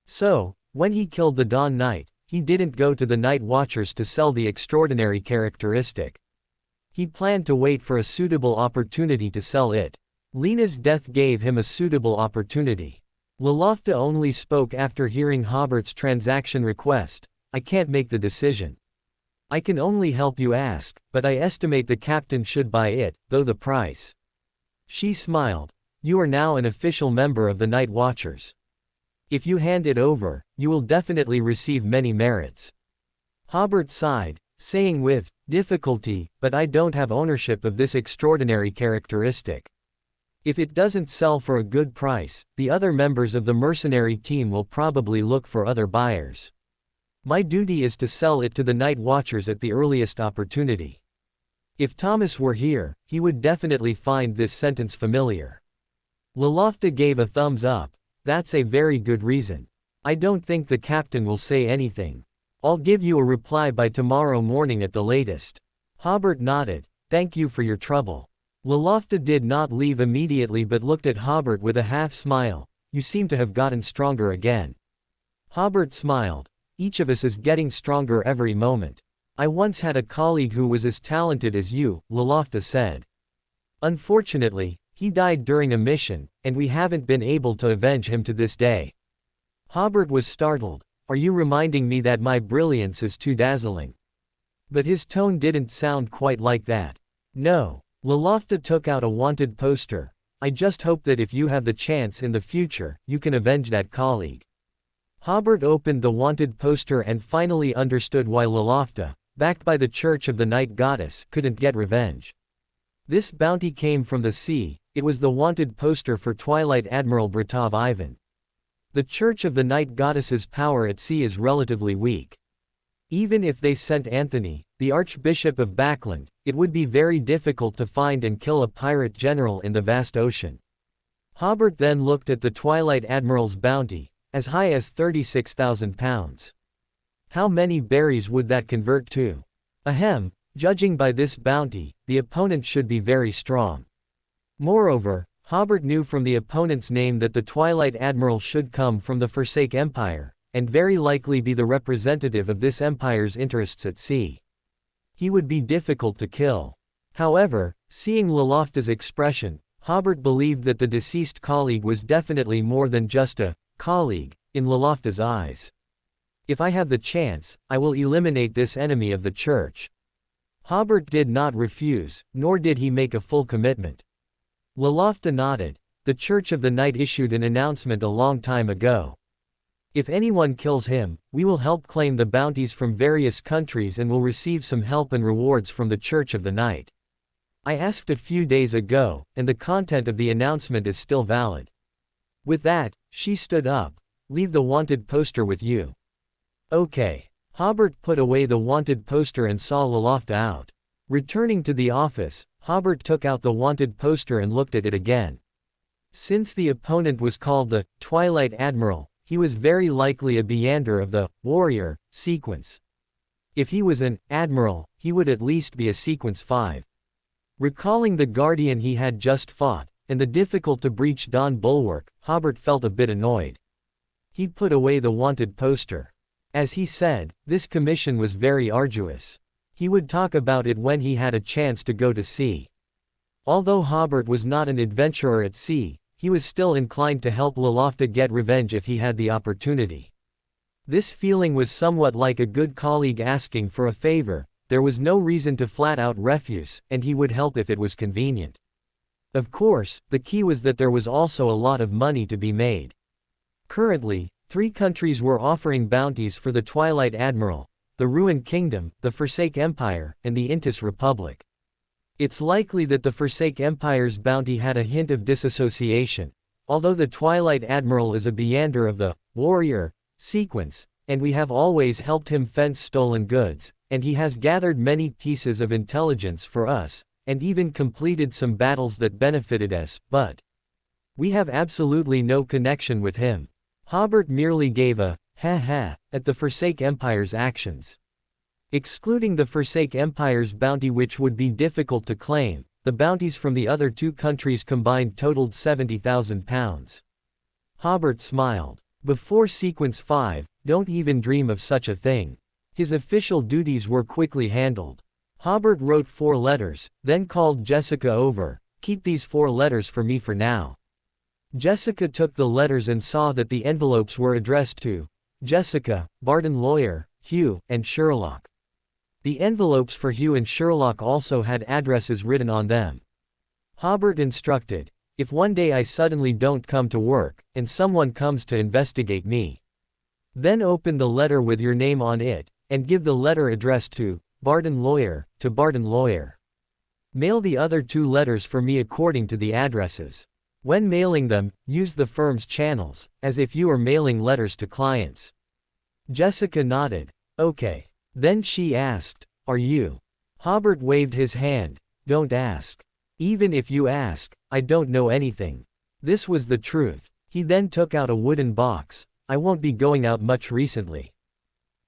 So, when he killed the Dawn Knight, he didn't go to the Night Watchers to sell the extraordinary characteristic. He planned to wait for a suitable opportunity to sell it. Lena's death gave him a suitable opportunity. Lolofta only spoke after hearing Hobert's transaction request. I can't make the decision. I can only help you ask, but I estimate the captain should buy it, though the price. She smiled. You are now an official member of the Night Watchers. If you hand it over, you will definitely receive many merits. Hobert sighed, saying with difficulty, but I don't have ownership of this extraordinary characteristic. If it doesn't sell for a good price, the other members of the mercenary team will probably look for other buyers. My duty is to sell it to the Night Watchers at the earliest opportunity. If Thomas were here, he would definitely find this sentence familiar. Lolofta gave a thumbs up. That's a very good reason. I don't think the captain will say anything. I'll give you a reply by tomorrow morning at the latest. Hobert nodded. Thank you for your trouble. Lolofta did not leave immediately but looked at Hobert with a half smile. You seem to have gotten stronger again. Hobert smiled. Each of us is getting stronger every moment. I once had a colleague who was as talented as you, Lolofta said. Unfortunately, he died during a mission, and we haven't been able to avenge him to this day. Hobert was startled. Are you reminding me that my brilliance is too dazzling? But his tone didn't sound quite like that. No. LotM took out a wanted poster. I just hope that if you have the chance in the future, you can avenge that colleague. Hobert opened the wanted poster and finally understood why LotM, backed by the Church of the Night Goddess, couldn't get revenge. This bounty came from the sea. It was the wanted poster for Twilight Admiral Bratov Ivan. The Church of the Night Goddess's power at sea is relatively weak. Even if they sent Anthony, the Archbishop of Backland, it would be very difficult to find and kill a pirate general in the vast ocean. Hobert then looked at the Twilight Admiral's bounty, as high as £36,000. How many berries would that convert to? Ahem, judging by this bounty, the opponent should be very strong. Moreover, Hobert knew from the opponent's name that the Twilight Admiral should come from the Forsake Empire, and very likely be the representative of this empire's interests at sea. He would be difficult to kill. However, seeing LotM's expression, Hobert believed that the deceased colleague was definitely more than just a colleague in LotM's eyes. If I have the chance, I will eliminate this enemy of the church. Hobert did not refuse, nor did he make a full commitment. LotM nodded. The Church of the Night issued an announcement a long time ago. If anyone kills him, we will help claim the bounties from various countries and will receive some help and rewards from the Church of the Night. I asked a few days ago, and the content of the announcement is still valid. With that, she stood up. Leave the wanted poster with you. Okay. Hobert put away the wanted poster and saw LotM out. Returning to the office, Hobert took out the wanted poster and looked at it again. Since the opponent was called the Twilight Admiral, he was very likely a Beander of the Warrior sequence. If he was an Admiral, he would at least be a sequence 5. Recalling the Guardian he had just fought, and the difficult-to-breach Dawn Bulwark, Hobert felt a bit annoyed. He put away the wanted poster. As he said, this commission was very arduous. He would talk about it when he had a chance to go to sea. Although Hobert was not an adventurer at sea, he was still inclined to help LotM get revenge if he had the opportunity. This feeling was somewhat like a good colleague asking for a favor. There was no reason to flat out refuse, and he would help if it was convenient. Of course, the key was that there was also a lot of money to be made. Currently, 3 countries were offering bounties for the Twilight Admiral: the Ruined Kingdom, the Forsake Empire, and the Intis Republic. It's likely that the Forsake Empire's bounty had a hint of disassociation, although the Twilight Admiral is a Beander of the Warrior sequence, and we have always helped him fence stolen goods, and he has gathered many pieces of intelligence for us, and even completed some battles that benefited us, but we have absolutely no connection with him. Hobert merely gave a ha-ha at the Forsake Empire's actions. Excluding the Forsake Empire's bounty, which would be difficult to claim, the bounties from the other 2 countries combined totaled £70,000. Hobert smiled. Before Sequence 5, don't even dream of such a thing. His official duties were quickly handled. Hobert wrote 4 letters, then called Jessica over. Keep these 4 letters for me for now. Jessica took the letters and saw that the envelopes were addressed to Jessica, Barton Lawyer, Hugh, and Sherlock. The envelopes for Hugh and Sherlock also had addresses written on them. Hobert instructed, if one day I suddenly don't come to work, and someone comes to investigate me, then open the letter with your name on it, and give the letter addressed to Barton Lawyer, to Barton Lawyer. Mail the other 2 letters for me according to the addresses. When mailing them, use the firm's channels, as if you are mailing letters to clients. Jessica nodded. Okay. Then she asked, are you? Hobert waved his hand. Don't ask. Even if you ask, I don't know anything. This was the truth. He then took out a wooden box. I won't be going out much recently.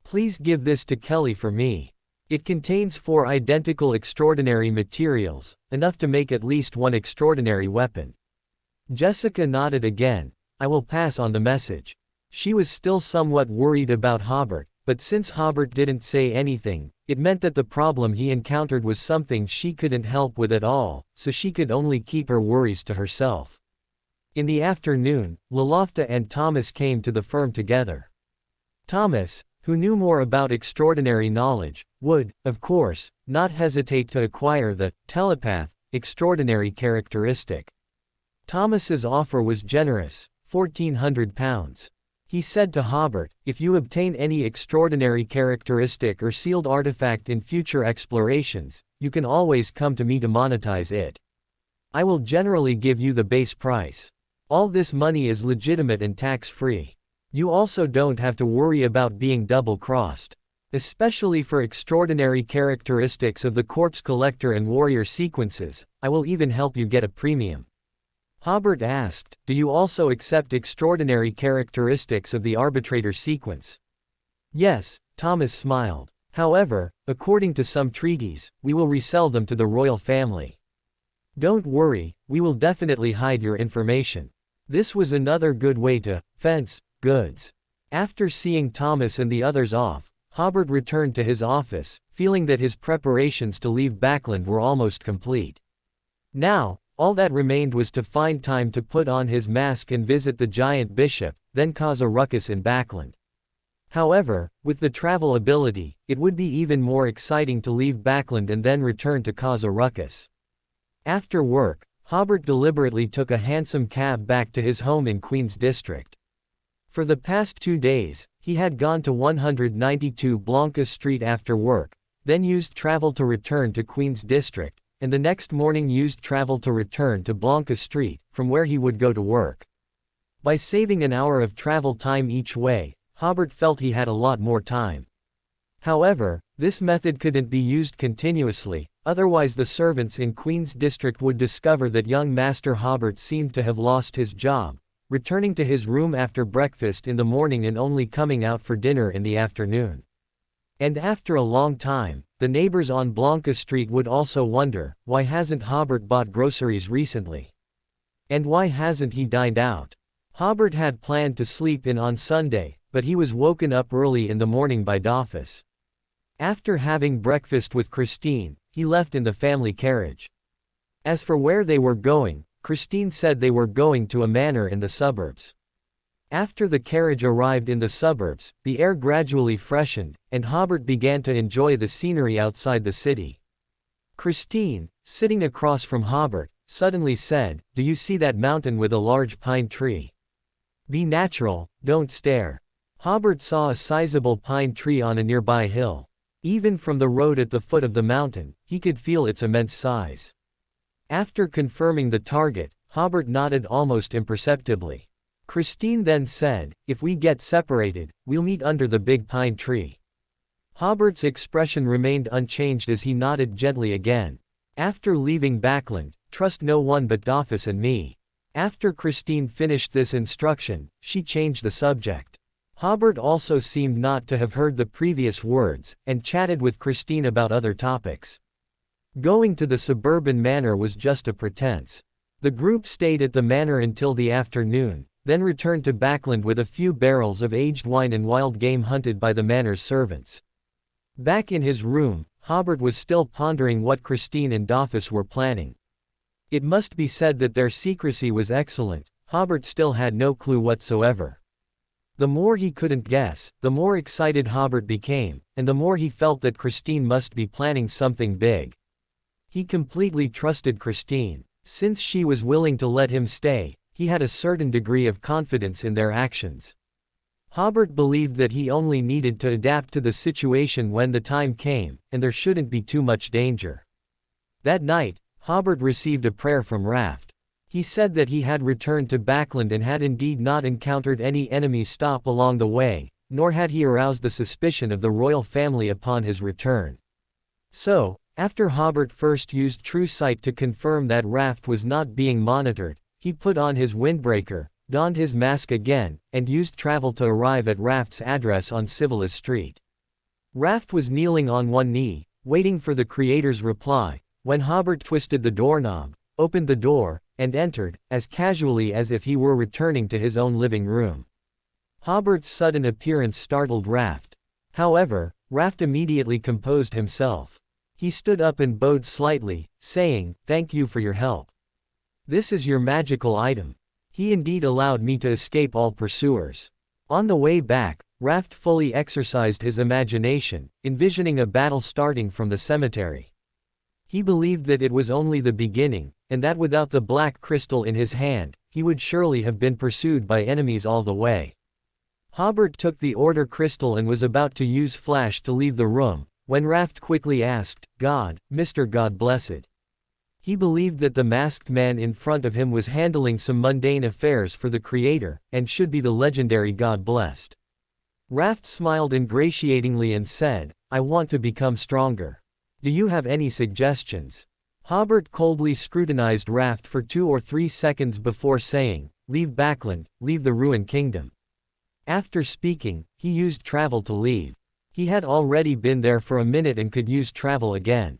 Please give this to Kelly for me. It contains 4 identical extraordinary materials, enough to make at least 1 extraordinary weapon. Jessica nodded again. I will pass on the message. She was still somewhat worried about Hobert, but since Hobert didn't say anything, it meant that the problem he encountered was something she couldn't help with at all, so she could only keep her worries to herself. In the afternoon, LotM and Thomas came to the firm together. Thomas, who knew more about extraordinary knowledge, would, of course, not hesitate to acquire the telepath extraordinary characteristic. Thomas's offer was generous, £1,400. He said to Hobert, if you obtain any extraordinary characteristic or sealed artifact in future explorations, you can always come to me to monetize it. I will generally give you the base price. All this money is legitimate and tax-free. You also don't have to worry about being double-crossed. Especially for extraordinary characteristics of the Corpse Collector and Warrior sequences, I will even help you get a premium. Hobert asked, do you also accept extraordinary characteristics of the Arbitrator sequence? Yes, Thomas smiled. However, according to some treaties, we will resell them to the royal family. Don't worry, we will definitely hide your information. This was another good way to fence goods. After seeing Thomas and the others off, Hobert returned to his office, feeling that his preparations to leave Backland were almost complete. Now, all that remained was to find time to put on his mask and visit the giant bishop, then cause a ruckus in Backland. However, with the travel ability, it would be even more exciting to leave Backland and then return to cause a ruckus. After work, Hobert deliberately took a handsome cab back to his home in Queen's District. For the past 2 days, he had gone to 192 Blanca Street after work, then used travel to return to Queen's District, and the next morning used travel to return to Blanca Street, from where he would go to work. By saving an hour of travel time each way, Hobert felt he had a lot more time. However, this method couldn't be used continuously, otherwise the servants in Queen's District would discover that young Master Hobert seemed to have lost his job, returning to his room after breakfast in the morning and only coming out for dinner in the afternoon. And after a long time, the neighbors on Blanca Street would also wonder, why hasn't Hobert bought groceries recently? And why hasn't he dined out? Hobert had planned to sleep in on Sunday, but he was woken up early in the morning by Dolphus. After having breakfast with Christine, he left in the family carriage. As for where they were going, Christine said they were going to a manor in the suburbs. After the carriage arrived in the suburbs, the air gradually freshened, and Hobert began to enjoy the scenery outside the city. Christine, sitting across from Hobert, suddenly said, "Do you see that mountain with a large pine tree? Be natural, don't stare." Hobert saw a sizable pine tree on a nearby hill. Even from the road at the foot of the mountain, he could feel its immense size. After confirming the target, Hobert nodded almost imperceptibly. Christine then said, "If we get separated, we'll meet under the big pine tree." Hobert's expression remained unchanged as he nodded gently again. After leaving Backland, trust no one but Dolphus and me. After Christine finished this instruction, she changed the subject. Hobert also seemed not to have heard the previous words, and chatted with Christine about other topics. Going to the suburban manor was just a pretense. The group stayed at the manor until the afternoon, then returned to Backland with a few barrels of aged wine and wild game hunted by the manor's servants. Back in his room, Hobert was still pondering what Christine and Dolphus were planning. It must be said that their secrecy was excellent. Hobert still had no clue whatsoever. The more he couldn't guess, the more excited Hobert became, and the more he felt that Christine must be planning something big. He completely trusted Christine. Since she was willing to let him stay, he had a certain degree of confidence in their actions. Hobert believed that he only needed to adapt to the situation when the time came, and there shouldn't be too much danger. That night, Hobert received a prayer from Raft. He said that he had returned to Backland and had indeed not encountered any enemy stop along the way, nor had he aroused the suspicion of the royal family upon his return. So, after Hobert first used True Sight to confirm that Raft was not being monitored, he put on his windbreaker, donned his mask again, and used travel to arrive at Raft's address on Civilis Street. Raft was kneeling on one knee, waiting for the creator's reply, when Hobert twisted the doorknob, opened the door, and entered, as casually as if he were returning to his own living room. Hobert's sudden appearance startled Raft. However, Raft immediately composed himself. He stood up and bowed slightly, saying, "Thank you for your help. This is your magical item." He indeed allowed me to escape all pursuers. On the way back, Raft fully exercised his imagination, envisioning a battle starting from the cemetery. He believed that it was only the beginning, and that without the black crystal in his hand, he would surely have been pursued by enemies all the way. Hobert took the order crystal and was about to use flash to leave the room, when Raft quickly asked, "God, Mr. God Blessed." He believed that the masked man in front of him was handling some mundane affairs for the Creator, and should be the legendary God Blessed. Raft smiled ingratiatingly and said, "I want to become stronger. Do you have any suggestions?" Hobert coldly scrutinized Raft for 2 or 3 seconds before saying, "Leave Backland, leave the ruined kingdom." After speaking, he used travel to leave. He had already been there for a minute and could use travel again.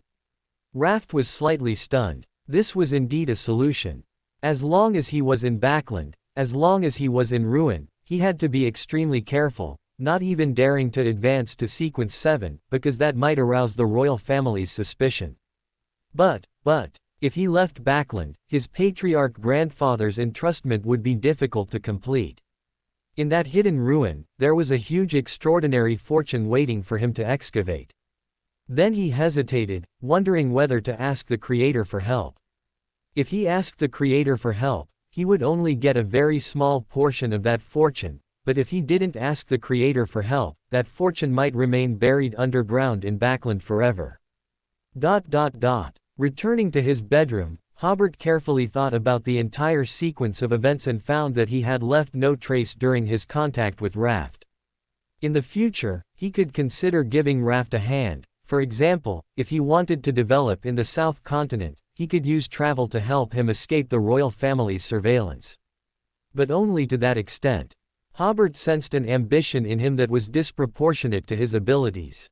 Raft was slightly stunned. This was indeed a solution. As long as he was in Backland, as long as he was in ruin, he had to be extremely careful, not even daring to advance to Sequence 7, because that might arouse the royal family's suspicion. But, if he left Backland, his patriarch grandfather's entrustment would be difficult to complete. In that hidden ruin, there was a huge extraordinary fortune waiting for him to excavate. Then he hesitated, wondering whether to ask the Creator for help. If he asked the Creator for help, he would only get a very small portion of that fortune, but if he didn't ask the Creator for help, that fortune might remain buried underground in Backland forever. Returning to his bedroom, Hobert carefully thought about the entire sequence of events and found that he had left no trace during his contact with Raft. In the future, he could consider giving Raft a hand. For example, if he wanted to develop in the South Continent, he could use travel to help him escape the royal family's surveillance. But only to that extent. Hobert sensed an ambition in him that was disproportionate to his abilities.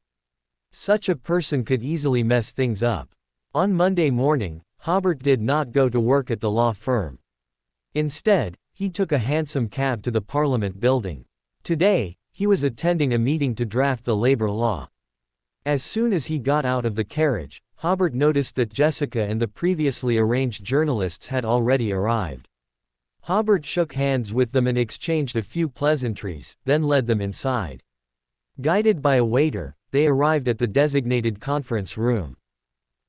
Such a person could easily mess things up. On Monday morning, Hobert did not go to work at the law firm. Instead, he took a hansom cab to the Parliament building. Today, he was attending a meeting to draft the labor law. As soon as he got out of the carriage, Hobert noticed that Jessica and the previously arranged journalists had already arrived. Hobert shook hands with them and exchanged a few pleasantries, then led them inside. Guided by a waiter, they arrived at the designated conference room.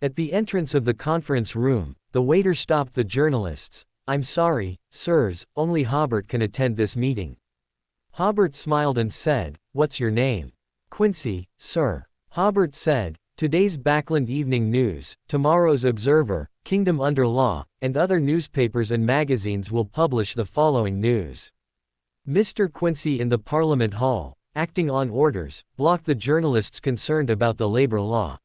At the entrance of the conference room, the waiter stopped the journalists. "I'm sorry, sirs, only Hobert can attend this meeting." Hobert smiled and said, "What's your name?" "Quincy, sir." Hobert said, "Today's Backland Evening News, tomorrow's Observer, Kingdom Under Law, and other newspapers and magazines will publish the following news." Mr. Quincy in the Parliament Hall, acting on orders, blocked the journalists concerned about the labor law.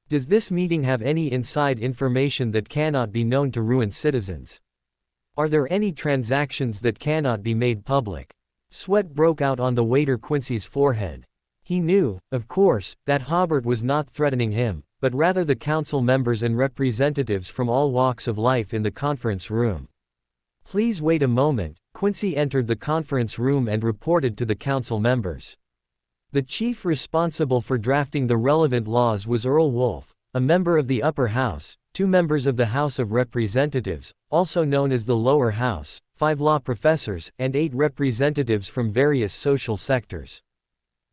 "Does this meeting have any inside information that cannot be known to ruined citizens? Are there any transactions that cannot be made public?" Sweat broke out on the waiter Quincy's forehead. He knew, of course, that Hobert was not threatening him, but rather the council members and representatives from all walks of life in the conference room. "Please wait a moment." Quincy entered the conference room and reported to the council members. The chief responsible for drafting the relevant laws was Earl Wolf, a member of the upper house, 2 members of the House of Representatives, also known as the lower house, 5 law professors, and 8 representatives from various social sectors.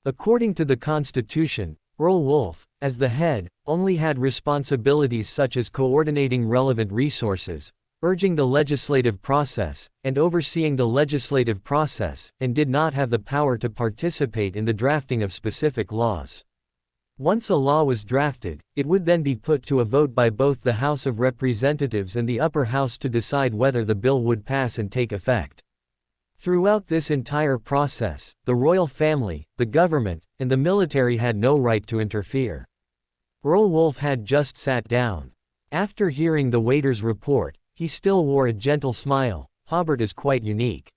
According to the Constitution, Earl Wolf, as the head, only had responsibilities such as coordinating relevant resources, urging the legislative process, and overseeing the legislative process, and did not have the power to participate in the drafting of specific laws. Once a law was drafted, it would then be put to a vote by both the House of Representatives and the upper house to decide whether the bill would pass and take effect. Throughout this entire process, the royal family, the government, and the military had no right to interfere. Earl Wolf had just sat down. After hearing the waiter's report, he still wore a gentle smile. "Hobert is quite unique."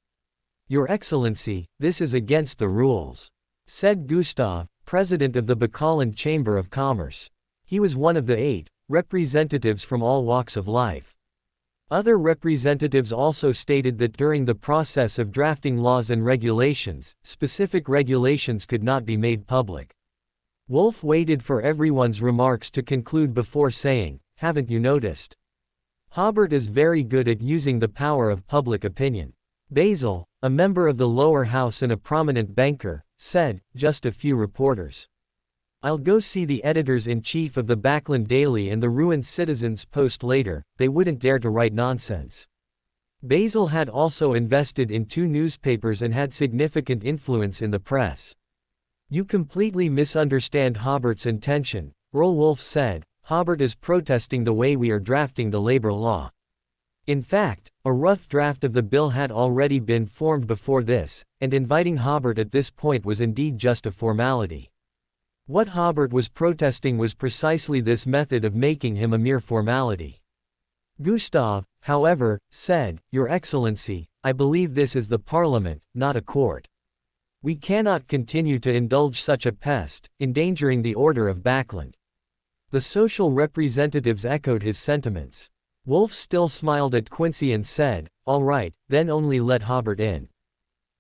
"Your Excellency, this is against the rules," said Gustav, president of the Bacalan Chamber of Commerce. He was one of the 8 representatives from all walks of life. Other representatives also stated that during the process of drafting laws and regulations, specific regulations could not be made public. Wolf waited for everyone's remarks to conclude before saying, "Haven't you noticed? Hobert is very good at using the power of public opinion." Basil, a member of the lower house and a prominent banker, said, "Just a few reporters. I'll go see the editors-in-chief of the Backland Daily and the Ruined Citizen's Post later, they wouldn't dare to write nonsense." Basil had also invested in 2 newspapers and had significant influence in the press. "You completely misunderstand Hobert's intention," Earl Wolf said. "Hobert is protesting the way we are drafting the labor law. In fact, a rough draft of the bill had already been formed before this, and inviting Hobert at this point was indeed just a formality. What Hobert was protesting was precisely this method of making him a mere formality." Gustav, however, said, "Your Excellency, I believe this is the Parliament, not a court. We cannot continue to indulge such a pest, endangering the order of Backland." The social representatives echoed his sentiments. Wolf still smiled at Quincy and said, "All right, then only let Hobert in."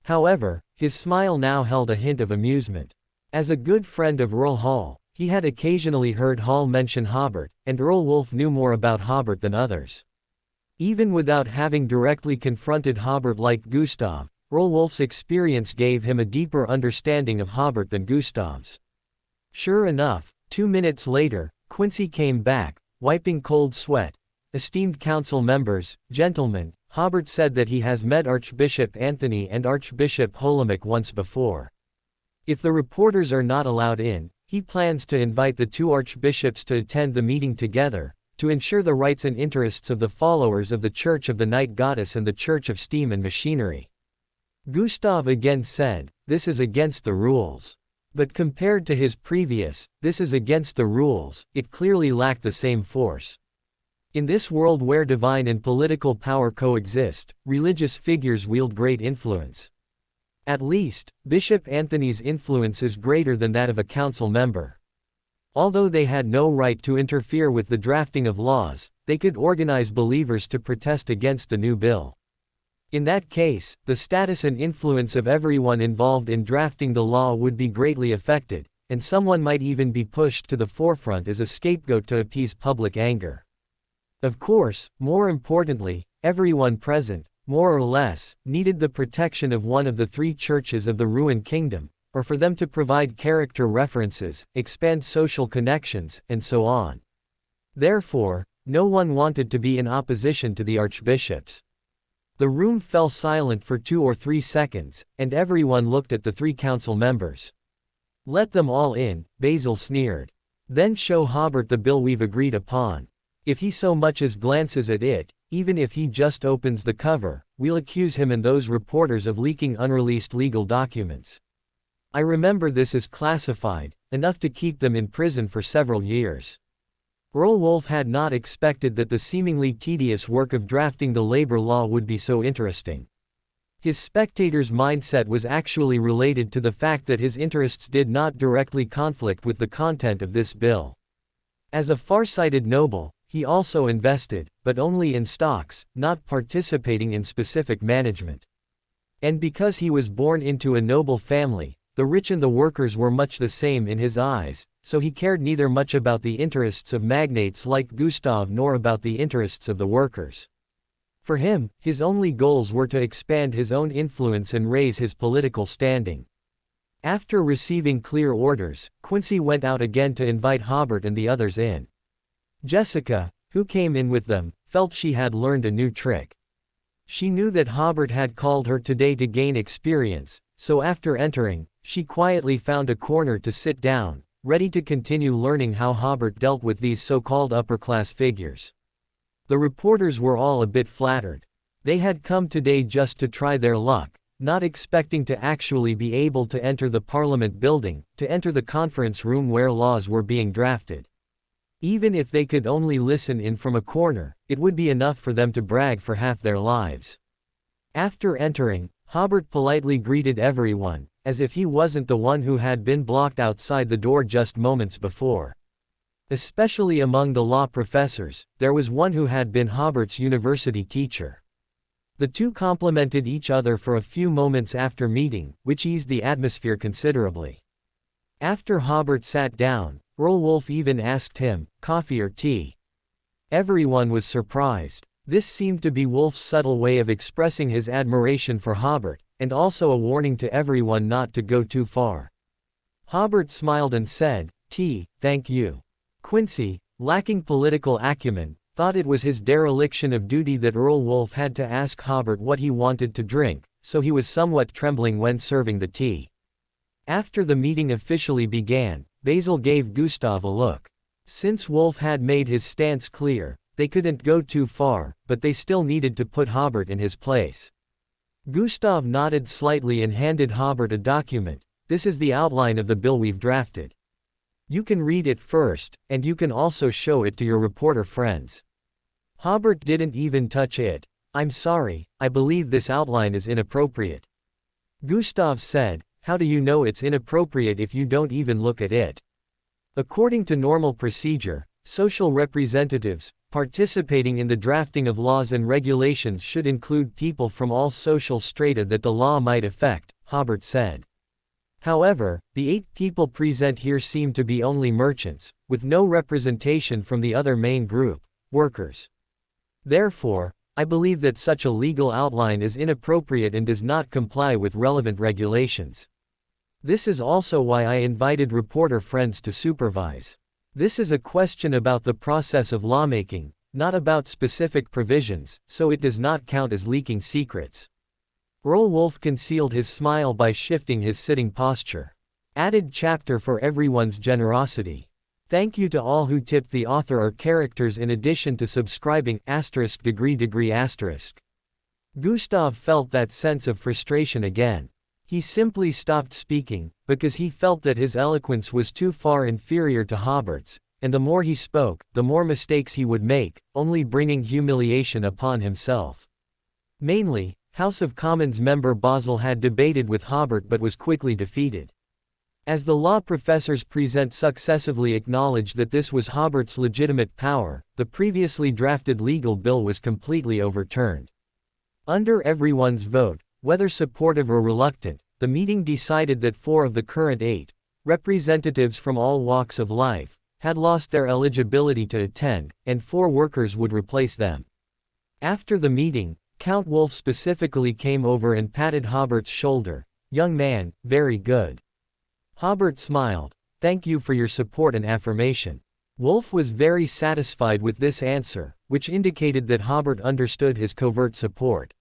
However, his smile now held a hint of amusement. As a good friend of Earl Hall, he had occasionally heard Hall mention Hobert, and Earl Wolf knew more about Hobert than others. Even without having directly confronted Hobert like Gustav, Earl Wolf's experience gave him a deeper understanding of Hobert than Gustav's. Sure enough, 2 minutes later, Quincy came back, wiping cold sweat. "Esteemed council members, gentlemen, Hobert said that he has met Archbishop Anthony and Archbishop Holomic once before. If the reporters are not allowed in, he plans to invite the 2 archbishops to attend the meeting together, to ensure the rights and interests of the followers of the Church of the Night Goddess and the Church of Steam and Machinery." Gustav again said, "This is against the rules." But compared to his previous, "This is against the rules," it clearly lacked the same force. In this world where divine and political power coexist, religious figures wield great influence. At least, Bishop Anthony's influence is greater than that of a council member. Although they had no right to interfere with the drafting of laws, they could organize believers to protest against the new bill. In that case, the status and influence of everyone involved in drafting the law would be greatly affected, and someone might even be pushed to the forefront as a scapegoat to appease public anger. Of course, more importantly, everyone present, more or less, needed the protection of one of the 3 churches of the ruined kingdom, or for them to provide character references, expand social connections, and so on. Therefore, no one wanted to be in opposition to the archbishops. The room fell silent for 2 or 3 seconds, and everyone looked at the 3 council members. "Let them all in," Basil sneered. "Then show Hobert the bill we've agreed upon. If he so much as glances at it, even if he just opens the cover, we'll accuse him and those reporters of leaking unreleased legal documents. I remember this is classified, enough to keep them in prison for several years." Earl Wolf had not expected that the seemingly tedious work of drafting the labor law would be so interesting. His spectator's mindset was actually related to the fact that his interests did not directly conflict with the content of this bill. As a far-sighted noble, he also invested, but only in stocks, not participating in specific management. And because he was born into a noble family, the rich and the workers were much the same in his eyes, so he cared neither much about the interests of magnates like Gustav nor about the interests of the workers. For him, his only goals were to expand his own influence and raise his political standing. After receiving clear orders, Quincy went out again to invite Hobert and the others in. Jessica, who came in with them, felt she had learned a new trick. She knew that Hobert had called her today to gain experience, so after entering, she quietly found a corner to sit down, ready to continue learning how Hobert dealt with these so-called upper-class figures. The reporters were all a bit flattered. They had come today just to try their luck, not expecting to actually be able to enter the Parliament building, to enter the conference room where laws were being drafted. Even if they could only listen in from a corner, it would be enough for them to brag for half their lives. After entering, Hobert politely greeted everyone, as if he wasn't the one who had been blocked outside the door just moments before. Especially among the law professors, there was one who had been Hobert's university teacher. The 2 complimented each other for a few moments after meeting, which eased the atmosphere considerably. After Hobert sat down, Earl Wolf even asked him, "Coffee or tea?" Everyone was surprised. This seemed to be Wolf's subtle way of expressing his admiration for Hobert, and also a warning to everyone not to go too far. Hobert smiled and said, Thank you. Quincy, lacking political acumen, thought it was his dereliction of duty that Earl Wolf had to ask Hobert what he wanted to drink, so he was somewhat trembling when serving the tea. After the meeting officially began, Basil gave Gustav a look. Since Wolf had made his stance clear, they couldn't go too far, but they still needed to put Hobert in his place. Gustav nodded slightly and handed Hobert a document. This is the outline of the bill we've drafted. You can read it first, and you can also show it to your reporter friends. Hobert didn't even touch it. I'm sorry, I believe this outline is inappropriate. Gustav said, how do you know it's inappropriate if you don't even look at it? According to normal procedure, social representatives, participating in the drafting of laws and regulations should include people from all social strata that the law might affect, Hobert said. However, the 8 people present here seem to be only merchants, with no representation from the other main group, workers. Therefore, I believe that such a legal outline is inappropriate and does not comply with relevant regulations. This is also why I invited reporter friends to supervise. This is a question about the process of lawmaking, not about specific provisions, so it does not count as leaking secrets. Earl Wolf concealed his smile by shifting his sitting posture. Added chapter for everyone's generosity. Thank you to all who tipped the author or characters in addition to subscribing ******. Gustav felt that sense of frustration again. He simply stopped speaking, because he felt that his eloquence was too far inferior to Hobert's, and the more he spoke, the more mistakes he would make, only bringing humiliation upon himself. Mainly, House of Commons member Basil had debated with Hobert but was quickly defeated. As the law professors present successively acknowledged that this was Hobert's legitimate power, the previously drafted legal bill was completely overturned. Under everyone's vote, whether supportive or reluctant, the meeting decided that 4 of the current 8, representatives from all walks of life, had lost their eligibility to attend, and 4 workers would replace them. After the meeting, Count Wolf specifically came over and patted Hobert's shoulder. Young man, very good. Hobert smiled. Thank you for your support and affirmation. Wolf was very satisfied with this answer, which indicated that Hobert understood his covert support.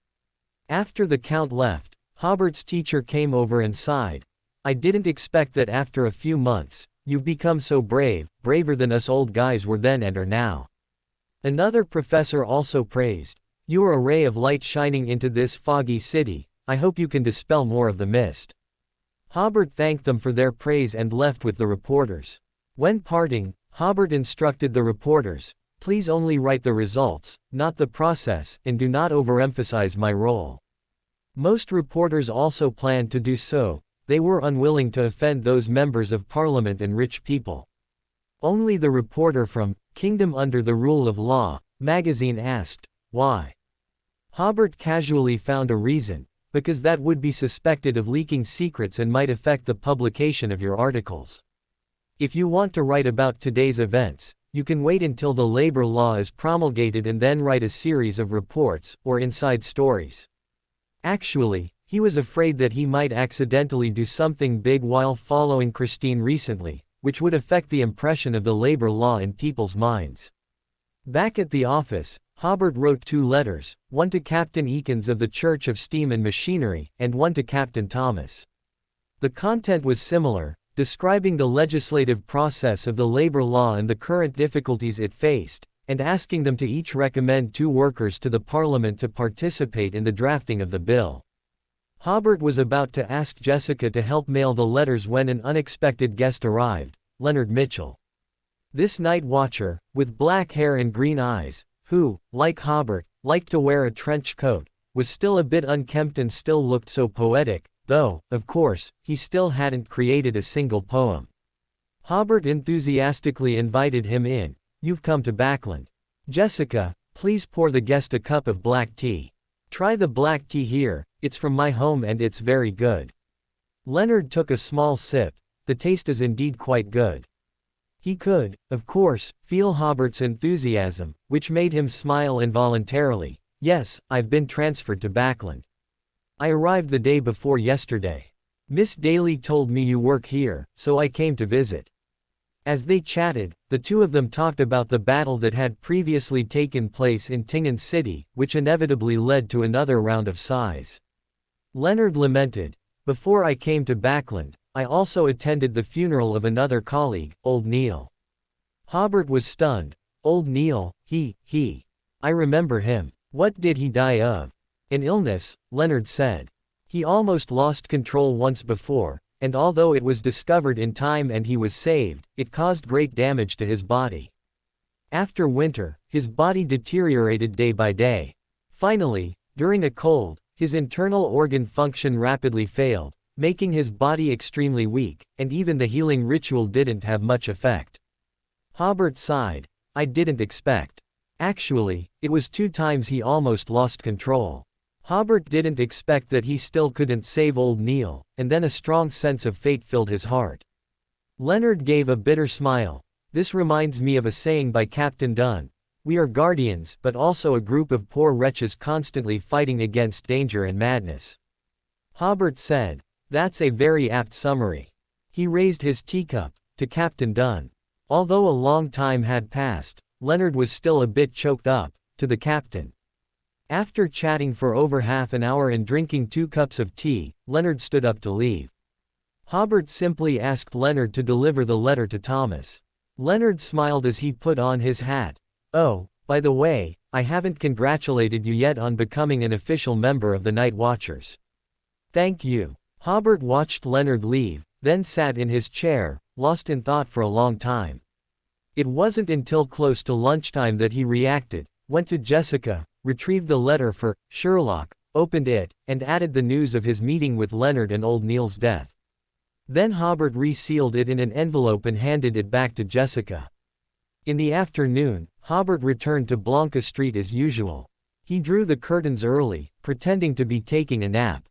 After the Count left, Hobert's teacher came over and sighed. I didn't expect that after a few months, you've become so brave, braver than us old guys were then and are now. Another professor also praised. You are a ray of light shining into this foggy city. I hope you can dispel more of the mist. Hobert thanked them for their praise and left with the reporters. When parting, Hobert instructed the reporters, please only write the results, not the process, and do not overemphasize my role. Most reporters also planned to do so. They were unwilling to offend those members of parliament and rich people. Only the reporter from Kingdom Under the Rule of Law magazine asked, why? Hobert casually found a reason, because that would be suspected of leaking secrets and might affect the publication of your articles. If you want to write about today's events, you can wait until the labor law is promulgated and then write a series of reports, or inside stories. Actually, he was afraid that he might accidentally do something big while following Christine recently, which would affect the impression of the labor law in people's minds. Back at the office, Hobert wrote 2 letters, one to Captain Eakins of the Church of Steam and Machinery, and one to Captain Thomas. The content was similar, describing the legislative process of the labor law and the current difficulties it faced, and asking them to each recommend 2 workers to the Parliament to participate in the drafting of the bill. Hobert was about to ask Jessica to help mail the letters when an unexpected guest arrived, Leonard Mitchell. This night watcher, with black hair and green eyes, who, like Hobert, liked to wear a trench coat, was still a bit unkempt and still looked so poetic, though, of course, he still hadn't created a single poem. Hobert enthusiastically invited him in. You've come to Backland. Jessica, please pour the guest a cup of black tea. Try the black tea here, it's from my home and it's very good. Leonard took a small sip. The taste is indeed quite good. He could, of course, feel Hobert's enthusiasm, which made him smile involuntarily. Yes, I've been transferred to Backland. I arrived the day before yesterday. Miss Daly told me you work here, so I came to visit. As they chatted, the two of them talked about the battle that had previously taken place in Tingen City, which inevitably led to another round of sighs. Leonard lamented, "Before I came to Backland, I also attended the funeral of another colleague, old Neil." Hobert was stunned. "Old Neil, I remember him. What did he die of?" "An illness," Leonard said. "He almost lost control once before, and although it was discovered in time and he was saved, it caused great damage to his body. After winter, his body deteriorated day by day. Finally, during a cold, his internal organ function rapidly failed, making his body extremely weak, and even the healing ritual didn't have much effect." Hobert sighed. "I didn't expect. Actually, it was 2 times he almost lost control." Hobert didn't expect that he still couldn't save old Neil, and then a strong sense of fate filled his heart. Leonard gave a bitter smile. "This reminds me of a saying by Captain Dunn. We are guardians, but also a group of poor wretches constantly fighting against danger and madness." Hobert said, "That's a very apt summary." He raised his teacup to Captain Dunn. Although a long time had passed, Leonard was still a bit choked up, to the captain. After chatting for over half an hour and drinking 2 cups of tea, Leonard stood up to leave. Hobert simply asked Leonard to deliver the letter to Thomas. Leonard smiled as he put on his hat. "Oh, by the way, I haven't congratulated you yet on becoming an official member of the Night Watchers." "Thank you." Hobert watched Leonard leave, then sat in his chair, lost in thought for a long time. It wasn't until close to lunchtime that he reacted, went to Jessica, retrieved the letter for Sherlock, opened it, and added the news of his meeting with Leonard and old Neil's death. Then Hobert resealed it in an envelope and handed it back to Jessica. In the afternoon, Hobert returned to Blanca Street as usual. He drew the curtains early, pretending to be taking a nap.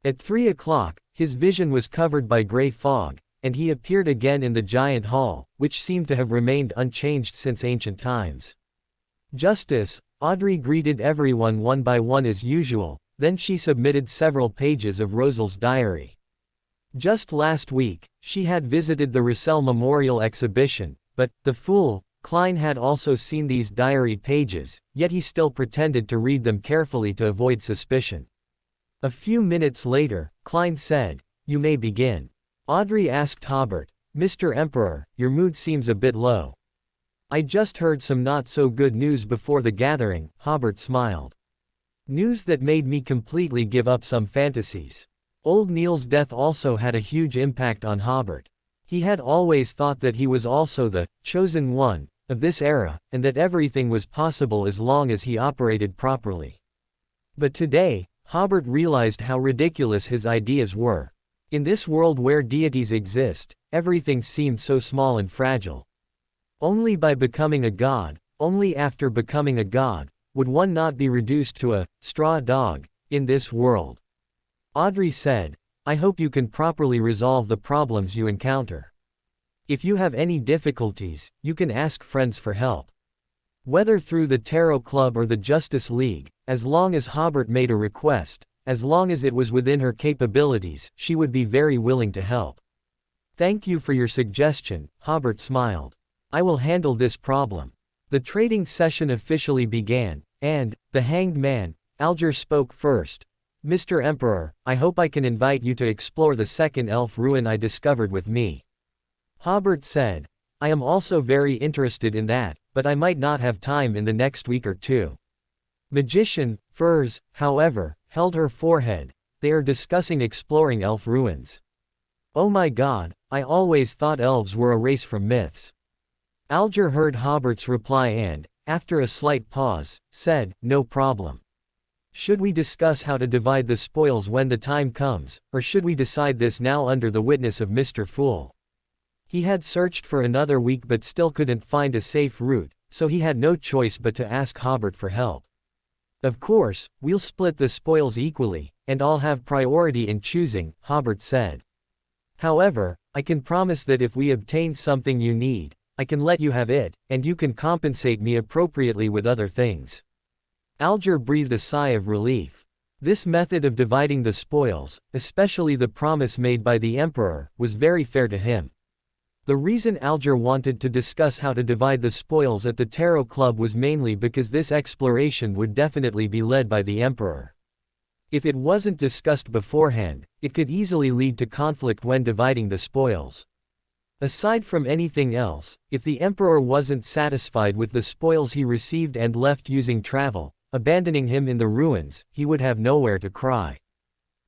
At 3 o'clock, his vision was covered by gray fog, and he appeared again in the giant hall, which seemed to have remained unchanged since ancient times. "Justice," Audrey greeted everyone one by one as usual, then she submitted several pages of Rosel's diary. Just last week, she had visited the Russell Memorial Exhibition, but, the fool, Klein had also seen these diary pages, yet he still pretended to read them carefully to avoid suspicion. A few minutes later, Klein said, "You may begin." Audrey asked Hobert, "Mr. Emperor, your mood seems a bit low." "I just heard some not-so-good news before the gathering," Hobert smiled. "News that made me completely give up some fantasies." Old Neil's death also had a huge impact on Hobert. He had always thought that he was also the chosen one of this era, and that everything was possible as long as he operated properly. But today, Hobert realized how ridiculous his ideas were. In this world where deities exist, everything seemed so small and fragile. Only by becoming a god, only after becoming a god, would one not be reduced to a straw dog in this world. Audrey said, "I hope you can properly resolve the problems you encounter. If you have any difficulties, you can ask friends for help. Whether through the Tarot Club or the Justice League, as long as Hobert made a request, as long as it was within her capabilities, she would be very willing to help." "Thank you for your suggestion," Hobert smiled. "I will handle this problem." The trading session officially began, and, the Hanged Man, Alger spoke first. "Mr. Emperor, I hope I can invite you to explore the second elf ruin I discovered with me." Hobert said, "I am also very interested in that, but I might not have time in the next week or 2. Magician, Furs, however, held her forehead. "They are discussing exploring elf ruins." "Oh my god, I always thought elves were a race from myths." Alger heard Hobert's reply and, after a slight pause, said, "No problem. Should we discuss how to divide the spoils when the time comes, or should we decide this now under the witness of Mr. Fool?" He had searched for another week but still couldn't find a safe route, so he had no choice but to ask Hobert for help. "Of course, we'll split the spoils equally, and I'll have priority in choosing," Hobert said. "However, I can promise that if we obtain something you need, I can let you have it, and you can compensate me appropriately with other things." Alger breathed a sigh of relief. This method of dividing the spoils, especially the promise made by the emperor, was very fair to him. The reason Alger wanted to discuss how to divide the spoils at the Tarot Club was mainly because this exploration would definitely be led by the emperor. If it wasn't discussed beforehand, it could easily lead to conflict when dividing the spoils. Aside from anything else, if the emperor wasn't satisfied with the spoils he received and left using travel, abandoning him in the ruins, he would have nowhere to cry.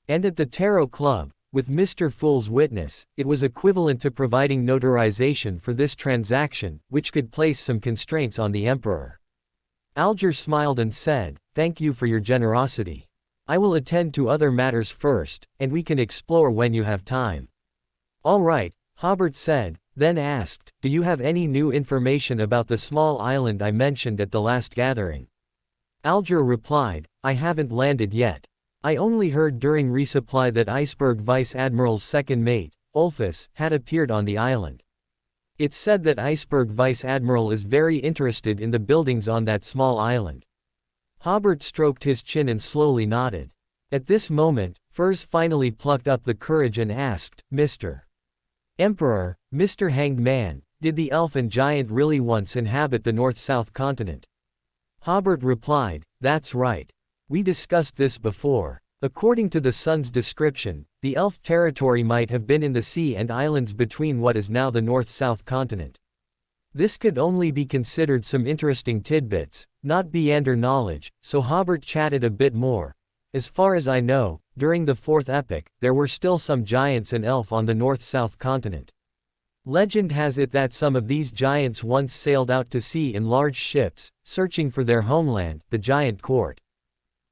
And at the Tarot Club, with Mr. Fool's witness, it was equivalent to providing notarization for this transaction, which could place some constraints on the emperor. Alger smiled and said, "Thank you for your generosity. I will attend to other matters first, and we can explore when you have time." "All right," Hobert said, then asked, "Do you have any new information about the small island I mentioned at the last gathering?" Alger replied, "I haven't landed yet. I only heard during resupply that Iceberg Vice Admiral's second mate, Ulfus, had appeared on the island. It's said that Iceberg Vice Admiral is very interested in the buildings on that small island." Hobert stroked his chin and slowly nodded. At this moment, Furs finally plucked up the courage and asked, "Mr. Emperor, Mr. Hanged Man, did the elf and giant really once inhabit the North-South continent?" Hobert replied, "That's right. We discussed this before. According to the Sun's description, the elf territory might have been in the sea and islands between what is now the North-South continent. This could only be considered some interesting tidbits, not Beander knowledge, so Hobert chatted a bit more. As far as I know, during the Fourth Epoch, there were still some giants and elf on the North-South continent. Legend has it that some of these giants once sailed out to sea in large ships, searching for their homeland, the giant court.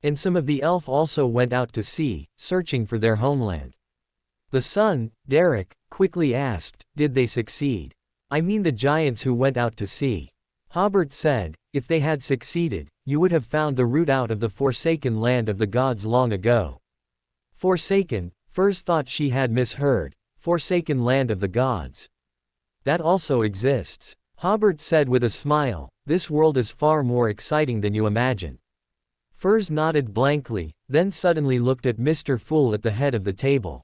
And some of the elf also went out to sea, searching for their homeland." The son, Derek, quickly asked, "Did they succeed? I mean the giants who went out to sea." Hobert said, "If they had succeeded, you would have found the route out of the forsaken land of the gods long ago." Forsaken, Furs thought she had misheard. Forsaken land of the gods. That also exists. Hobert said with a smile, "This world is far more exciting than you imagine." Furs nodded blankly, then suddenly looked at Mr. Fool at the head of the table.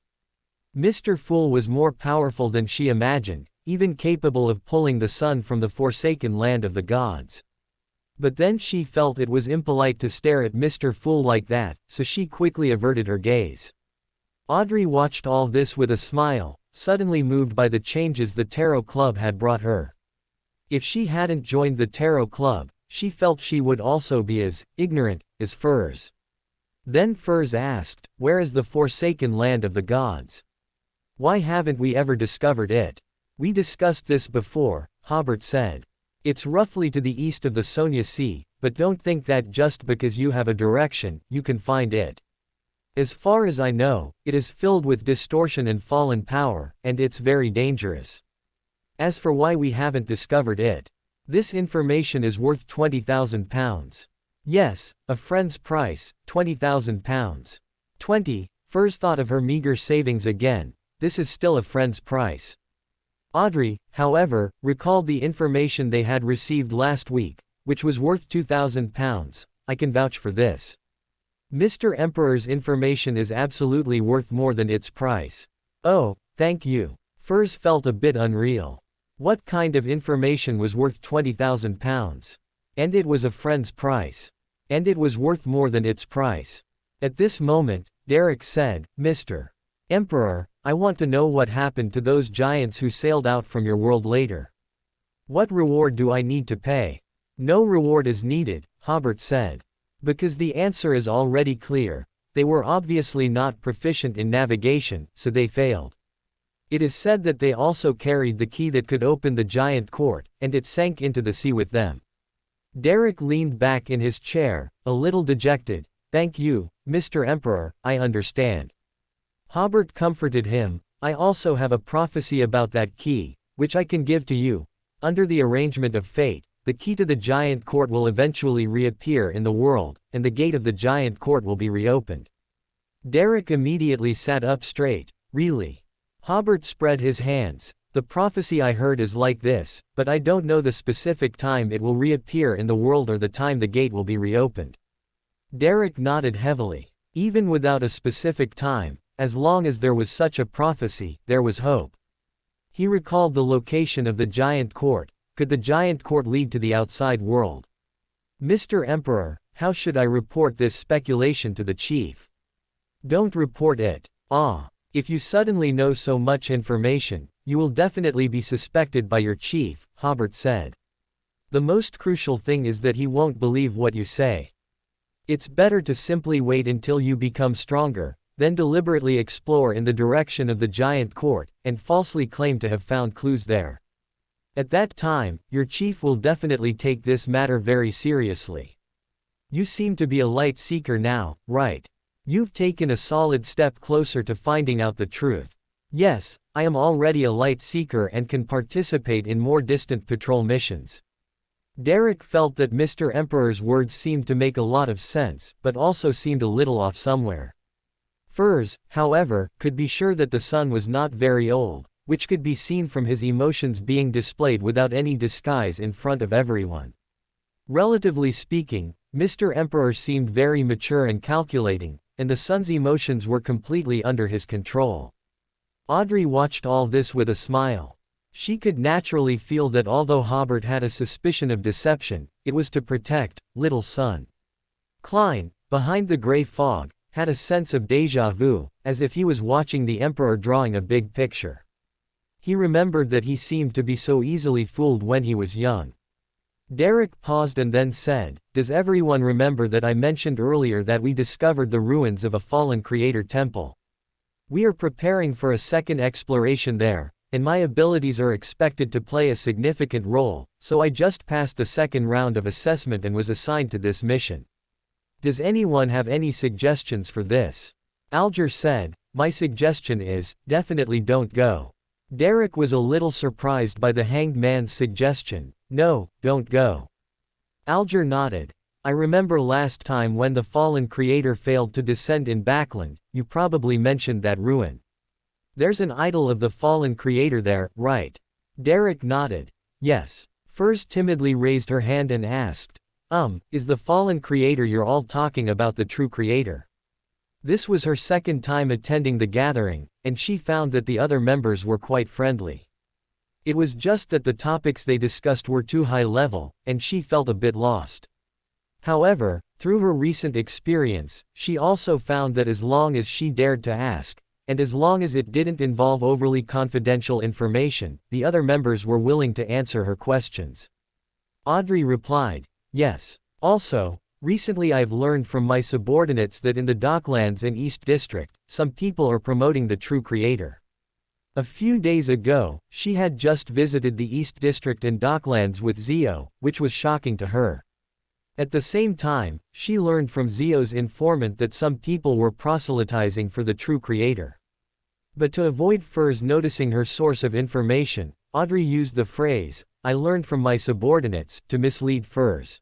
Mr. Fool was more powerful than she imagined, even capable of pulling the sun from the forsaken land of the gods. But then she felt it was impolite to stare at Mr. Fool like that, so she quickly averted her gaze. Audrey watched all this with a smile, suddenly moved by the changes the Tarot Club had brought her. If she hadn't joined the Tarot Club, she felt she would also be as ignorant as Furs. Then Furs asked, "Where is the forsaken land of the gods? Why haven't we ever discovered it?" "We discussed this before," Hobert said. "It's roughly to the east of the Sonia Sea, but don't think that just because you have a direction, you can find it. As far as I know, it is filled with distortion and fallen power, and it's very dangerous. As for why we haven't discovered it, this information is worth £20,000. Yes, a friend's price, £20,000. 20, Furs thought of her meager savings again, this is still a friend's price. Audrey, however, recalled the information they had received last week, which was worth £2,000, I can vouch for this. Mr. Emperor's information is absolutely worth more than its price. Oh, thank you. Furs felt a bit unreal. What kind of information was worth £20,000? And it was a friend's price. And it was worth more than its price. At this moment, Derek said, "Mr. Emperor, I want to know what happened to those giants who sailed out from your world later. What reward do I need to pay?" "No reward is needed," Hobert said. "Because the answer is already clear. They were obviously not proficient in navigation, so they failed. It is said that they also carried the key that could open the giant court, and it sank into the sea with them." Derek leaned back in his chair, a little dejected. "Thank you, Mr. Emperor, I understand." Hobert comforted him, "I also have a prophecy about that key, which I can give to you. Under the arrangement of fate, the key to the giant court will eventually reappear in the world, and the gate of the giant court will be reopened." Derek immediately sat up straight. "Really?" Hobert spread his hands. "The prophecy I heard is like this, but I don't know the specific time it will reappear in the world or the time the gate will be reopened." Derek nodded heavily. Even without a specific time, as long as there was such a prophecy, there was hope. He recalled the location of the giant court. Could the giant court lead to the outside world? Mr. Emperor, how should I report this speculation to the chief? Don't report it. If you suddenly know so much information, you will definitely be suspected by your chief, Hobert said. The most crucial thing is that he won't believe what you say. It's better to simply wait until you become stronger, then deliberately explore in the direction of the giant court, and falsely claim to have found clues there. At that time, your chief will definitely take this matter very seriously. You seem to be a light seeker now, right? You've taken a solid step closer to finding out the truth. Yes, I am already a light seeker and can participate in more distant patrol missions. Derek felt that Mr. Emperor's words seemed to make a lot of sense, but also seemed a little off somewhere. Furs, however, could be sure that the son was not very old, which could be seen from his emotions being displayed without any disguise in front of everyone. Relatively speaking, Mr. Emperor seemed very mature and calculating, and the son's emotions were completely under his control. Audrey watched all this with a smile. She could naturally feel that although Hobert had a suspicion of deception, it was to protect little son. Klein, behind the gray fog, had a sense of déjà vu, as if he was watching the Emperor drawing a big picture. He remembered that he seemed to be so easily fooled when he was young. Derek paused and then said, "Does everyone remember that I mentioned earlier that we discovered the ruins of a fallen creator temple? We are preparing for a second exploration there, and my abilities are expected to play a significant role, so I just passed the second round of assessment and was assigned to this mission. Does anyone have any suggestions for this?" Alger said, "My suggestion is, definitely don't go." Derek was a little surprised by the hanged man's suggestion. "No, don't go." Alger nodded. "I remember last time when the fallen creator failed to descend in Backland, you probably mentioned that ruin. There's an idol of the fallen creator there, right?" Derek nodded. "Yes." Furs timidly raised her hand and asked, Is the fallen creator you're all talking about the true creator?" This was her second time attending the gathering, and she found that the other members were quite friendly. It was just that the topics they discussed were too high level, and she felt a bit lost. However, through her recent experience, she also found that as long as she dared to ask, and as long as it didn't involve overly confidential information, the other members were willing to answer her questions. Audrey replied, "Yes. Also, recently I've learned from my subordinates that in the Docklands and East District, some people are promoting the true creator." A few days ago, she had just visited the East District and Docklands with Zio, which was shocking to her. At the same time, she learned from Zio's informant that some people were proselytizing for the true creator. But to avoid Furs noticing her source of information, Audrey used the phrase, "I learned from my subordinates," to mislead Furs.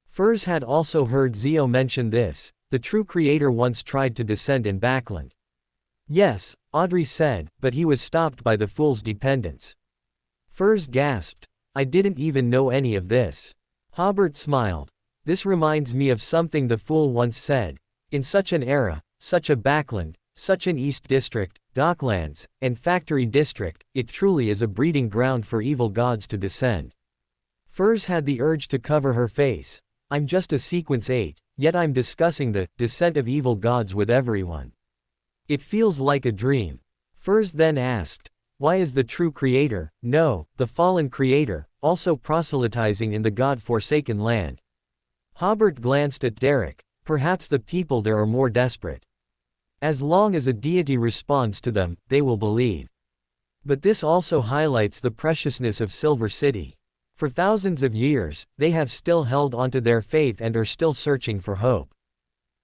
Furs had also heard Zio mention this: the true creator once tried to descend in Backland. "Yes," Audrey said, "but he was stopped by the fool's dependents." Furs gasped, "I didn't even know any of this." Hobert smiled. "This reminds me of something the fool once said. In such an era, such a Backland, such an East District, Docklands, and Factory District, it truly is a breeding ground for evil gods to descend." Furs had the urge to cover her face. "I'm just a Sequence 8, yet I'm discussing the descent of evil gods with everyone. It feels like a dream." Furs then asked, "Why is the true creator, no, the fallen creator, also proselytizing in the god-forsaken land?" Hobert glanced at Derek. "Perhaps the people there are more desperate. As long as a deity responds to them, they will believe. But this also highlights the preciousness of Silver City. For thousands of years, they have still held onto their faith and are still searching for hope.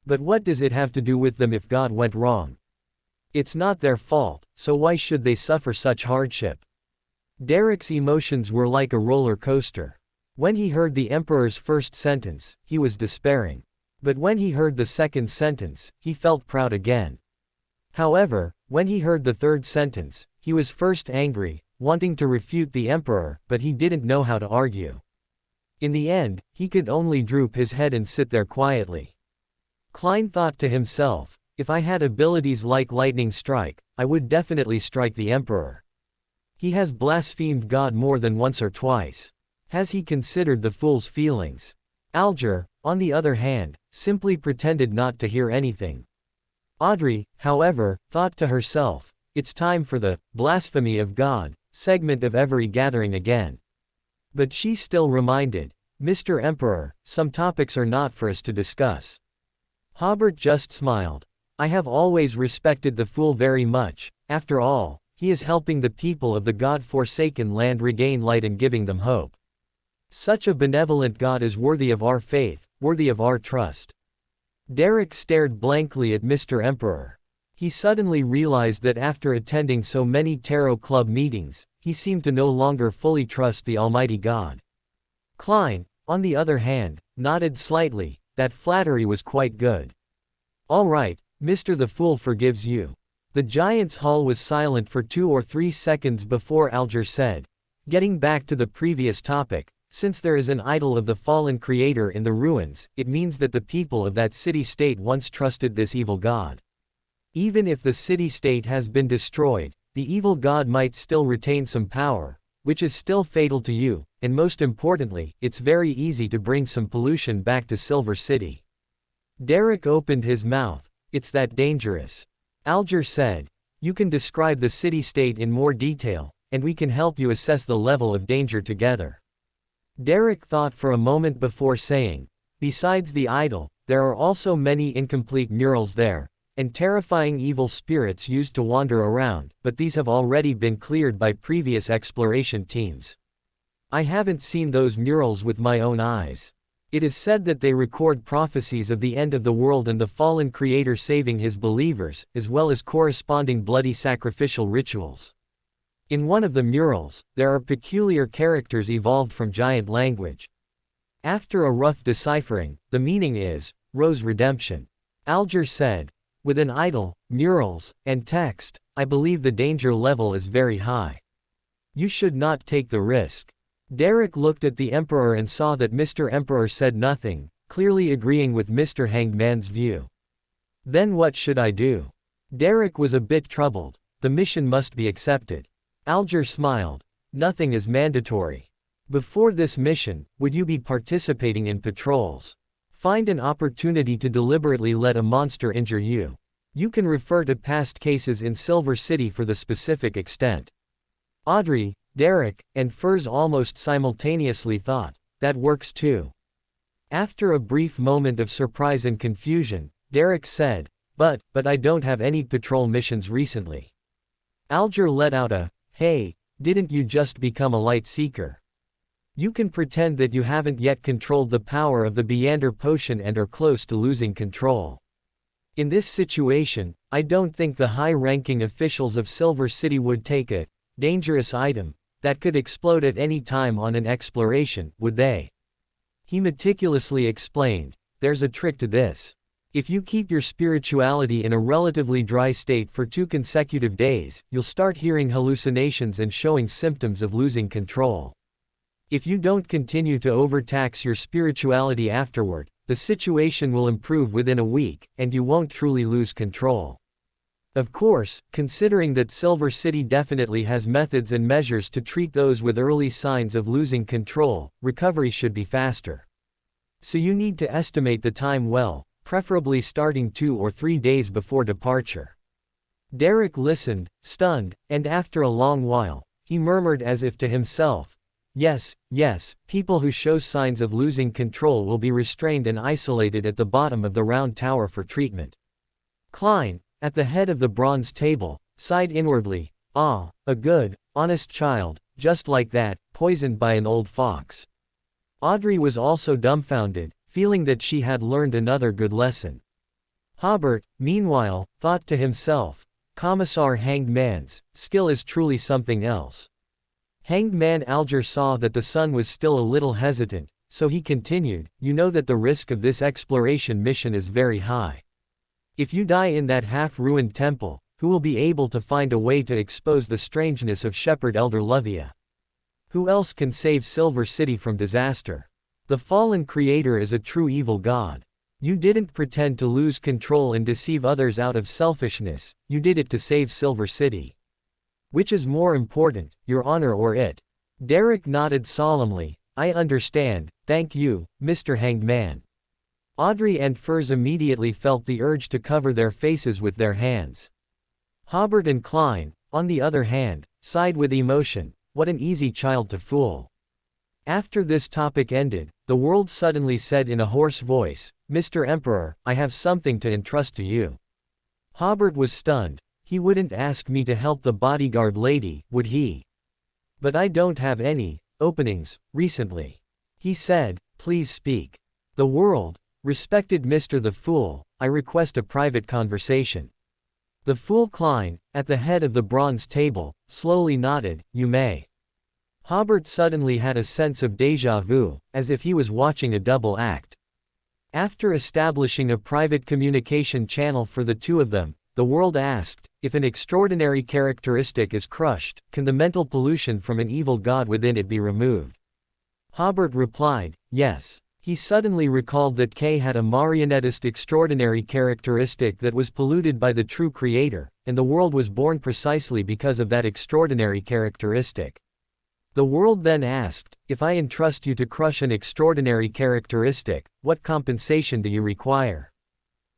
But what does it have to do with them if God went wrong? It's not their fault, so why should they suffer such hardship?" Derek's emotions were like a roller coaster. When he heard the Emperor's first sentence, he was despairing. But when he heard the second sentence, he felt proud again. However, when he heard the third sentence, he was first angry, wanting to refute the Emperor, but he didn't know how to argue. In the end, he could only droop his head and sit there quietly. Klein thought to himself, if I had abilities like lightning strike, I would definitely strike the Emperor. He has blasphemed God more than once or twice. Has he considered the fool's feelings? Alger, on the other hand, simply pretended not to hear anything. Audrey, however, thought to herself, it's time for the blasphemy of God segment of every gathering again. But she still reminded, Mr. Emperor, some topics are not for us to discuss. Hobert just smiled. I have always respected the fool very much. After all, he is helping the people of the God-forsaken land regain light and giving them hope. Such a benevolent God is worthy of our faith, worthy of our trust. Derek stared blankly at Mr. Emperor. He suddenly realized that after attending so many tarot club meetings, he seemed to no longer fully trust the Almighty God. Klein, on the other hand, nodded slightly. That flattery was quite good. All right, Mr. the Fool forgives you. The Giants' Hall was silent for 2 or 3 seconds before Alger said, getting back to the previous topic, since there is an idol of the fallen creator in the ruins, it means that the people of that city-state once trusted this evil god. Even if the city-state has been destroyed, the evil god might still retain some power, which is still fatal to you, and most importantly, it's very easy to bring some pollution back to Silver City. Derek opened his mouth. It's that dangerous. Alger said, you can describe the city-state in more detail, and we can help you assess the level of danger together. Derek thought for a moment before saying, besides the idol, there are also many incomplete murals there, and terrifying evil spirits used to wander around, but these have already been cleared by previous exploration teams. I haven't seen those murals with my own eyes. It is said that they record prophecies of the end of the world and the fallen creator saving his believers, as well as corresponding bloody sacrificial rituals. In one of the murals, there are peculiar characters evolved from giant language. After a rough deciphering, the meaning is, Rose Redemption. Alger said, with an idol, murals, and text, I believe the danger level is very high. You should not take the risk. Derek looked at the Emperor and saw that Mr. Emperor said nothing, clearly agreeing with Mr. Hanged Man's view. Then what should I do? Derek was a bit troubled. The mission must be accepted. Alger smiled. Nothing is mandatory. Before this mission, would you be participating in patrols? Find an opportunity to deliberately let a monster injure you. You can refer to past cases in Silver City for the specific extent. Audrey, Derek, and Furs almost simultaneously thought, that works too. After a brief moment of surprise and confusion, Derek said, but I don't have any patrol missions recently. Alger let out a, hey, didn't you just become a light seeker? You can pretend that you haven't yet controlled the power of the Beander potion and are close to losing control. In this situation, I don't think the high-ranking officials of Silver City would take a dangerous item that could explode at any time on an exploration, would they? He meticulously explained, there's a trick to this. If you keep your spirituality in a relatively dry state for 2 consecutive days, you'll start hearing hallucinations and showing symptoms of losing control. If you don't continue to overtax your spirituality afterward, the situation will improve within a week, and you won't truly lose control. Of course, considering that Silver City definitely has methods and measures to treat those with early signs of losing control, recovery should be faster. So you need to estimate the time well, preferably starting 2 or 3 days before departure. Derek listened, stunned, and after a long while, he murmured as if to himself, yes, people who show signs of losing control will be restrained and isolated at the bottom of the round tower for treatment. Klein, at the head of the bronze table, sighed inwardly, a good, honest child, just like that, poisoned by an old fox. Audrey was also dumbfounded, feeling that she had learned another good lesson. Hobert, meanwhile, thought to himself, Commissar Hanged Man's skill is truly something else. Hanged Man Alger saw that the son was still a little hesitant, so he continued, you know that the risk of this exploration mission is very high. If you die in that half-ruined temple, who will be able to find a way to expose the strangeness of Shepherd Elder Luvia? Who else can save Silver City from disaster? The fallen creator is a true evil god. You didn't pretend to lose control and deceive others out of selfishness, you did it to save Silver City. Which is more important, your honor or it? Derek nodded solemnly. I understand, thank you, Mr. Hanged Man. Audrey and Furs immediately felt the urge to cover their faces with their hands. Hobert and Klein, on the other hand, sighed with emotion. What an easy child to fool. After this topic ended, the world suddenly said in a hoarse voice, Mr. Emperor, I have something to entrust to you. Hobert was stunned. He wouldn't ask me to help the bodyguard lady, would he? But I don't have any openings recently. He said, please speak. The world, respected Mr. the Fool, I request a private conversation. The Fool Klein, at the head of the bronze table, slowly nodded, you may. Hobert suddenly had a sense of déjà vu, as if he was watching a double act. After establishing a private communication channel for the two of them, the world asked, if an extraordinary characteristic is crushed, can the mental pollution from an evil god within it be removed? Hobert replied, yes. He suddenly recalled that K had a marionettist extraordinary characteristic that was polluted by the true creator, and the world was born precisely because of that extraordinary characteristic. The world then asked, if I entrust you to crush an extraordinary characteristic, what compensation do you require?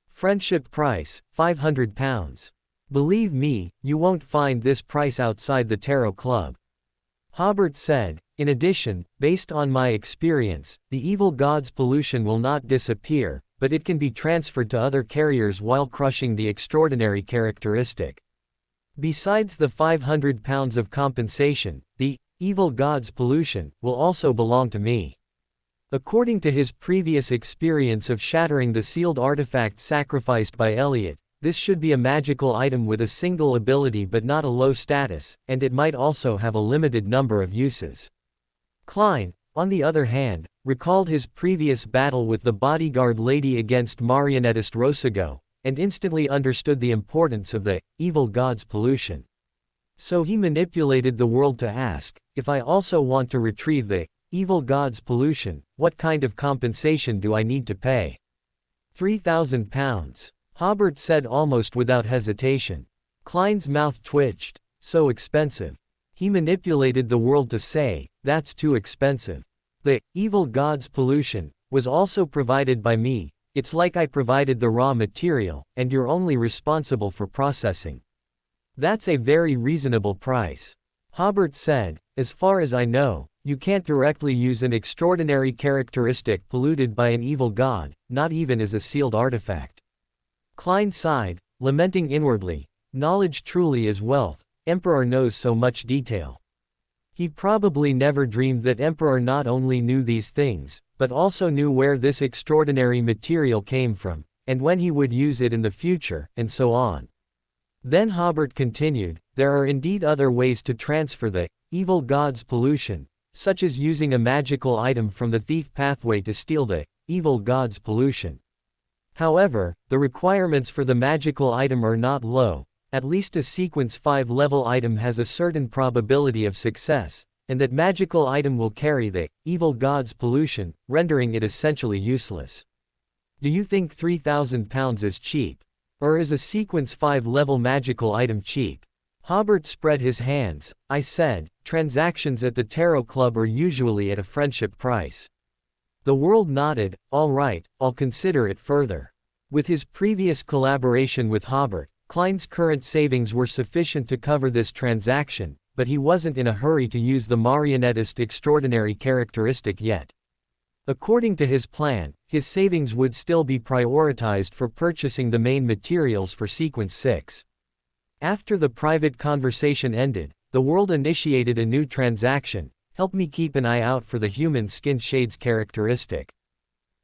Friendship price, £500. Believe me, you won't find this price outside the Tarot Club. Hobert said, in addition, based on my experience, the evil god's pollution will not disappear, but it can be transferred to other carriers while crushing the extraordinary characteristic. Besides the £500 of compensation, the evil god's pollution will also belong to me. According to his previous experience of shattering the sealed artifact sacrificed by Elliot, this should be a magical item with a single ability but not a low status, and it might also have a limited number of uses. Klein, on the other hand, recalled his previous battle with the bodyguard lady against marionettist Rosago, and instantly understood the importance of the evil god's pollution. So he manipulated the world to ask, if I also want to retrieve the evil god's pollution, what kind of compensation do I need to pay? £3,000. Hobert said almost without hesitation. Klein's mouth twitched. So expensive. He manipulated the world to say, that's too expensive. The evil god's pollution was also provided by me. It's like I provided the raw material, and you're only responsible for processing. That's a very reasonable price. Hobert said, as far as I know, you can't directly use an extraordinary characteristic polluted by an evil god, not even as a sealed artifact. Klein sighed, lamenting inwardly, knowledge truly is wealth, Emperor knows so much detail. He probably never dreamed that Emperor not only knew these things, but also knew where this extraordinary material came from, and when he would use it in the future, and so on. Then Hobert continued, there are indeed other ways to transfer the evil god's pollution, such as using a magical item from the thief pathway to steal the evil god's pollution. However, the requirements for the magical item are not low, at least a sequence 5 level item has a certain probability of success, and that magical item will carry the evil god's pollution, rendering it essentially useless. Do you think £3,000 is cheap? Or is a sequence 5 level magical item cheap? Hobert spread his hands. I said, transactions at the Tarot Club are usually at a friendship price. The world nodded, all right, I'll consider it further. With his previous collaboration with Hobert, Klein's current savings were sufficient to cover this transaction, but he wasn't in a hurry to use the marionettist extraordinary characteristic yet. According to his plan, his savings would still be prioritized for purchasing the main materials for Sequence 6. After the private conversation ended, the world initiated a new transaction. Help me keep an eye out for the human skin shades characteristic.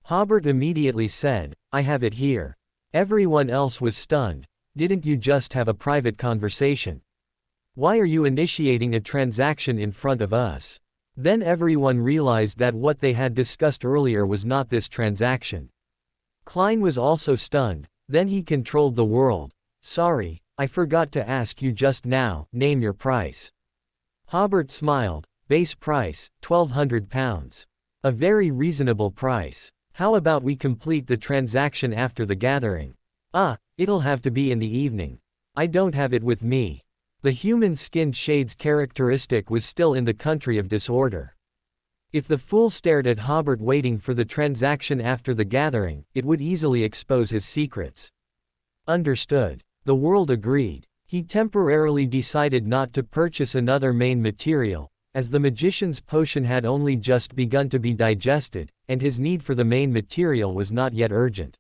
Hobert immediately said, I have it here. Everyone else was stunned. Didn't you just have a private conversation? Why are you initiating a transaction in front of us? Then everyone realized that what they had discussed earlier was not this transaction. Klein was also stunned. Then he controlled the world. Sorry, I forgot to ask you just now, name your price. Hobert smiled. Base price, £1,200. A very reasonable price. How about we complete the transaction after the gathering? It'll have to be in the evening. I don't have it with me. The human-skinned shade's characteristic was still in the country of disorder. If the fool stared at Hobert waiting for the transaction after the gathering, it would easily expose his secrets. Understood. The world agreed. He temporarily decided not to purchase another main material, as the magician's potion had only just begun to be digested, and his need for the main material was not yet urgent.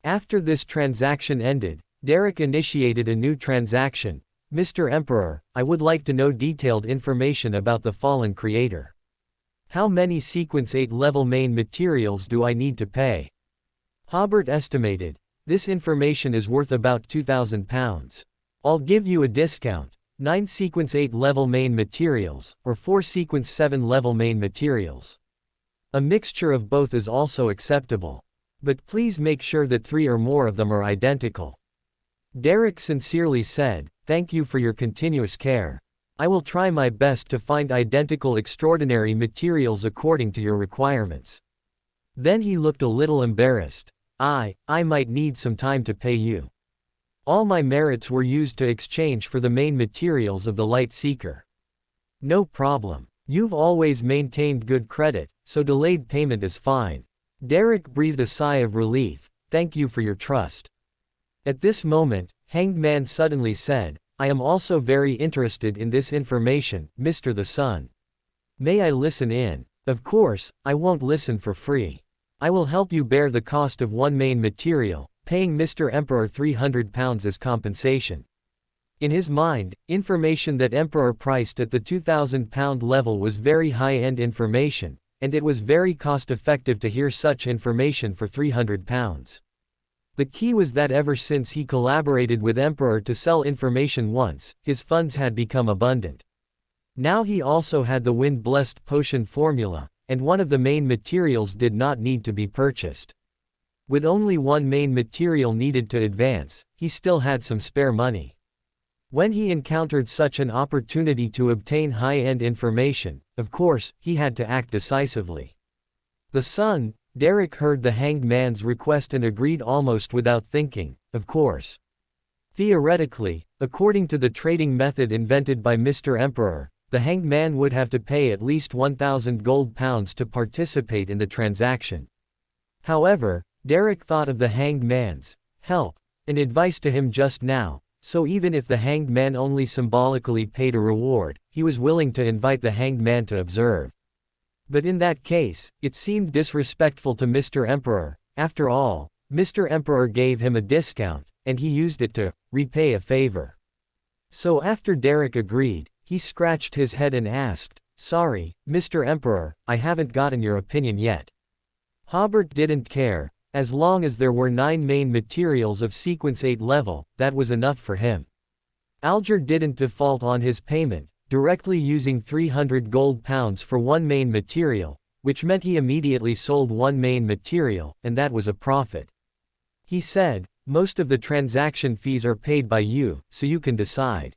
After this transaction ended, Derek initiated a new transaction. Mr. Emperor, I would like to know detailed information about the fallen creator. How many sequence 8 level main materials do I need to pay? Hobert estimated. This information is worth about £2,000. I'll give you a discount. 9 sequence 8 level main materials, or 4 sequence 7 level main materials. A mixture of both is also acceptable. But please make sure that 3 or more of them are identical. Derek sincerely said, thank you for your continuous care. I will try my best to find identical extraordinary materials according to your requirements. Then he looked a little embarrassed. I might need some time to pay you. All my merits were used to exchange for the main materials of the Light Seeker. No problem. You've always maintained good credit, so delayed payment is fine. Derek breathed a sigh of relief. Thank you for your trust. At this moment, Hanged Man suddenly said, I am also very interested in this information, Mr. the Sun. May I listen in? Of course, I won't listen for free. I will help you bear the cost of one main material, paying Mr. Emperor £300 as compensation. In his mind, information that Emperor priced at the £2,000 level was very high-end information, and it was very cost-effective to hear such information for £300. The key was that ever since he collaborated with Emperor to sell information once, his funds had become abundant. Now he also had the wind-blessed potion formula, and one of the main materials did not need to be purchased. With only one main material needed to advance, he still had some spare money. When he encountered such an opportunity to obtain high-end information, of course, he had to act decisively. The Sun, Derek heard the Hanged Man's request and agreed almost without thinking, of course. Theoretically, according to the trading method invented by Mr. Emperor, the Hanged Man would have to pay at least 1,000 gold pounds to participate in the transaction. However, Derek thought of the Hanged Man's help and advice to him just now, so even if the Hanged Man only symbolically paid a reward, he was willing to invite the Hanged Man to observe. But in that case, it seemed disrespectful to Mr. Emperor. After all, Mr. Emperor gave him a discount, and he used it to repay a favor. So after Derek agreed, he scratched his head and asked, Sorry, Mr. Emperor, I haven't gotten your opinion yet. Hobert didn't care. As long as there were 9 main materials of sequence 8 level, that was enough for him. Alger didn't default on his payment, directly using 300 gold pounds for one main material, which meant he immediately sold one main material, and that was a profit. He said, most of the transaction fees are paid by you, so you can decide.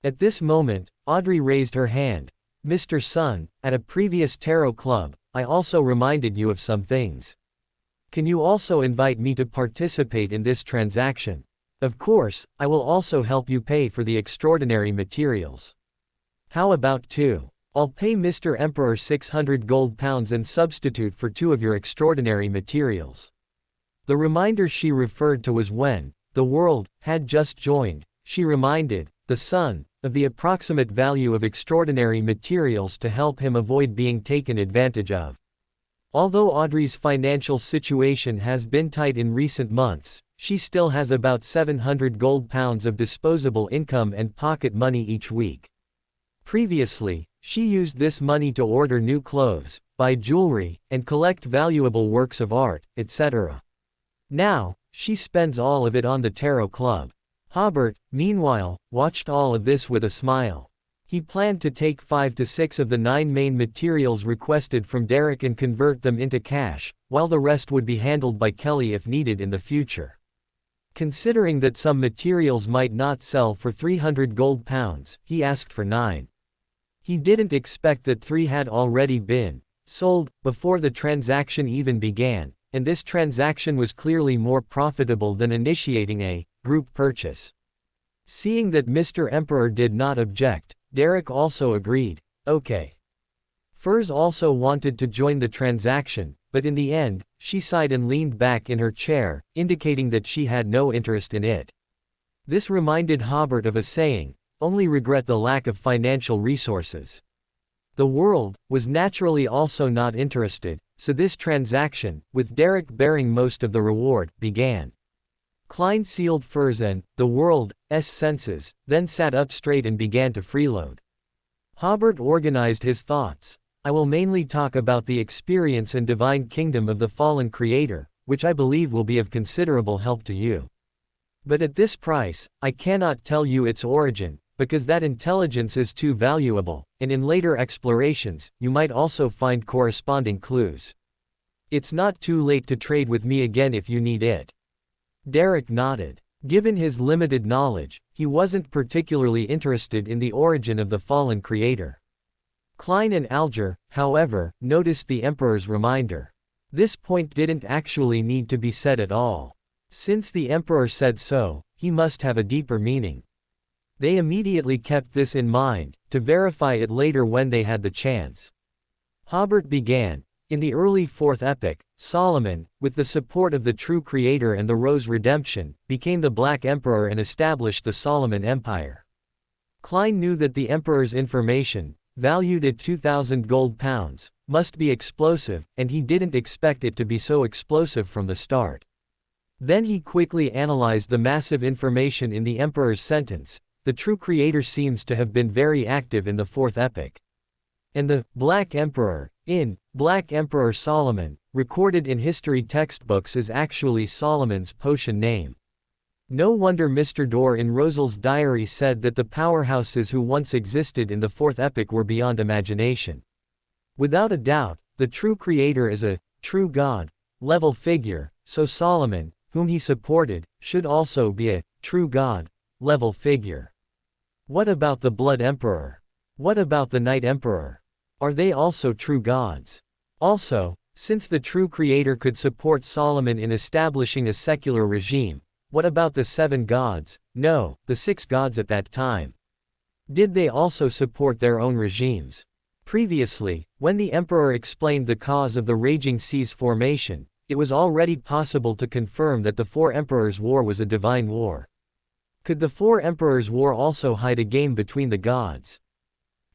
At this moment, Audrey raised her hand. Mr. Sun, at a previous tarot club, I also reminded you of some things. Can you also invite me to participate in this transaction? Of course, I will also help you pay for the extraordinary materials. How about 2? I'll pay Mr. Emperor 600 gold pounds and substitute for 2 of your extraordinary materials. The reminder she referred to was when the world had just joined. She reminded the Sun of the approximate value of extraordinary materials to help him avoid being taken advantage of. Although Audrey's financial situation has been tight in recent months, she still has about 700 gold pounds of disposable income and pocket money each week. Previously, she used this money to order new clothes, buy jewelry, and collect valuable works of art, etc. Now, she spends all of it on the tarot club. Hobert, meanwhile, watched all of this with a smile. He planned to take 5 to 6 of the 9 main materials requested from Derek and convert them into cash, while the rest would be handled by Kelly if needed in the future. Considering that some materials might not sell for 300 gold pounds, he asked for 9. He didn't expect that 3 had already been sold, before the transaction even began, and this transaction was clearly more profitable than initiating a group purchase. Seeing that Mr. Emperor did not object, Derek also agreed. Okay. Furs also wanted to join the transaction, but in the end, she sighed and leaned back in her chair, indicating that she had no interest in it. This reminded Hobert of a saying, only regret the lack of financial resources. The world was naturally also not interested, so this transaction, with Derek bearing most of the reward, began. Klein sealed Furs and the world's senses, then sat up straight and began to freeload. Hobert organized his thoughts. I will mainly talk about the experience and divine kingdom of the fallen creator, which I believe will be of considerable help to you. But at this price, I cannot tell you its origin, because that intelligence is too valuable, and in later explorations, you might also find corresponding clues. It's not too late to trade with me again if you need it. Derek nodded. Given his limited knowledge, he wasn't particularly interested in the origin of the fallen creator. Klein and Alger, however, noticed the Emperor's reminder. This point didn't actually need to be said at all. Since the Emperor said so, he must have a deeper meaning. They immediately kept this in mind, to verify it later when they had the chance. Hobert began. In the early 4th epoch, Solomon, with the support of the true creator and the Rose Redemption, became the Black Emperor and established the Solomon Empire. Klein knew that the Emperor's information, valued at 2,000 gold pounds, must be explosive, and he didn't expect it to be so explosive from the start. Then he quickly analyzed the massive information in the Emperor's sentence. The true creator seems to have been very active in the 4th epoch. And the Black Emperor, in Black Emperor Solomon, recorded in history textbooks is actually Solomon's potion name. No wonder Mr. Dorr in Rosel's diary said that the powerhouses who once existed in the 4th epoch were beyond imagination. Without a doubt, the true creator is a true God level figure, so Solomon, whom he supported, should also be a true God level figure. What about the Blood Emperor? What about the Night Emperor? Are they also true gods? Also, since the true creator could support Solomon in establishing a secular regime, what about the 7 gods, no, the 6 gods at that time? Did they also support their own regimes? Previously, when the emperor explained the cause of the raging sea's formation, it was already possible to confirm that the 4 emperors' war was a divine war. Could the 4 emperors' war also hide a game between the gods?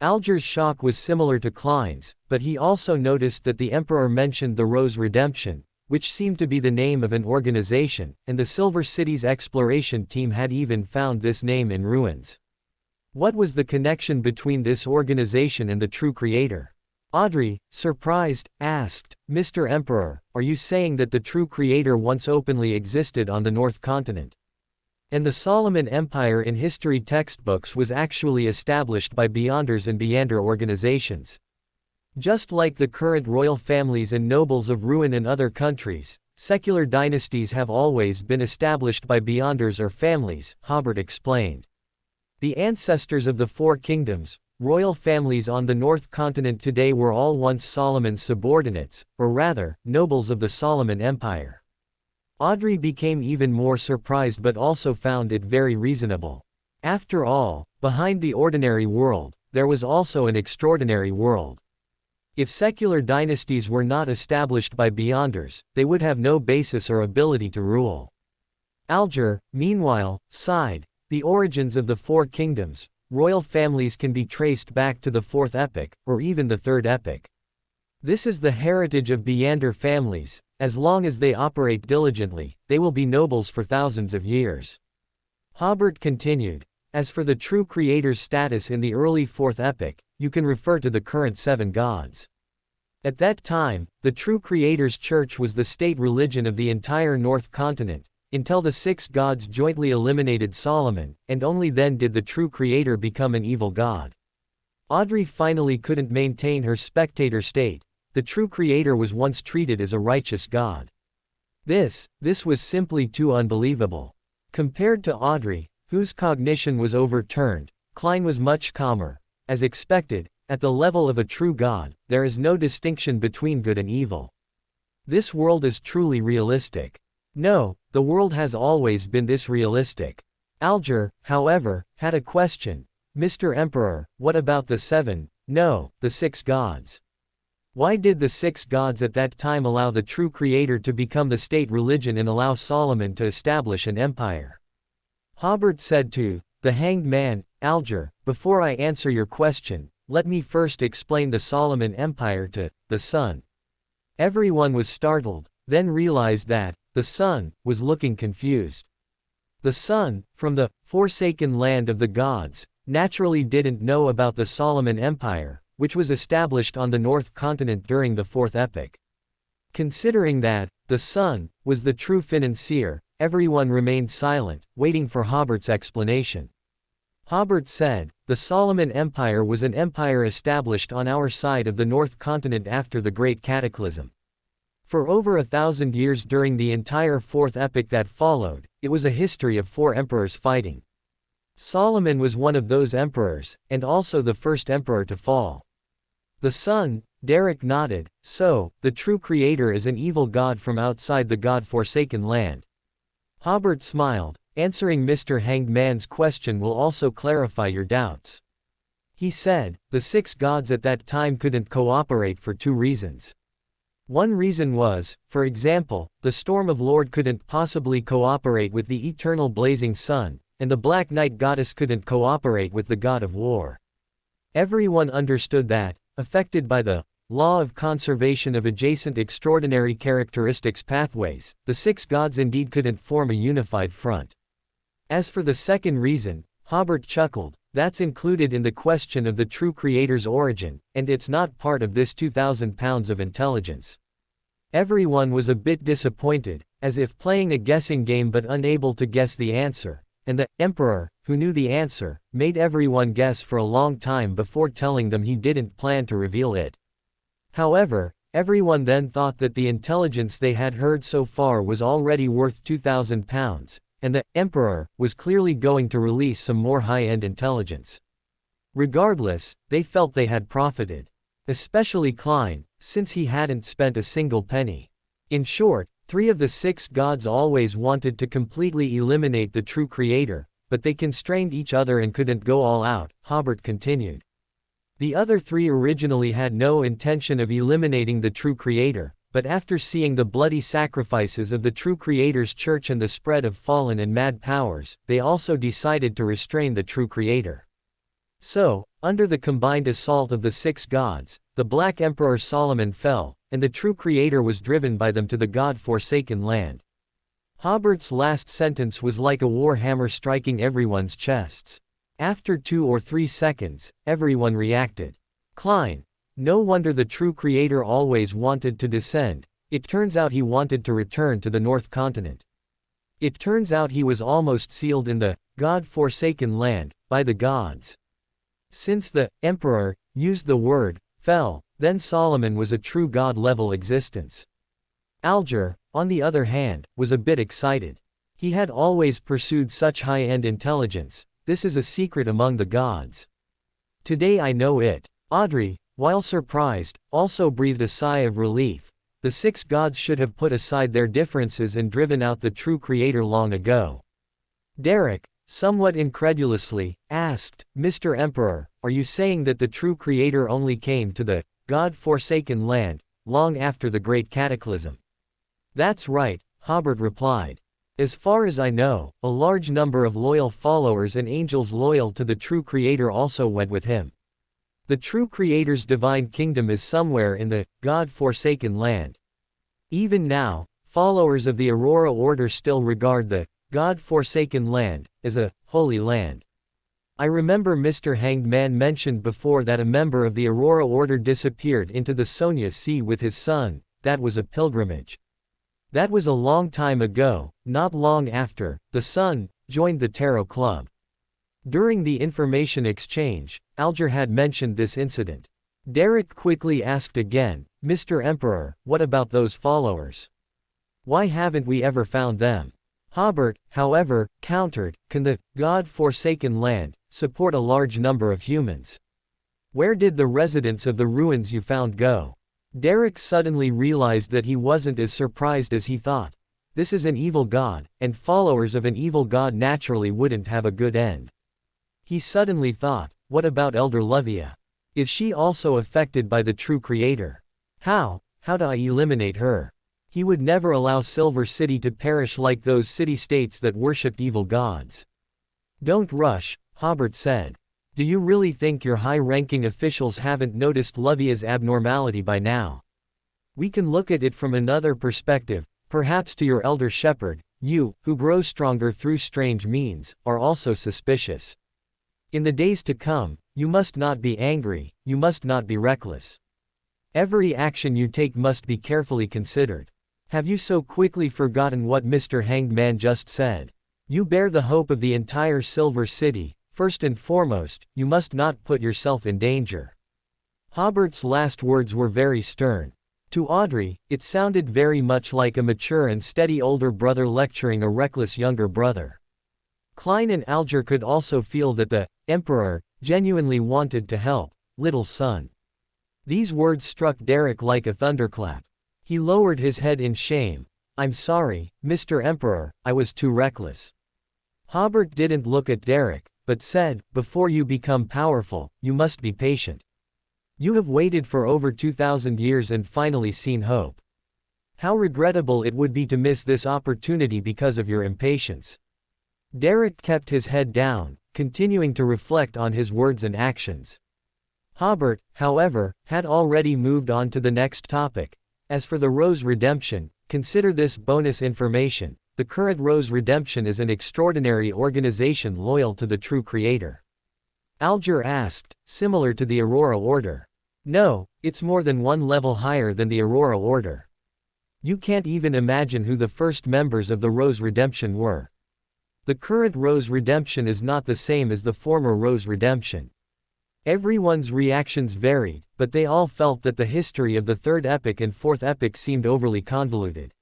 Alger's shock was similar to Klein's, but he also noticed that the emperor mentioned the Rose Redemption, which seemed to be the name of an organization, and the Silver City's exploration team had even found this name in ruins. What was the connection between this organization and the true creator? Audrey, surprised, asked, Mr. Emperor, are you saying that the true creator once openly existed on the North Continent? And the Solomon Empire in history textbooks was actually established by Beyonders and Beyonder organizations. Just like the current royal families and nobles of Ruin and other countries, secular dynasties have always been established by Beyonders or families, Hobert explained. The ancestors of the 4 kingdoms, royal families on the North Continent today were all once Solomon's subordinates, or rather, nobles of the Solomon Empire. Audrey became even more surprised but also found it very reasonable. After all, behind the ordinary world, there was also an extraordinary world. If secular dynasties were not established by Beyonders, they would have no basis or ability to rule. Alger, meanwhile, sighed. The origins of the 4 kingdoms, royal families can be traced back to the 4th epoch, or even the 3rd epoch. This is the heritage of Beyonder families. As long as they operate diligently, they will be nobles for thousands of years. Hobert continued. As for the true creator's status in the early 4th epoch, you can refer to the current 7 gods. At that time, the true creator's church was the state religion of the entire North Continent, until the 6 gods jointly eliminated Solomon, and only then did the true creator become an evil god. Audrey finally couldn't maintain her spectator state. The true creator was once treated as a righteous god. This was simply too unbelievable. Compared to Audrey, whose cognition was overturned, Klein was much calmer. As expected, at the level of a true God, there is no distinction between good and evil. This world is truly realistic. No, the world has always been this realistic. Alger, however, had a question. Mr. Emperor, what about the 7, no, the 6 gods? Why did the 6 gods at that time allow the true creator to become the state religion and allow Solomon to establish an empire? Hobert said to the hanged man, Alger, before I answer your question, let me first explain the Solomon Empire to the sun. Everyone was startled, then realized that the sun was looking confused. The sun, from the forsaken land of the gods, naturally didn't know about the Solomon Empire, which was established on the North Continent during the Fourth Epoch. Considering that the sun was the true financier, everyone remained silent, waiting for Hobert's explanation. Hobert said, the Solomon Empire was an empire established on our side of the North Continent after the Great Cataclysm. For over 1,000 years during the entire Fourth Epoch that followed, it was a history of 4 emperors fighting. Solomon was one of those emperors, and also the first emperor to fall. The sun, Derek nodded, so, the true creator is an evil god from outside the god-forsaken land. Hobert smiled, answering Mr. Hanged Man's question will also clarify your doubts. He said, the 6 gods at that time couldn't cooperate for 2 reasons. One reason was, for example, the storm of Lord couldn't possibly cooperate with the eternal blazing sun, and the Black Knight goddess couldn't cooperate with the god of war. Everyone understood that, affected by the law of conservation of adjacent extraordinary characteristics pathways, the 6 gods indeed couldn't form a unified front. As for the second reason, Hobert chuckled, that's included in the question of the true creator's origin, and it's not part of this 2,000 pounds of intelligence. Everyone was a bit disappointed, as if playing a guessing game but unable to guess the answer, and the emperor, who knew the answer, made everyone guess for a long time before telling them he didn't plan to reveal it. However, everyone then thought that the intelligence they had heard so far was already worth 2,000 pounds, and the emperor was clearly going to release some more high-end intelligence. Regardless, they felt they had profited. Especially Klein, since he hadn't spent a single penny. In short, 3 of the 6 gods always wanted to completely eliminate the true creator, but they constrained each other and couldn't go all out, Hobert continued. The other 3 originally had no intention of eliminating the true creator, but after seeing the bloody sacrifices of the true creator's church and the spread of fallen and mad powers, they also decided to restrain the true creator. So, under the combined assault of the 6 gods, the Black Emperor Solomon fell, and the true creator was driven by them to the god-forsaken land. Hobert's last sentence was like a war hammer striking everyone's chests. After 2 or 3 seconds, everyone reacted. Klein. No wonder the true creator always wanted to descend. It turns out he wanted to return to the North Continent. It turns out he was almost sealed in the god-forsaken land by the gods. Since the emperor used the word fell, then Solomon was a true god-level existence. Alger, on the other hand, was a bit excited. He had always pursued such high-end intelligence. This is a secret among the gods. Today I know it. Audrey, while surprised, also breathed a sigh of relief. The 6 gods should have put aside their differences and driven out the true creator long ago. Derek, somewhat incredulously, asked, Mr. Emperor, are you saying that the true creator only came to the god-forsaken land long after the Great Cataclysm? That's right, Hobert replied. As far as I know, a large number of loyal followers and angels loyal to the true creator also went with him. The true creator's divine kingdom is somewhere in the god-forsaken land. Even now, followers of the Aurora Order still regard the god-forsaken land as a holy land. I remember Mr. Hanged Man mentioned before that a member of the Aurora Order disappeared into the Sonia Sea with his son. That was a pilgrimage. That was a long time ago, not long after the son joined the Tarot Club. During the information exchange, Alger had mentioned this incident. Derek quickly asked again, Mr. Emperor, what about those followers? Why haven't we ever found them? Hobert, however, countered, can the god-forsaken land support a large number of humans? Where did the residents of the ruins you found go? Derek suddenly realized that he wasn't as surprised as he thought. This is an evil god, and followers of an evil god naturally wouldn't have a good end. He suddenly thought, what about Elder Levia? Is she also affected by the true creator? How do I eliminate her? He would never allow Silver City to perish like those city-states that worshipped evil gods. Don't rush, Hobert said. Do you really think your high-ranking officials haven't noticed Levia's abnormality by now? We can look at it from another perspective, perhaps to your elder shepherd, you, who grow stronger through strange means, are also suspicious. In the days to come, you must not be angry, you must not be reckless. Every action you take must be carefully considered. Have you so quickly forgotten what Mr. Hanged Man just said? You bear the hope of the entire Silver City. First and foremost, you must not put yourself in danger. Hobert's last words were very stern. To Audrey, it sounded very much like a mature and steady older brother lecturing a reckless younger brother. Klein and Alger could also feel that the Emperor genuinely wanted to help, little son. These words struck Derek like a thunderclap. He lowered his head in shame. I'm sorry, Mr. Emperor, I was too reckless. Hobert didn't look at Derek, but said, before you become powerful, you must be patient. You have waited for over 2,000 years and finally seen hope. How regrettable it would be to miss this opportunity because of your impatience. Derek kept his head down, continuing to reflect on his words and actions. Hobert, however, had already moved on to the next topic. As for the Rose Redemption, consider this bonus information. The current Rose Redemption is an extraordinary organization loyal to the true creator. Alger asked, similar to the Aurora Order. No, it's more than one level higher than the Aurora Order. You can't even imagine who the first members of the Rose Redemption were. The current Rose Redemption is not the same as the former Rose Redemption. Everyone's reactions varied, but they all felt that the history of the third epic and fourth epic seemed overly convoluted.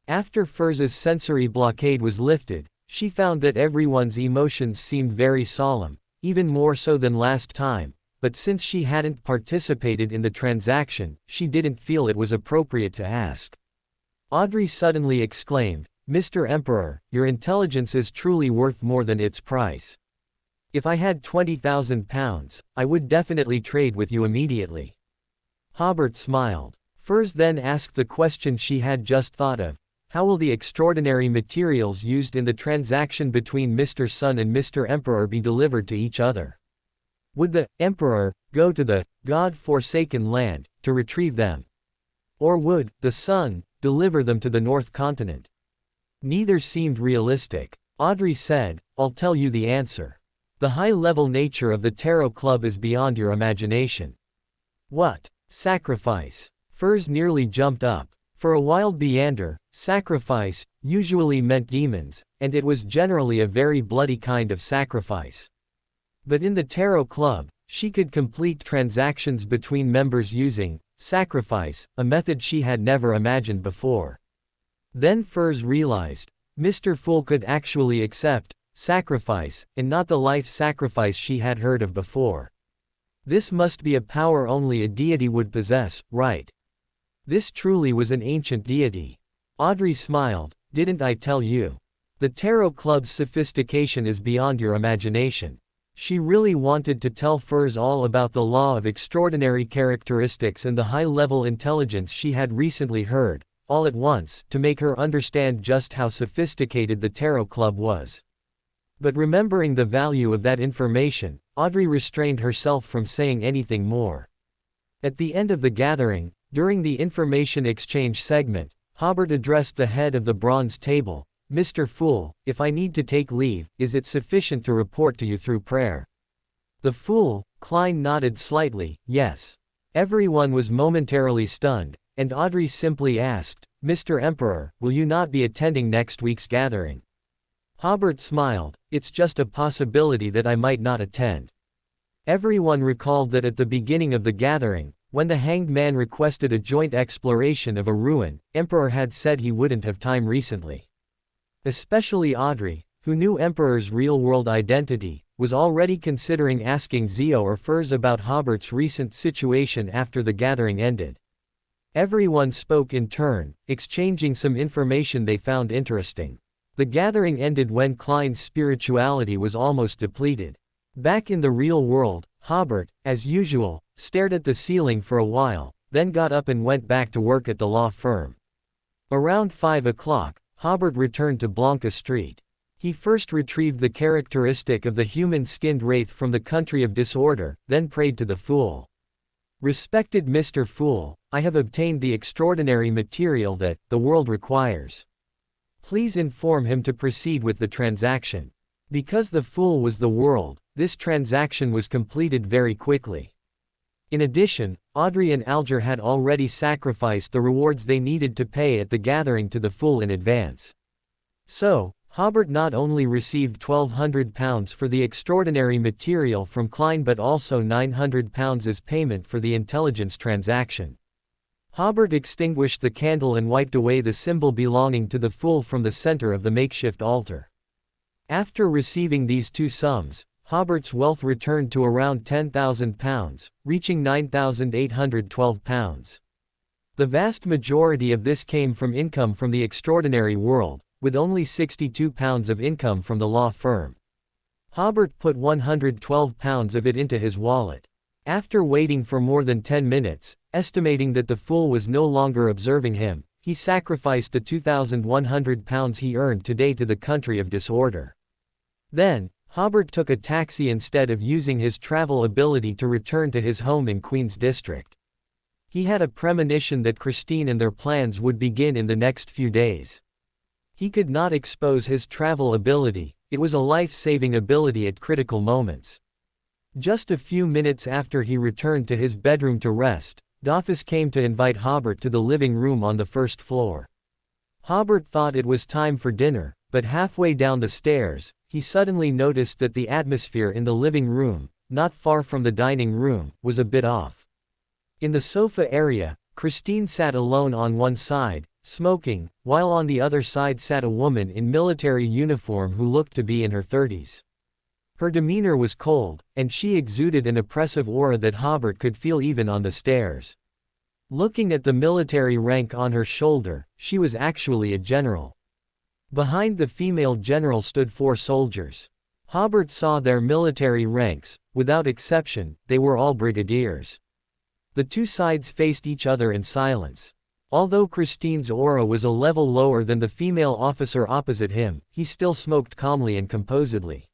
After Furz's sensory blockade was lifted, she found that everyone's emotions seemed very solemn, even more so than last time, but since she hadn't participated in the transaction, she didn't feel it was appropriate to ask. Audrey suddenly exclaimed, Mr. Emperor, your intelligence is truly worth more than its price. If I had 20,000 pounds, I would definitely trade with you immediately. Hobert smiled. Furz then asked the question she had just thought of. How will the extraordinary materials used in the transaction between Mr. Sun and Mr. Emperor be delivered to each other? Would the Emperor go to the God-forsaken land to retrieve them? Or would the Sun deliver them to the North Continent? Neither seemed realistic. Audrey said, I'll tell you the answer. The high-level nature of the Tarot Club is beyond your imagination. What? Sacrifice. Furz nearly jumped up. For a wild Beander, sacrifice usually meant demons, and it was generally a very bloody kind of sacrifice. But in the Tarot Club, she could complete transactions between members using sacrifice, a method she had never imagined before. Then Furz realized, Mr. Fool could actually accept sacrifice, and not the life sacrifice she had heard of before. This must be a power only a deity would possess, right? This truly was an ancient deity. Audrey smiled, didn't I tell you? The Tarot Club's sophistication is beyond your imagination. She really wanted to tell Furz all about the law of extraordinary characteristics and the high-level intelligence she had recently heard, all at once, to make her understand just how sophisticated the Tarot Club was. But remembering the value of that information, Audrey restrained herself from saying anything more. At the end of the gathering, during the information exchange segment, Hobert addressed the head of the bronze table. Mr. Fool, if I need to take leave, is it sufficient to report to you through prayer? The Fool, Klein nodded slightly, yes. Everyone was momentarily stunned, and Audrey simply asked, Mr. Emperor, will you not be attending next week's gathering? Hobert smiled, it's just a possibility that I might not attend. Everyone recalled that at the beginning of the gathering, when the Hanged Man requested a joint exploration of a ruin, Emperor had said he wouldn't have time recently. Especially Audrey, who knew Emperor's real-world identity, was already considering asking Zio or Furs about Hobert's recent situation after the gathering ended. Everyone spoke in turn, exchanging some information they found interesting. The gathering ended when Klein's spirituality was almost depleted. Back in the real world, Hobert, as usual, stared at the ceiling for a while, then got up and went back to work at the law firm. Around 5 o'clock, Hobert returned to Blanca Street. He first retrieved the characteristic of the human-skinned wraith from the country of disorder, then prayed to the Fool. "Respected Mr. Fool, I have obtained the extraordinary material that the world requires. Please inform him to proceed with the transaction." Because the Fool was the world, this transaction was completed very quickly. In addition, Audrey and Alger had already sacrificed the rewards they needed to pay at the gathering to the Fool in advance. So, Hobert not only received £1,200 for the extraordinary material from Klein but also £900 as payment for the intelligence transaction. Hobert extinguished the candle and wiped away the symbol belonging to the Fool from the center of the makeshift altar. After receiving these two sums, Hobert's wealth returned to around £10,000, reaching £9,812. The vast majority of this came from income from the extraordinary world, with only £62 of income from the law firm. Hobert put £112 of it into his wallet. After waiting for more than 10 minutes, estimating that the Fool was no longer observing him, he sacrificed the £2,100 he earned today to the country of disorder. Then, Hobert took a taxi instead of using his travel ability to return to his home in Queen's District. He had a premonition that Christine and their plans would begin in the next few days. He could not expose his travel ability, it was a life-saving ability at critical moments. Just a few minutes after he returned to his bedroom to rest, Dofus came to invite Hobert to the living room on the first floor. Hobert thought it was time for dinner, but halfway down the stairs, he suddenly noticed that the atmosphere in the living room, not far from the dining room, was a bit off. In the sofa area, Christine sat alone on one side, smoking, while on the other side sat a woman in military uniform who looked to be in her 30s. Her demeanor was cold, and she exuded an oppressive aura that Hobert could feel even on the stairs. Looking at the military rank on her shoulder, she was actually a general. Behind the female general stood 4 soldiers. Hobert saw their military ranks, without exception, they were all brigadiers. The two sides faced each other in silence. Although Christine's aura was a level lower than the female officer opposite him, he still smoked calmly and composedly.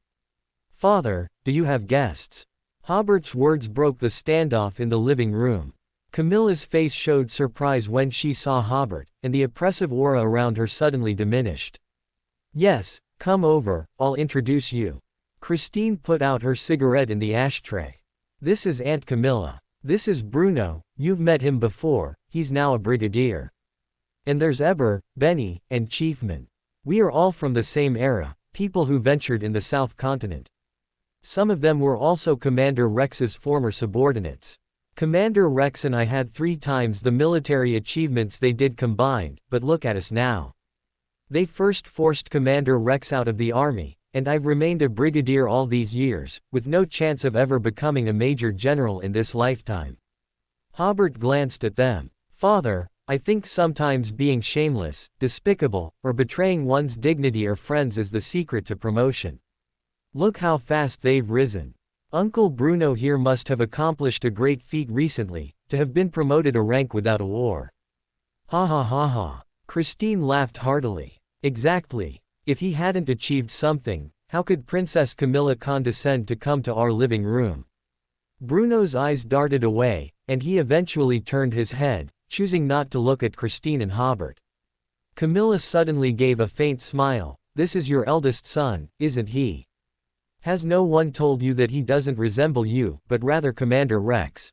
"Father, do you have guests?" Hobert's words broke the standoff in the living room. Camilla's face showed surprise when she saw Hobert, and the oppressive aura around her suddenly diminished. "Yes, come over, I'll introduce you." Christine put out her cigarette in the ashtray. "This is Aunt Camilla. This is Bruno, you've met him before, he's now a brigadier. And there's Eber, Benny, and Chiefman. We are all from the same era, people who ventured in the South Continent. Some of them were also Commander Rex's former subordinates. Commander Rex and I had 3 times the military achievements they did combined, but look at us now. They first forced Commander Rex out of the army, and I've remained a brigadier all these years, with no chance of ever becoming a major general in this lifetime." Hobert glanced at them. "Father, I think sometimes being shameless, despicable, or betraying one's dignity or friends is the secret to promotion. Look how fast they've risen. Uncle Bruno here must have accomplished a great feat recently, to have been promoted a rank without a war." "Ha ha ha ha." Christine laughed heartily. "Exactly. If he hadn't achieved something, how could Princess Camilla condescend to come to our living room?" Bruno's eyes darted away, and he eventually turned his head, choosing not to look at Christine and Hobert. Camilla suddenly gave a faint smile. "This is your eldest son, isn't he? Has no one told you that he doesn't resemble you, but rather Commander Rex?"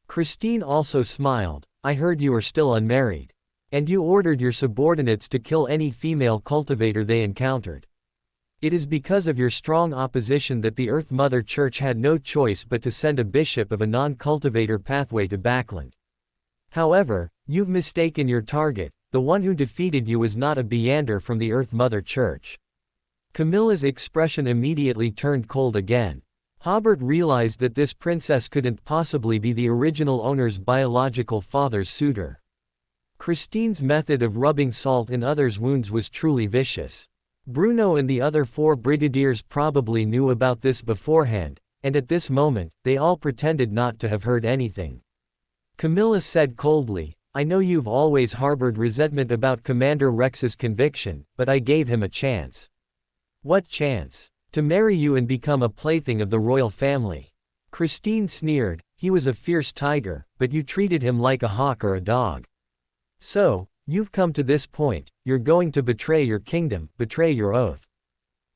Christine also smiled. "I heard you are still unmarried. And you ordered your subordinates to kill any female cultivator they encountered. It is because of your strong opposition that the Earth Mother Church had no choice but to send a bishop of a non-cultivator pathway to Backland. However, you've mistaken your target, the one who defeated you was not a Beander from the Earth Mother Church." Camilla's expression immediately turned cold again. Hobert realized that this princess couldn't possibly be the original owner's biological father's suitor. Christine's method of rubbing salt in others' wounds was truly vicious. Bruno and the other 4 brigadiers probably knew about this beforehand, and at this moment, they all pretended not to have heard anything. Camilla said coldly, "I know you've always harbored resentment about Commander Rex's conviction, but I gave him a chance." "What chance?" "To marry you and become a plaything of the royal family." Christine sneered, "He was a fierce tiger, but you treated him like a hawk or a dog. So, you've come to this point, you're going to betray your kingdom, betray your oath."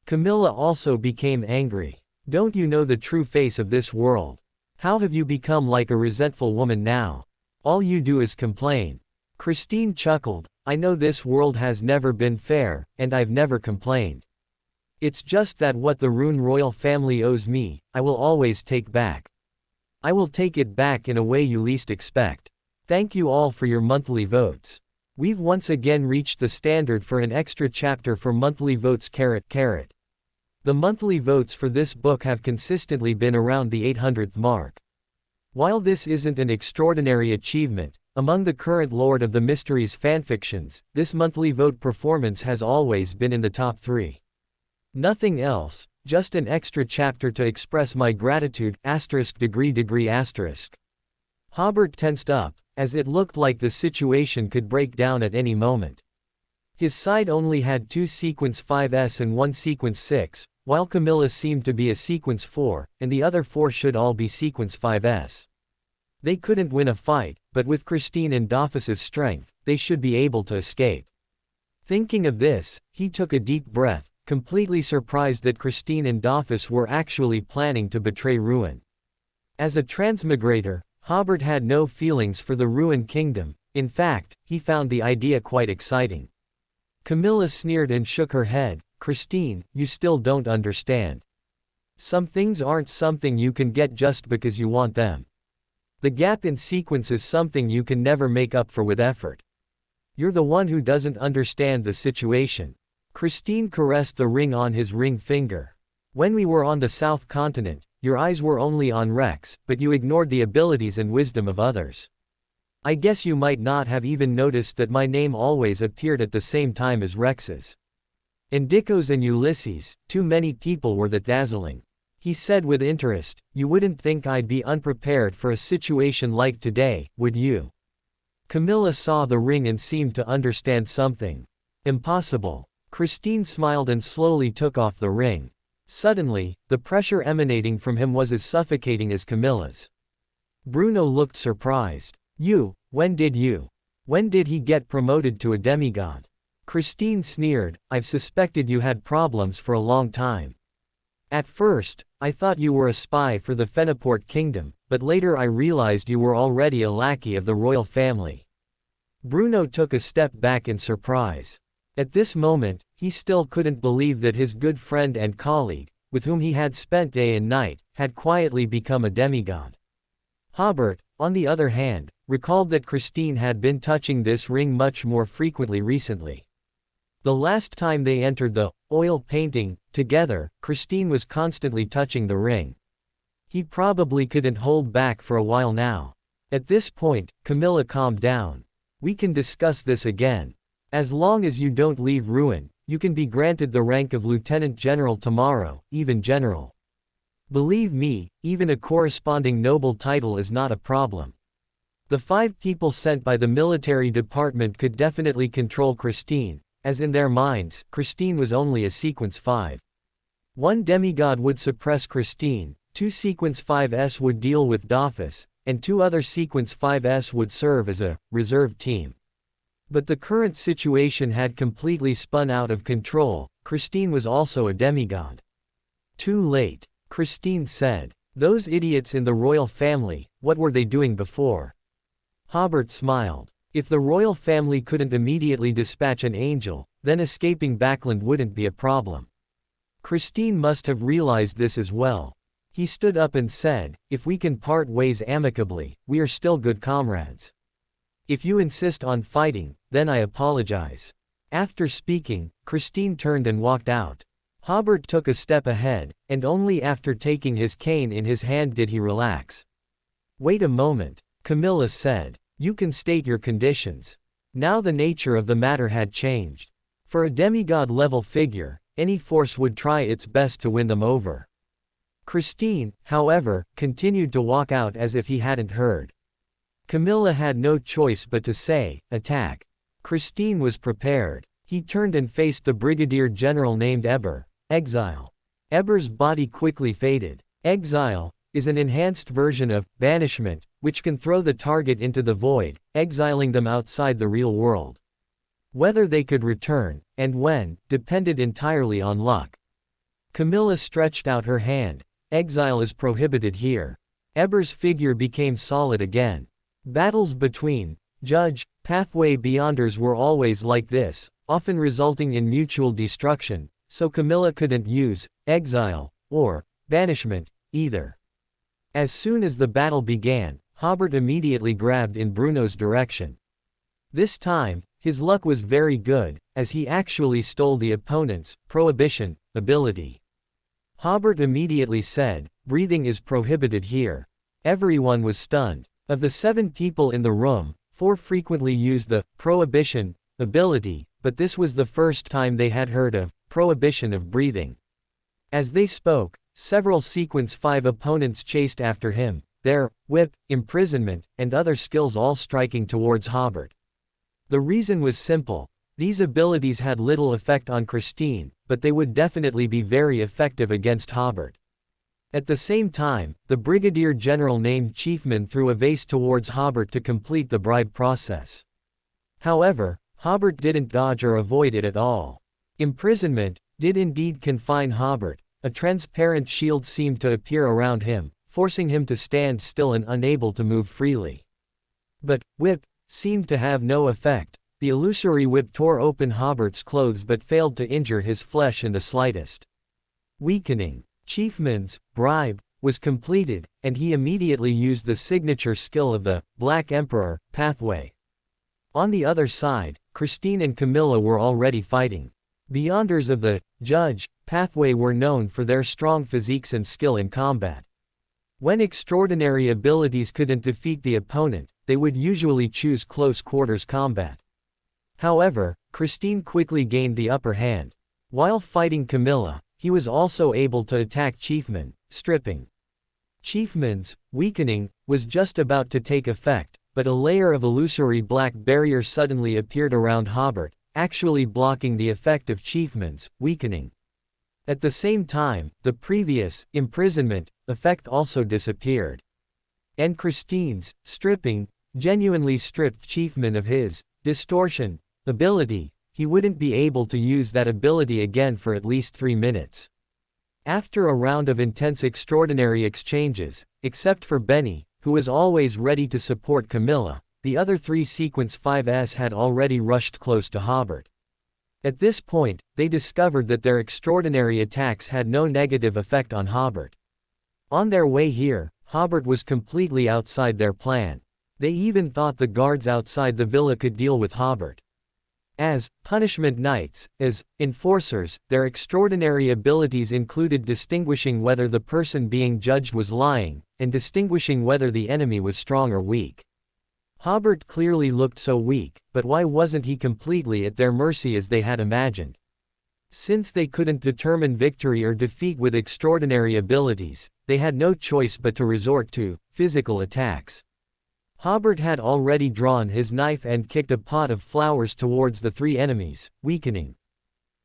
Camilla also became angry. "Don't you know the true face of this world? How have you become like a resentful woman now? All you do is complain." Christine chuckled, "I know this world has never been fair, and I've never complained. It's just that what the Rune royal family owes me, I will always take back. I will take it back in a way you least expect. Thank you all for your monthly votes. We've once again reached the standard for an extra chapter for monthly votes. The monthly votes for this book have consistently been around the 800th mark. While this isn't an extraordinary achievement, among the current Lord of the Mysteries fanfictions, this monthly vote performance has always been in the top 3. Nothing else, just an extra chapter to express my gratitude, *degree***. Hobert tensed up, as it looked like the situation could break down at any moment. His side only had 2 sequence 5s and 1 sequence 6, while Camilla seemed to be a sequence 4, and the other 4 should all be sequence 5s. They couldn't win a fight, but with Christine and Dofus's strength, they should be able to escape. Thinking of this, he took a deep breath, completely surprised that Christine and Dofus were actually planning to betray Ruin. As a transmigrator, Hobert had no feelings for the Ruin kingdom. In fact, he found the idea quite exciting. Camilla sneered and shook her head. "Christine, you still don't understand. Some things aren't something you can get just because you want them. The gap in sequence is something you can never make up for with effort. You're the one who doesn't understand the situation." Christine caressed the ring on his ring finger. "When we were on the South Continent, your eyes were only on Rex, but you ignored the abilities and wisdom of others. I guess you might not have even noticed that my name always appeared at the same time as Rex's. Indico's and Ulysses, too many people were that dazzling." He said with interest, "You wouldn't think I'd be unprepared for a situation like today, would you?" Camilla saw the ring and seemed to understand something. "Impossible." Christine smiled and slowly took off the ring. Suddenly, the pressure emanating from him was as suffocating as Camilla's. Bruno looked surprised. When did he get promoted to a demigod?" Christine sneered, "I've suspected you had problems for a long time. At first, I thought you were a spy for the Feniport kingdom, but later I realized you were already a lackey of the royal family." Bruno took a step back in surprise. At this moment, he still couldn't believe that his good friend and colleague, with whom he had spent day and night, had quietly become a demigod. Hobert, on the other hand, recalled that Christine had been touching this ring much more frequently recently. The last time they entered the oil painting together, Christine was constantly touching the ring. He probably couldn't hold back for a while now. At this point, Camilla calmed down. "We can discuss this again. As long as you don't leave Ruin, you can be granted the rank of Lieutenant General tomorrow, even General. Believe me, even a corresponding noble title is not a problem." The 5 people sent by the military department could definitely control Christine, as in their minds, Christine was only a sequence 5. 1 demigod would suppress Christine, 2 sequence 5s would deal with Dofus, and 2 other sequence 5s would serve as a reserve team. But the current situation had completely spun out of control. Christine was also a demigod. "Too late," Christine said. "Those idiots in the royal family, what were they doing before?" Hobert smiled. If the royal family couldn't immediately dispatch an angel, then escaping Backland wouldn't be a problem. Christine must have realized this as well. He stood up and said, "If we can part ways amicably, we are still good comrades. If you insist on fighting, then I apologize." After speaking, Christine turned and walked out. Hobert took a step ahead, and only after taking his cane in his hand did he relax. "Wait a moment," Camilla said. "You can state your conditions." Now the nature of the matter had changed. For a demigod-level figure, any force would try its best to win them over. Christine, however, continued to walk out as if he hadn't heard. Camilla had no choice but to say, "Attack." Christine was prepared. He turned and faced the brigadier general named Hobert. Exile. Hobert's body quickly faded. Exile is an enhanced version of banishment, which can throw the target into the void, exiling them outside the real world. Whether they could return, and when, depended entirely on luck. Camilla stretched out her hand. "Exile is prohibited here." Hobert's figure became solid again. Battles between Judge, Pathway Beyonders were always like this, often resulting in mutual destruction, so Camilla couldn't use exile or banishment either. As soon as the battle began, Hobert immediately grabbed in Bruno's direction. This time, his luck was very good, as he actually stole the opponent's prohibition ability. Hobert immediately said, "Breathing is prohibited here." Everyone was stunned. Of the 7 people in the room, 4 frequently used the prohibition ability, but this was the first time they had heard of prohibition of breathing. As they spoke, several Sequence 5 opponents chased after him, their whip, imprisonment, and other skills all striking towards Hobert. The reason was simple. These abilities had little effect on Christine, but they would definitely be very effective against Hobert. At the same time, the brigadier general named Chiefman threw a vase towards Hobert to complete the bribe process. However, Hobert didn't dodge or avoid it at all. Imprisonment did indeed confine Hobert. A transparent shield seemed to appear around him, forcing him to stand still and unable to move freely. But whip seemed to have no effect. The illusory whip tore open Hobert's clothes but failed to injure his flesh in the slightest. Weakening. Chiefman's bribe was completed, and he immediately used the signature skill of the Black Emperor Pathway. On the other side, Christine and Camilla were already fighting. Beyonders of the Judge Pathway were known for their strong physiques and skill in combat. When extraordinary abilities couldn't defeat the opponent, they would usually choose close quarters combat. However, Christine quickly gained the upper hand. While fighting Camilla, he was also able to attack Chiefman, stripping. Chiefman's weakening was just about to take effect, but a layer of illusory black barrier suddenly appeared around Hobert, actually blocking the effect of Chiefman's weakening. At the same time, the previous imprisonment effect also disappeared. And Christine's stripping genuinely stripped Chiefman of his distortion ability. He wouldn't be able to use that ability again for at least 3 minutes. After a round of intense extraordinary exchanges, except for Benny, who was always ready to support Camilla, the other 3 Sequence 5s had already rushed close to Hobert. At this point, they discovered that their extraordinary attacks had no negative effect on Hobert. On their way here, Hobert was completely outside their plan. They even thought the guards outside the villa could deal with Hobert. As punishment knights, as enforcers, their extraordinary abilities included distinguishing whether the person being judged was lying, and distinguishing whether the enemy was strong or weak. Hobert clearly looked so weak, but why wasn't he completely at their mercy as they had imagined? Since they couldn't determine victory or defeat with extraordinary abilities, they had no choice but to resort to physical attacks. Hobert had already drawn his knife and kicked a pot of flowers towards the 3 enemies, weakening.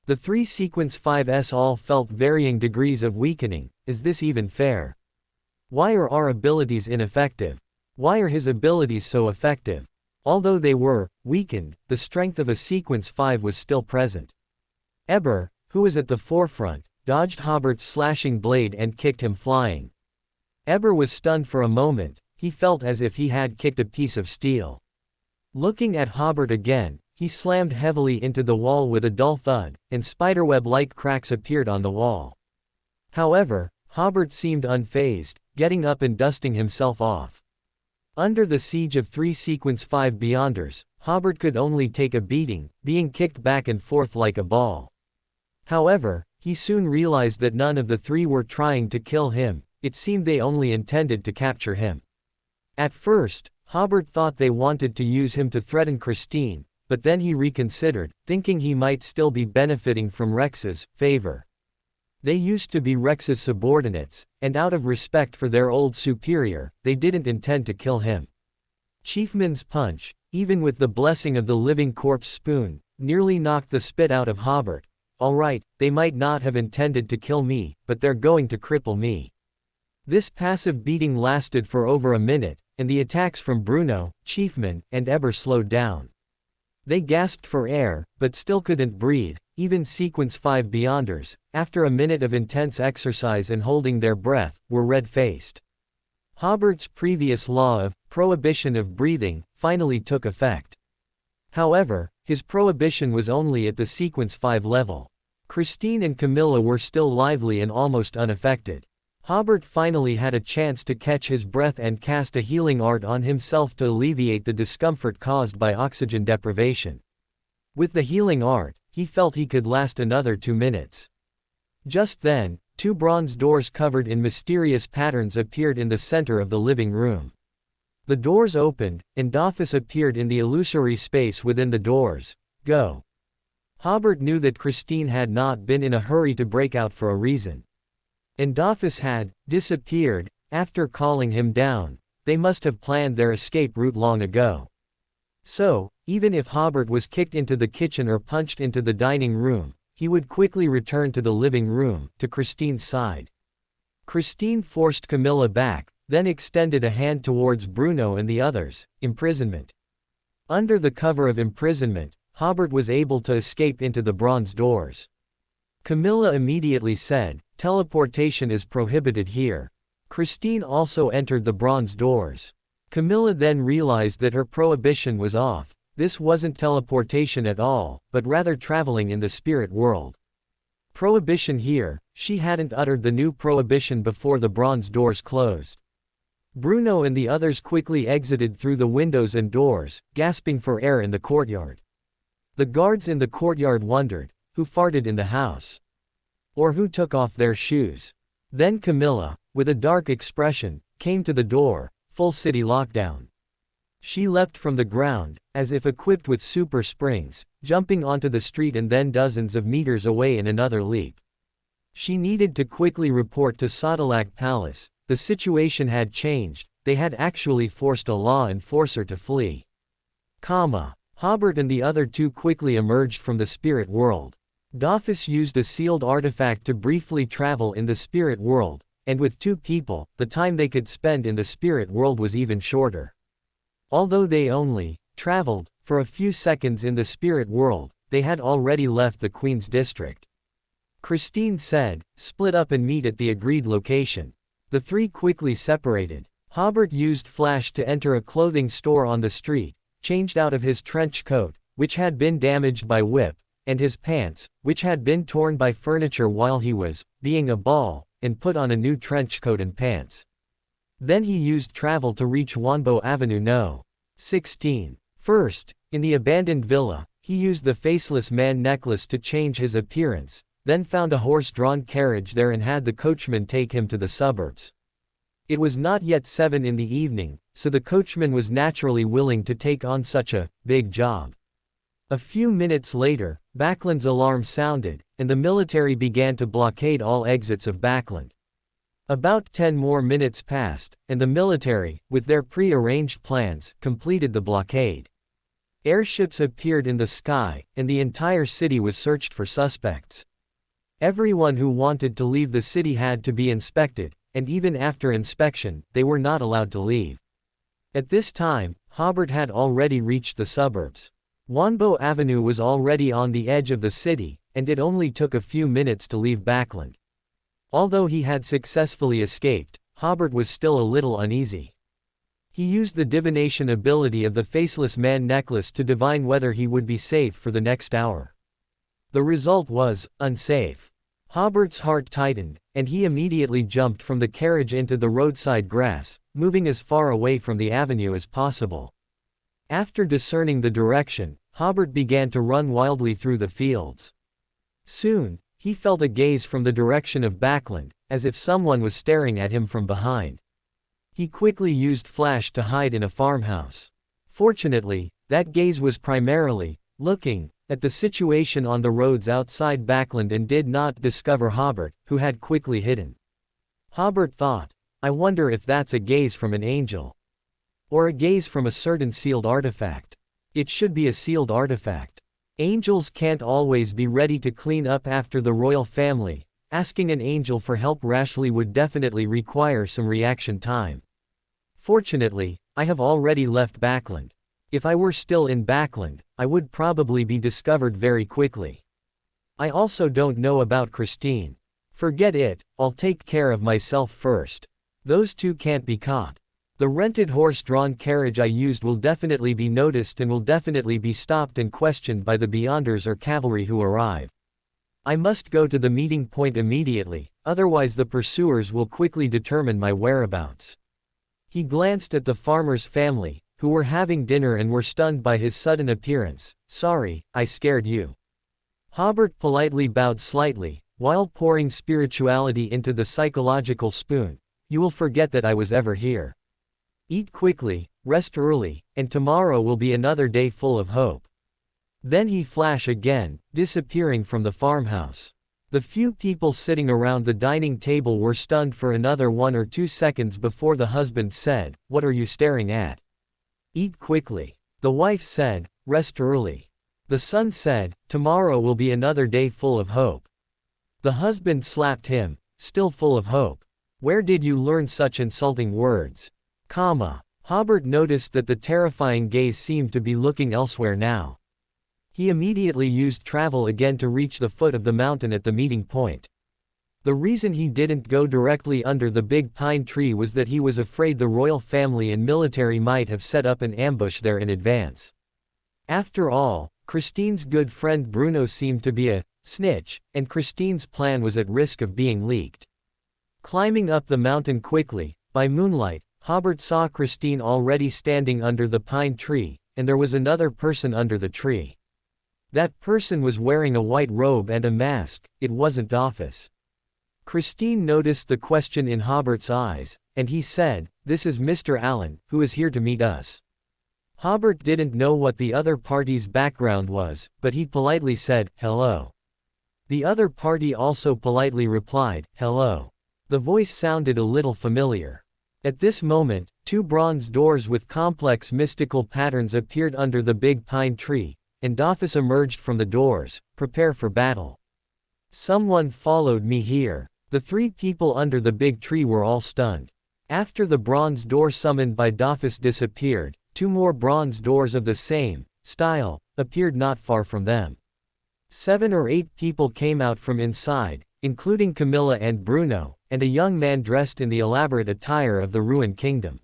The 3 Sequence 5s all felt varying degrees of weakening. Is this even fair? Why are our abilities ineffective? Why are his abilities so effective? Although they were weakened, the strength of a Sequence 5 was still present. Hobert, who was at the forefront, dodged Hobert's slashing blade and kicked him flying. Hobert was stunned for a moment. He felt as if he had kicked a piece of steel. Looking at Hobert again, he slammed heavily into the wall with a dull thud, and spiderweb-like cracks appeared on the wall. However, Hobert seemed unfazed, getting up and dusting himself off. Under the siege of 3 Sequence 5 Beyonders, Hobert could only take a beating, being kicked back and forth like a ball. However, He soon realized that none of the three were trying to kill him, it seemed they only intended to capture him. At first, Hobert thought they wanted to use him to threaten Christine, but then he reconsidered, thinking he might still be benefiting from Rex's favor. They used to be Rex's subordinates, and out of respect for their old superior, they didn't intend to kill him. Chiefman's punch, even with the blessing of the living corpse spoon, nearly knocked the spit out of Hobert. Alright, they might not have intended to kill me, but they're going to cripple me. This passive beating lasted for over a minute, and the attacks from Bruno, Chiefman, and Eber slowed down. They gasped for air, but still couldn't breathe. Even Sequence 5 Beyonders, after a minute of intense exercise and holding their breath, were red-faced. Hobert's previous law of prohibition of breathing finally took effect. However, his prohibition was only at the Sequence 5 level. Christine and Camilla were still lively and almost unaffected. Hobert finally had a chance to catch his breath and cast a healing art on himself to alleviate the discomfort caused by oxygen deprivation. With the healing art, he felt he could last another 2 minutes. Just then, 2 bronze doors covered in mysterious patterns appeared in the center of the living room. The doors opened, and Dofus appeared in the illusory space within the doors. Go. Hobert knew that Christine had not been in a hurry to break out for a reason. And Dofus had disappeared after calling him down. They must have planned their escape route long ago. So, even if Hobert was kicked into the kitchen or punched into the dining room, he would quickly return to the living room, to Christine's side. Christine forced Camilla back, then extended a hand towards Bruno and the others. Imprisonment. Under the cover of imprisonment, Hobert was able to escape into the bronze doors. Camilla immediately said, "Teleportation is prohibited here." Christine also entered the bronze doors. Camilla then realized that her prohibition was off. This wasn't teleportation at all, but rather traveling in the spirit world. Prohibition here, she hadn't uttered the new prohibition before the bronze doors closed. Bruno and the others quickly exited through the windows and doors, gasping for air in the courtyard. The guards in the courtyard wondered, who farted in the house? Or who took off their shoes? Then Camilla, with a dark expression, came to the door. Full city lockdown. She leapt from the ground, as if equipped with super springs, jumping onto the street and then dozens of meters away in another leap. She needed to quickly report to Sodalak Palace. The situation had changed, they had actually forced a law enforcer to flee. Hobert and the other 2 quickly emerged from the spirit world. Dofus used a sealed artifact to briefly travel in the spirit world, and with 2 people, the time they could spend in the spirit world was even shorter. Although they only traveled for a few seconds in the spirit world, they had already left the Queen's district. Christine said, "Split up and meet at the agreed location." The 3 quickly separated. Hobert used Flash to enter a clothing store on the street, changed out of his trench coat, which had been damaged by whip, and his pants, which had been torn by furniture while he was being a ball, and put on a new trench coat and pants. Then he used travel to reach Wanbo Avenue No. 16. First, in the abandoned villa, he used the Faceless Man necklace to change his appearance, then found a horse-drawn carriage there and had the coachman take him to the suburbs. It was not yet 7 in the evening, so the coachman was naturally willing to take on such a big job. A few minutes later, Backland's alarm sounded, and the military began to blockade all exits of Backland. About 10 more minutes passed, and the military, with their pre-arranged plans, completed the blockade. Airships appeared in the sky, and the entire city was searched for suspects. Everyone who wanted to leave the city had to be inspected, and even after inspection, they were not allowed to leave. At this time, Hobert had already reached the suburbs. Wanbo Avenue was already on the edge of the city, and it only took a few minutes to leave Backland. Although he had successfully escaped, Hobert was still a little uneasy. He used the divination ability of the Faceless Man necklace to divine whether he would be safe for the next hour. The result was, unsafe. Hobert's heart tightened, and he immediately jumped from the carriage into the roadside grass, moving as far away from the avenue as possible. After discerning the direction, Hobert began to run wildly through the fields. Soon, He felt a gaze from the direction of Backland, as if someone was staring at him from behind. He quickly used flash to hide in a farmhouse. Fortunately, that gaze was primarily looking at the situation on the roads outside Backland and did not discover Hobert, who had quickly hidden. Hobert thought, I wonder if that's a gaze from an angel. Or a gaze from a certain sealed artifact. It should be a sealed artifact. Angels can't always be ready to clean up after the royal family. Asking an angel for help rashly would definitely require some reaction time. Fortunately, I have already left Backland. If I were still in Backland, I would probably be discovered very quickly. I also don't know about Christine. Forget it, I'll take care of myself first. Those two can't be caught. The rented horse-drawn carriage I used will definitely be noticed and will definitely be stopped and questioned by the Beyonders or cavalry who arrive. I must go to the meeting point immediately, otherwise the pursuers will quickly determine my whereabouts. He glanced at the farmer's family, who were having dinner and were stunned by his sudden appearance. Sorry, I scared you. Hobert politely bowed slightly, while pouring spirituality into the psychological spoon. You will forget that I was ever here. Eat quickly, rest early, and tomorrow will be another day full of hope. Then he flashed again, disappearing from the farmhouse. The few people sitting around the dining table were stunned for another 1 or 2 seconds before the husband said, What are you staring at? Eat quickly. The wife said, Rest early. The son said, Tomorrow will be another day full of hope. The husband slapped him, still full of hope. Where did you learn such insulting words? Hobert noticed that the terrifying gaze seemed to be looking elsewhere now. He immediately used travel again to reach the foot of the mountain at the meeting point. The reason he didn't go directly under the big pine tree was that he was afraid the royal family and military might have set up an ambush there in advance. After all, Christine's good friend Bruno seemed to be a snitch, and Christine's plan was at risk of being leaked. Climbing up the mountain quickly, by moonlight, Hobert saw Christine already standing under the pine tree, and there was another person under the tree. That person was wearing a white robe and a mask. It wasn't Office. Christine noticed the question in Hobert's eyes, and he said, This is Mr. Allen, who is here to meet us. Hobert didn't know what the other party's background was, but he politely said, Hello. The other party also politely replied, Hello. The voice sounded a little familiar. At this moment, 2 bronze doors with complex mystical patterns appeared under the big pine tree, and Office emerged from the doors. Prepare for battle. Someone followed me here. The 3 people under the big tree were all stunned. After the bronze door summoned by Office disappeared, 2 more bronze doors of the same style appeared not far from them. 7 or 8 people came out from inside, including Camilla and Bruno, and a young man dressed in the elaborate attire of the ruined kingdom.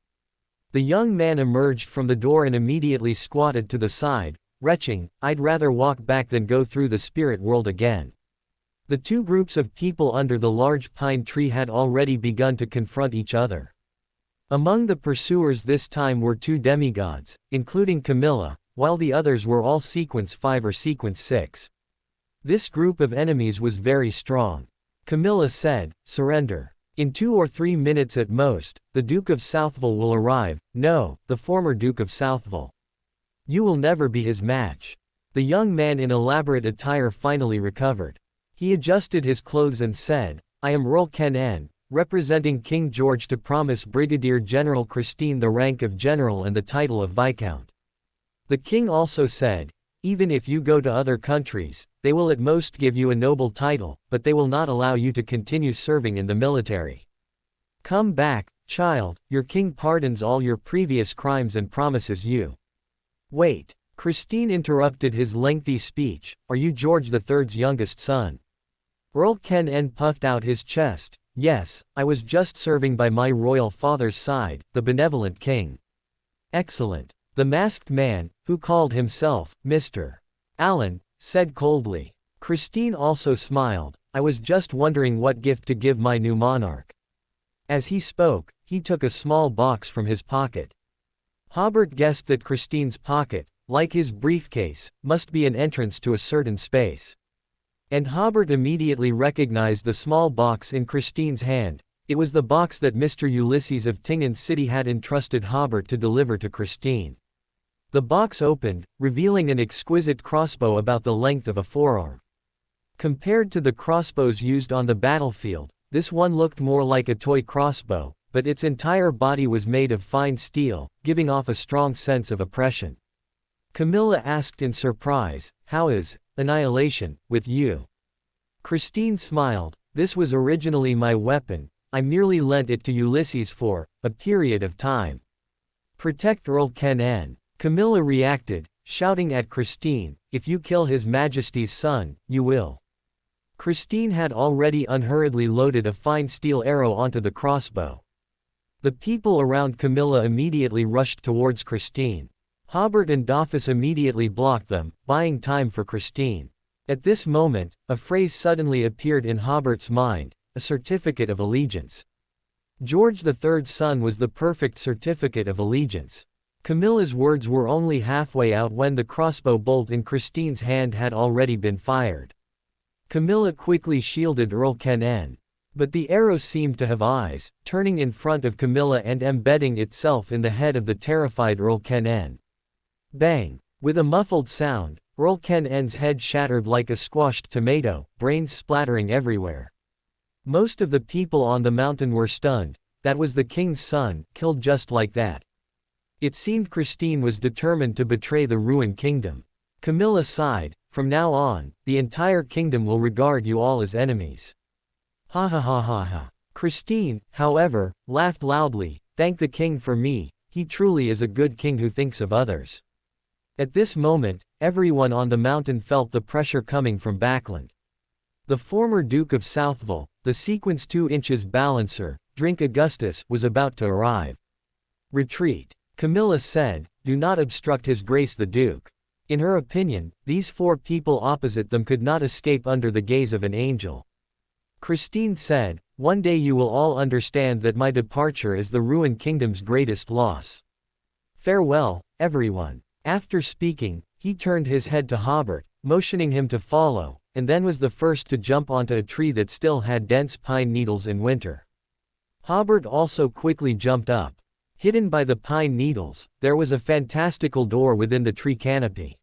The young man emerged from the door and immediately squatted to the side, retching, I'd rather walk back than go through the spirit world again. The 2 groups of people under the large pine tree had already begun to confront each other. Among the pursuers this time were 2 demigods, including Camilla, while the others were all sequence 5 or sequence 6. This group of enemies was very strong. Camilla said, Surrender. In 2 or 3 minutes at most, the Duke of Southville will arrive. No, the former Duke of Southville. You will never be his match. The young man in elaborate attire finally recovered. He adjusted his clothes and said, I am LotM, representing King George to promise Brigadier General Christine the rank of general and the title of Viscount. The king also said, even if you go to other countries, they will at most give you a noble title, but they will not allow you to continue serving in the military. Come back, child, your king pardons all your previous crimes and promises you. Wait. Christine interrupted his lengthy speech, are you George III's youngest son? LotM puffed out his chest, yes, I was just serving by my royal father's side, the benevolent king. Excellent. The masked man, who called himself Mr. Allen, said coldly. Christine also smiled, I was just wondering what gift to give my new monarch. As he spoke, he took a small box from his pocket. Hobert guessed that Christine's pocket, like his briefcase, must be an entrance to a certain space. And Hobert immediately recognized the small box in Christine's hand. It was the box that Mr. Ulysses of Tingen City had entrusted Hobert to deliver to Christine. The box opened, revealing an exquisite crossbow about the length of a forearm. Compared to the crossbows used on the battlefield, this one looked more like a toy crossbow, but its entire body was made of fine steel, giving off a strong sense of oppression. Camilla asked in surprise, "How is annihilation with you?" Christine smiled. "This was originally my weapon. I merely lent it to Ulysses for a period of time. Protect Earl Kennen." Camilla reacted, shouting at Christine, "If you kill His Majesty's son, you will." Christine had already unhurriedly loaded a fine steel arrow onto the crossbow. The people around Camilla immediately rushed towards Christine. Hobert and Dophus immediately blocked them, buying time for Christine. At this moment, a phrase suddenly appeared in Hobert's mind: a certificate of allegiance. George III's son was the perfect certificate of allegiance. Camilla's words were only halfway out when the crossbow bolt in Christine's hand had already been fired. Camilla quickly shielded Earl Kennen. But the arrow seemed to have eyes, turning in front of Camilla and embedding itself in the head of the terrified Earl Kennen. Bang! With a muffled sound, Earl Kennen's head shattered like a squashed tomato, brains splattering everywhere. Most of the people on the mountain were stunned. That was the king's son, killed just like that. It seemed Christine was determined to betray the ruined kingdom. Camilla sighed, "From now on, the entire kingdom will regard you all as enemies." Ha ha ha ha ha. Christine, however, laughed loudly. "Thank the king for me, he truly is a good king who thinks of others." At this moment, everyone on the mountain felt the pressure coming from Backland. The former Duke of Southville, the sequence 2 inches balancer, Drink Augustus, was about to arrive. "Retreat," Camilla said, "do not obstruct His Grace the Duke." In her opinion, these 4 people opposite them could not escape under the gaze of an angel. Christine said, "One day you will all understand that my departure is the ruined kingdom's greatest loss. Farewell, everyone." After speaking, he turned his head to Hobert, motioning him to follow, and then was the first to jump onto a tree that still had dense pine needles in winter. Hobert also quickly jumped up. Hidden by the pine needles, there was a fantastical door within the tree canopy.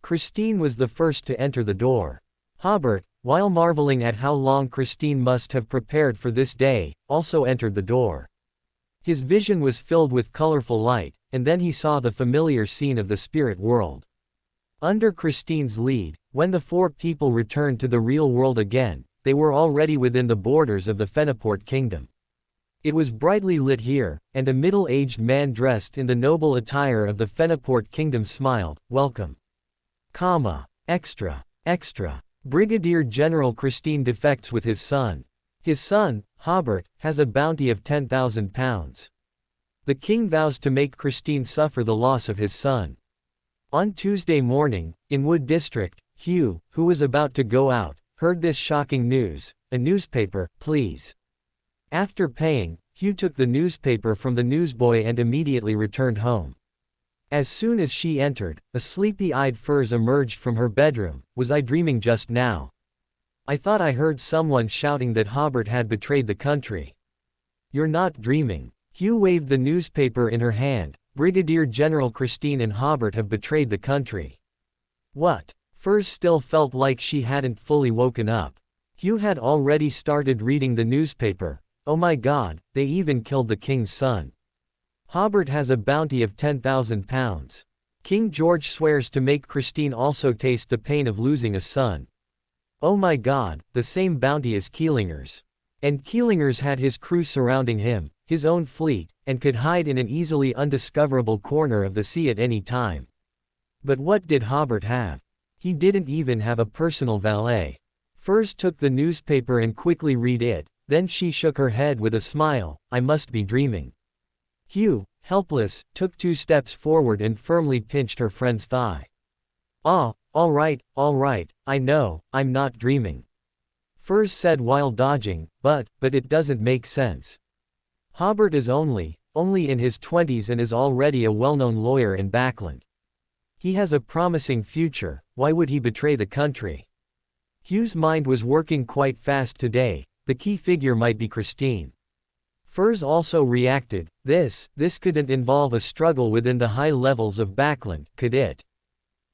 Christine was the first to enter the door. Hobert, while marveling at how long Christine must have prepared for this day, also entered the door. His vision was filled with colorful light, and then he saw the familiar scene of the spirit world. Under Christine's lead, when the 4 people returned to the real world again, they were already within the borders of the Fenaport kingdom. It was brightly lit here, and a middle-aged man dressed in the noble attire of the Fenaport kingdom smiled, "Welcome. Extra. Brigadier General Christine defects with his son. His son, Hobert, has a bounty of 10,000 pounds. The king vows to make Christine suffer the loss of his son." On Tuesday morning, in Wood District, Hugh, who was about to go out, heard this shocking news: "A newspaper, please." After paying, Hugh took the newspaper from the newsboy and immediately returned home. As soon as she entered, a sleepy-eyed Furs emerged from her bedroom. "Was I dreaming just now? I thought I heard someone shouting that Hobert had betrayed the country." "You're not dreaming." Hugh waved the newspaper in her hand. "Brigadier General Christine and Hobert have betrayed the country." "What?" Furs still felt like she hadn't fully woken up. Hugh had already started reading the newspaper. "Oh my God, they even killed the king's son. Hobert has a bounty of 10,000 pounds. King George swears to make Christine also taste the pain of losing a son. Oh my God, the same bounty as Keelinger's. And Keelinger's had his crew surrounding him, his own fleet, and could hide in an easily undiscoverable corner of the sea at any time. But what did Hobert have? He didn't even have a personal valet." Furs took the newspaper and quickly read it. Then she shook her head with a smile. "I must be dreaming." Hugh, helpless, took 2 steps forward and firmly pinched her friend's thigh. "Ah, all right, I know, I'm not dreaming," Furs said while dodging, but it doesn't make sense. Hobert is only in his 20s and is already a well-known lawyer in Backland. He has a promising future, why would he betray the country? Hugh's mind was working quite fast today. The key figure might be Christine. Furs also reacted. This couldn't involve a struggle within the high levels of Backland, could it?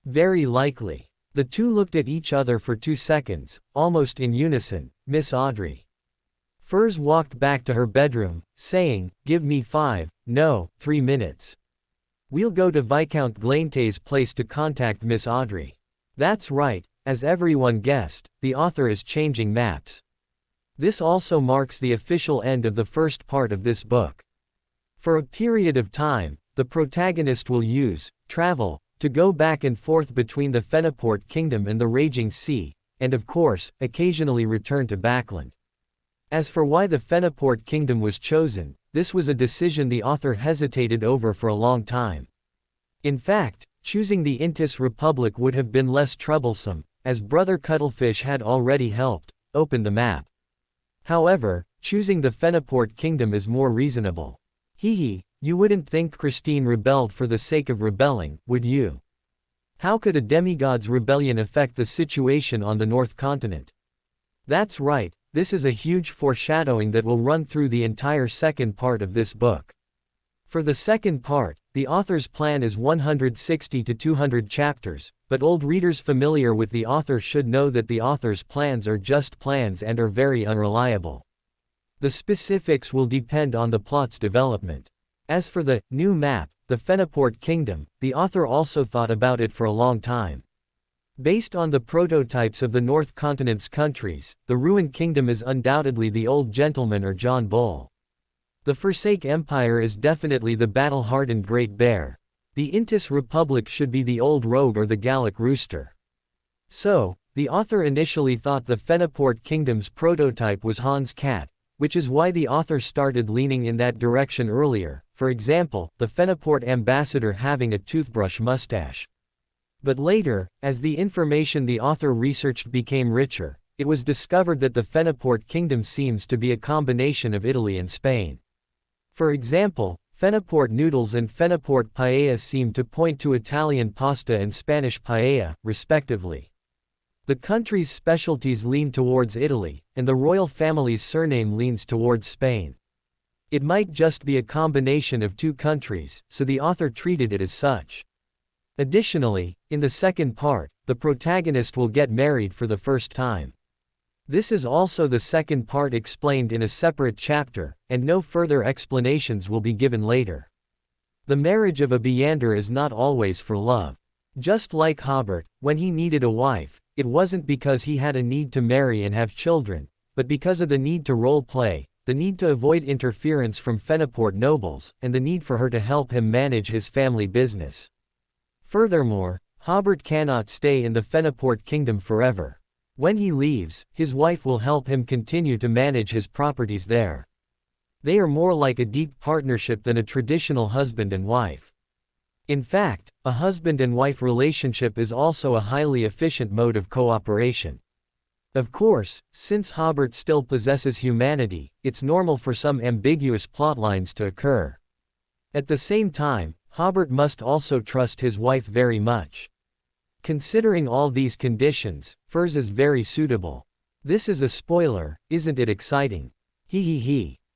Very likely. The two looked at each other for 2 seconds, almost in unison. Miss Audrey. Furs walked back to her bedroom, saying, "Give me 5, no, 3 minutes. We'll go to Viscount Glaine's place to contact Miss Audrey." That's right, as everyone guessed, the author is changing maps. This also marks the official end of the first part of this book. For a period of time, the protagonist will use travel to go back and forth between the Fenaport Kingdom and the Raging Sea, and of course, occasionally return to Backland. As for why the Fenaport Kingdom was chosen, this was a decision the author hesitated over for a long time. In fact, choosing the Intis Republic would have been less troublesome, as Brother Cuttlefish had already helped open the map. However, choosing the Fenaport Kingdom is more reasonable. You wouldn't think Christine rebelled for the sake of rebelling, would you? How could a demigod's rebellion affect the situation on the North Continent? That's right, this is a huge foreshadowing that will run through the entire second part of this book. For the second part, the author's plan is 160 to 200 chapters, but old readers familiar with the author should know that the author's plans are just plans and are very unreliable. The specifics will depend on the plot's development. As for the new map, the Fenaport Kingdom, the author also thought about it for a long time. Based on the prototypes of the North Continent's countries, the Ruined Kingdom is undoubtedly the Old Gentleman or John Bull. The Forsake Empire is definitely the battle-hardened Great Bear. The Intis Republic should be the Old Rogue or the Gallic Rooster. So, the author initially thought the Fenaport Kingdom's prototype was Han's cat, which is why the author started leaning in that direction earlier, for example, the Fenaport ambassador having a toothbrush mustache. But later, as the information the author researched became richer, it was discovered that the Fenaport Kingdom seems to be a combination of Italy and Spain. For example, Fenaport noodles and Fenaport paella seem to point to Italian pasta and Spanish paella, respectively. The country's specialties lean towards Italy, and the royal family's surname leans towards Spain. It might just be a combination of two countries, so the author treated it as such. Additionally, in the second part, the protagonist will get married for the first time. This is also the second part explained in a separate chapter, and no further explanations will be given later. The marriage of a Beander is not always for love. Just like Hobert, when he needed a wife, it wasn't because he had a need to marry and have children, but because of the need to role-play, the need to avoid interference from Fenaport nobles, and the need for her to help him manage his family business. Furthermore, Hobert cannot stay in the Fenaport Kingdom forever. When he leaves, his wife will help him continue to manage his properties there. They are more like a deep partnership than a traditional husband and wife. In fact, a husband and wife relationship is also a highly efficient mode of cooperation. Of course, since Hobert still possesses humanity, it's normal for some ambiguous plotlines to occur. At the same time, Hobert must also trust his wife very much. Considering all these conditions, Furs is very suitable. This is a spoiler, isn't it exciting?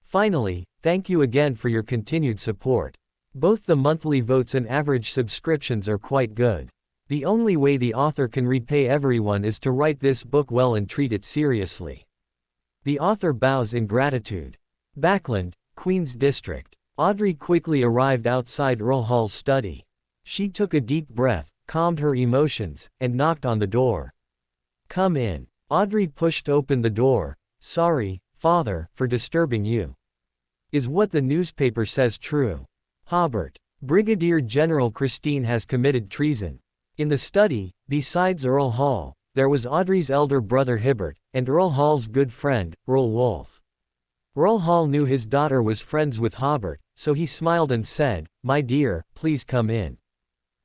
Finally, thank you again for your continued support. Both the monthly votes and average subscriptions are quite good. The only way the author can repay everyone is to write this book well and treat it seriously. The author bows in gratitude. Backland, Queen's District. Audrey quickly arrived outside Earl Hall's study. She took a deep breath, calmed her emotions, and knocked on the door. "Come in." Audrey pushed open the door. "Sorry, Father, for disturbing you. Is what the newspaper says true?" Hobert. "Brigadier General Christine has committed treason." In the study, besides Earl Hall, there was Audrey's elder brother Hobert, and Earl Hall's good friend, Earl Wolf. Earl Hall knew his daughter was friends with Hobert, so he smiled and said, "My dear, please come in.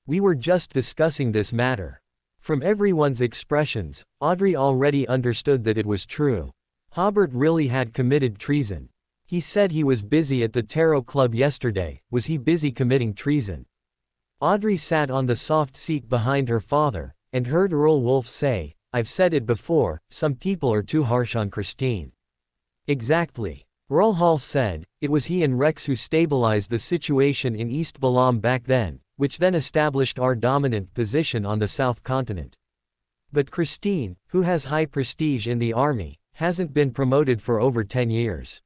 We were just discussing this matter." From everyone's expressions, Audrey already understood that it was true. Hobert really had committed treason. He said he was busy at the Tarot Club yesterday. Was he busy committing treason? Audrey sat on the soft seat behind her father, and heard Earl Wolf say, I've said it before, some people are too harsh on Christine. Exactly. Rollhall said, it was he and Rex who stabilized the situation in East Balam back then, which then established our dominant position on the South Continent. But Christine, who has high prestige in the army, hasn't been promoted for over 10 years.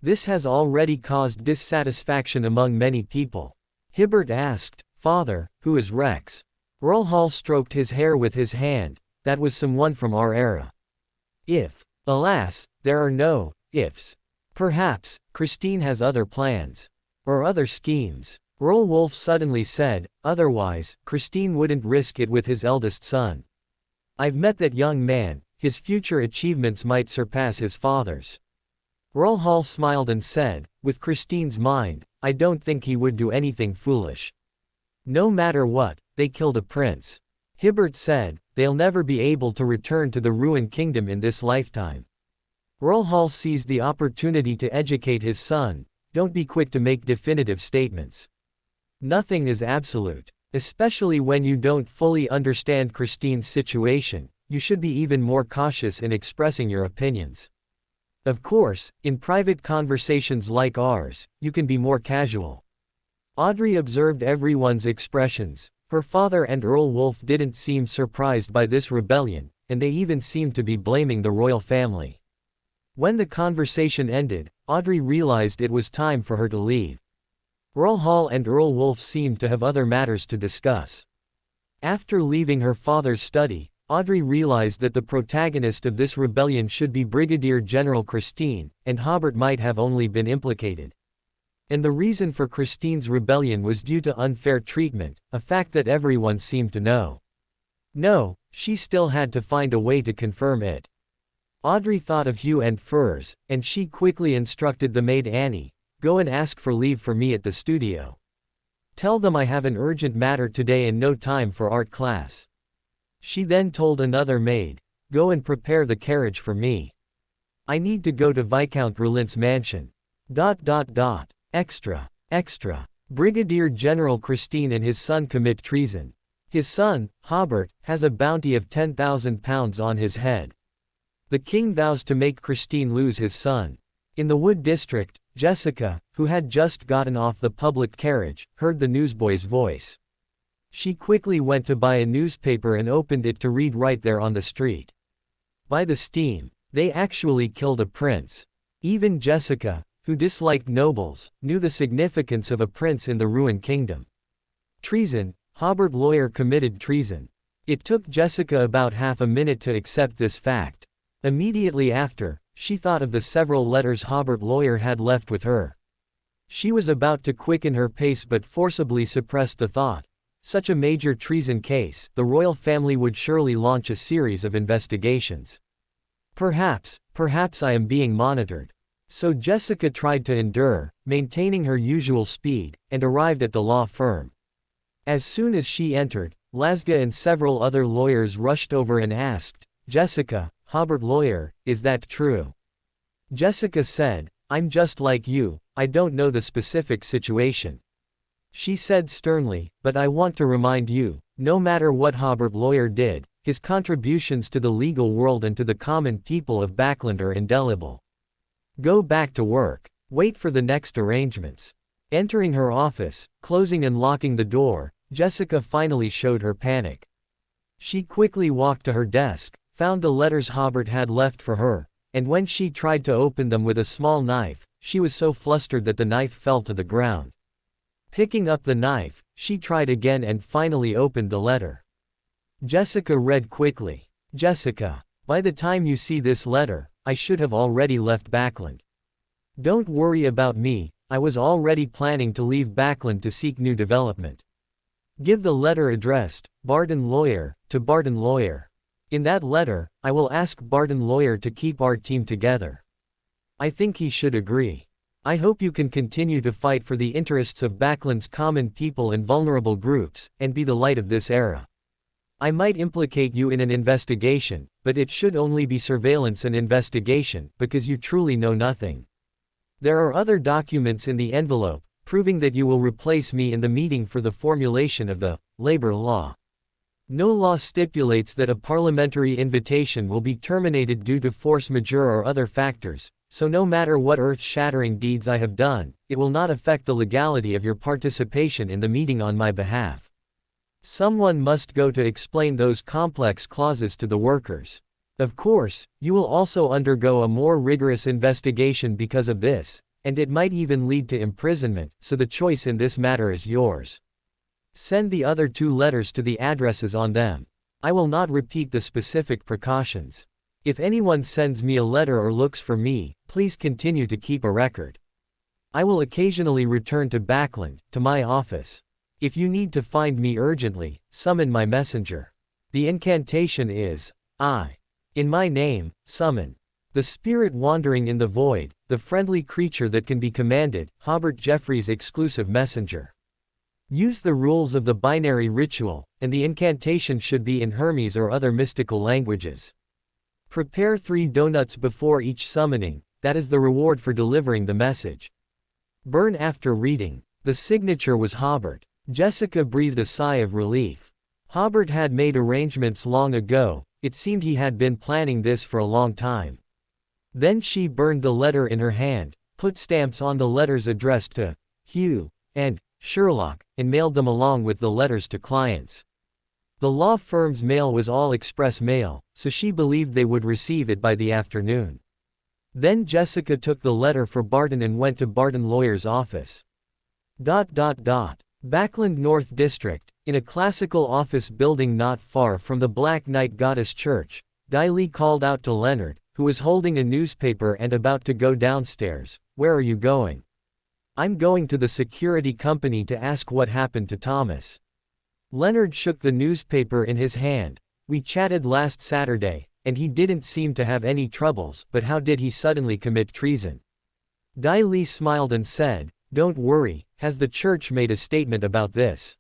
This has already caused dissatisfaction among many people. Hobert asked, Father, who is Rex? Rollhall stroked his hair with his hand, that was someone from our era. If. Alas, there are no ifs. Perhaps, Christine has other plans. Or other schemes. Rollwolf suddenly said, otherwise, Christine wouldn't risk it with his eldest son. I've met that young man, his future achievements might surpass his father's. Rollhall smiled and said, with Christine's mind, I don't think he would do anything foolish. No matter what, they killed a prince. Hobert said, they'll never be able to return to the ruined kingdom in this lifetime. Rollhall seized the opportunity to educate his son, don't be quick to make definitive statements. Nothing is absolute. Especially when you don't fully understand Christine's situation, you should be even more cautious in expressing your opinions. Of course, in private conversations like ours, you can be more casual. Audrey observed everyone's expressions. Her father and Earl Wolf didn't seem surprised by this rebellion, and they even seemed to be blaming the royal family. When the conversation ended, Audrey realized it was time for her to leave. Rollhall and Earl Wolf seemed to have other matters to discuss. After leaving her father's study, Audrey realized that the protagonist of this rebellion should be Brigadier General Christine, and Hobert might have only been implicated. And the reason for Christine's rebellion was due to unfair treatment, a fact that everyone seemed to know. No, she still had to find a way to confirm it. Audrey thought of Hugh and Furs, and she quickly instructed the maid Annie, go and ask for leave for me at the studio. Tell them I have an urgent matter today and no time for art class. She then told another maid, go and prepare the carriage for me. I need to go to Viscount Relint's mansion. Extra. Brigadier General Christine and his son commit treason. His son, Hobert, has a bounty of £10,000 on his head. The king vows to make Christine lose his son. In the Wood District, Jessica, who had just gotten off the public carriage, heard the newsboy's voice. She quickly went to buy a newspaper and opened it to read right there on the street. By the steam, they actually killed a prince. Even Jessica, who disliked nobles, knew the significance of a prince in the ruined kingdom. Treason, Hobert lawyer committed treason. It took Jessica about half a minute to accept this fact. Immediately after, she thought of the several letters Hobert lawyer had left with her. She was about to quicken her pace but forcibly suppressed the thought. Such a major treason case, the royal family would surely launch a series of investigations. Perhaps I am being monitored. So Jessica tried to endure, maintaining her usual speed, and arrived at the law firm. As soon as she entered, Lasga and several other lawyers rushed over and asked, Jessica, Hobert lawyer, is that true? Jessica said, I'm just like you, I don't know the specific situation. She said sternly, but I want to remind you, no matter what Hobert lawyer did, his contributions to the legal world and to the common people of Backland are indelible. Go back to work. Wait for the next arrangements. Entering her office, closing and locking the door, Jessica finally showed her panic. She quickly walked to her desk, found the letters Hobert had left for her, and when she tried to open them with a small knife, she was so flustered that the knife fell to the ground. Picking up the knife, she tried again and finally opened the letter. Jessica read quickly. Jessica, by the time you see this letter, I should have already left Backland. Don't worry about me, I was already planning to leave Backland to seek new development. Give the letter addressed, Barton Lawyer, to Barton Lawyer. In that letter, I will ask Barton Lawyer to keep our team together. I think he should agree. I hope you can continue to fight for the interests of Backland's common people and vulnerable groups, and be the light of this era. I might implicate you in an investigation, but it should only be surveillance and investigation, because you truly know nothing. There are other documents in the envelope, proving that you will replace me in the meeting for the formulation of the labor law. No law stipulates that a parliamentary invitation will be terminated due to force majeure or other factors, so no matter what earth-shattering deeds I have done, it will not affect the legality of your participation in the meeting on my behalf. Someone must go to explain those complex clauses to the workers. Of course, you will also undergo a more rigorous investigation because of this, and it might even lead to imprisonment, so the choice in this matter is yours. Send the other 2 letters to the addresses on them. I will not repeat the specific precautions. If anyone sends me a letter or looks for me, please continue to keep a record. I will occasionally return to Backland, to my office. If you need to find me urgently, summon my messenger. The incantation is, I. In my name, summon. The spirit wandering in the void, the friendly creature that can be commanded, Hobert Jeffrey's exclusive messenger. Use the rules of the binary ritual, and the incantation should be in Hermes or other mystical languages. Prepare 3 donuts before each summoning, that is the reward for delivering the message. Burn after reading. The signature was Hobert. Jessica breathed a sigh of relief. Hobert had made arrangements long ago, it seemed he had been planning this for a long time. Then she burned the letter in her hand, put stamps on the letters addressed to Hugh and Sherlock, and mailed them along with the letters to clients. The law firm's mail was all express mail, so she believed they would receive it by the afternoon. Then Jessica took the letter for Barton and went to Barton Lawyer's office. Backland North District, in a classical office building not far from the Black Knight Goddess Church, Diley called out to Leonard, who was holding a newspaper and about to go downstairs. "Where are you going?" "I'm going to the security company to ask what happened to Thomas." Leonard shook the newspaper in his hand. "We chatted last Saturday, and he didn't seem to have any troubles, but how did he suddenly commit treason?" Diley smiled and said, "Don't worry, has the church made a statement about this?"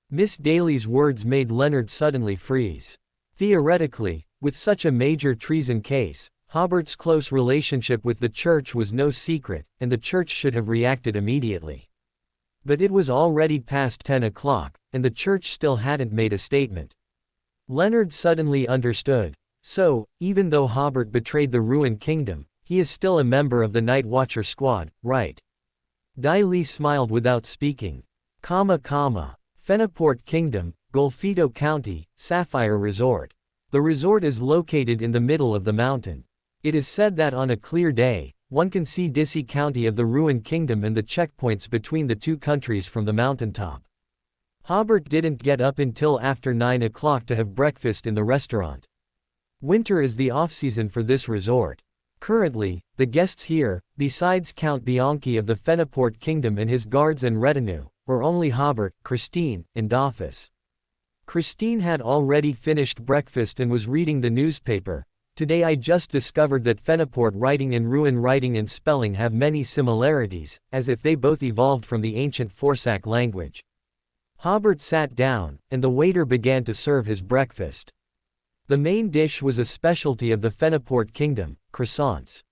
Miss Daly's words made Leonard suddenly freeze. Theoretically, with such a major treason case, Hobert's close relationship with the church was no secret, and the church should have reacted immediately. But it was already past 10 o'clock, and the church still hadn't made a statement. Leonard suddenly understood. So, even though Hobert betrayed the ruined kingdom, he is still a member of the Night Watcher squad, right? Diley smiled without speaking. Fenaport Kingdom, Golfito County, Sapphire Resort. The resort is located in the middle of the mountain. It is said that on a clear day, one can see Dissy County of the ruined kingdom and the checkpoints between the 2 countries from the mountaintop. Hobert didn't get up until after 9 o'clock to have breakfast in the restaurant. Winter is the off-season for this resort. Currently, the guests here, besides Count Bianchi of the Fenaport Kingdom and his guards and retinue, were only Hobert, Christine, and Dophus. Christine had already finished breakfast and was reading the newspaper. "Today I just discovered that Fenaport writing and Ruin writing and spelling have many similarities, as if they both evolved from the ancient Forsac language." Hobert sat down, and the waiter began to serve his breakfast. The main dish was a specialty of the Fenaport Kingdom, croissants.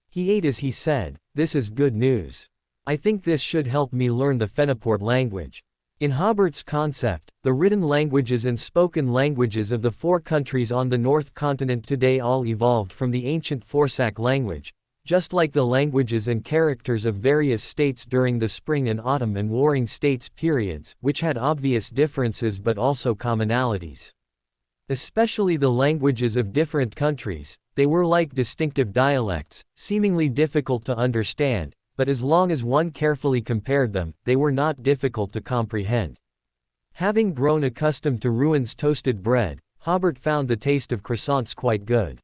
He ate as he said, "This is good news. I think this should help me learn the Fenaport language." In Hobert's concept, the written languages and spoken languages of the 4 countries on the North Continent today all evolved from the ancient Forsac language, just like the languages and characters of various states during the Spring and Autumn and Warring States periods, which had obvious differences but also commonalities. Especially the languages of different countries, they were like distinctive dialects, seemingly difficult to understand, but as long as one carefully compared them, they were not difficult to comprehend. Having grown accustomed to Ruin's toasted bread, Hobert found the taste of croissants quite good.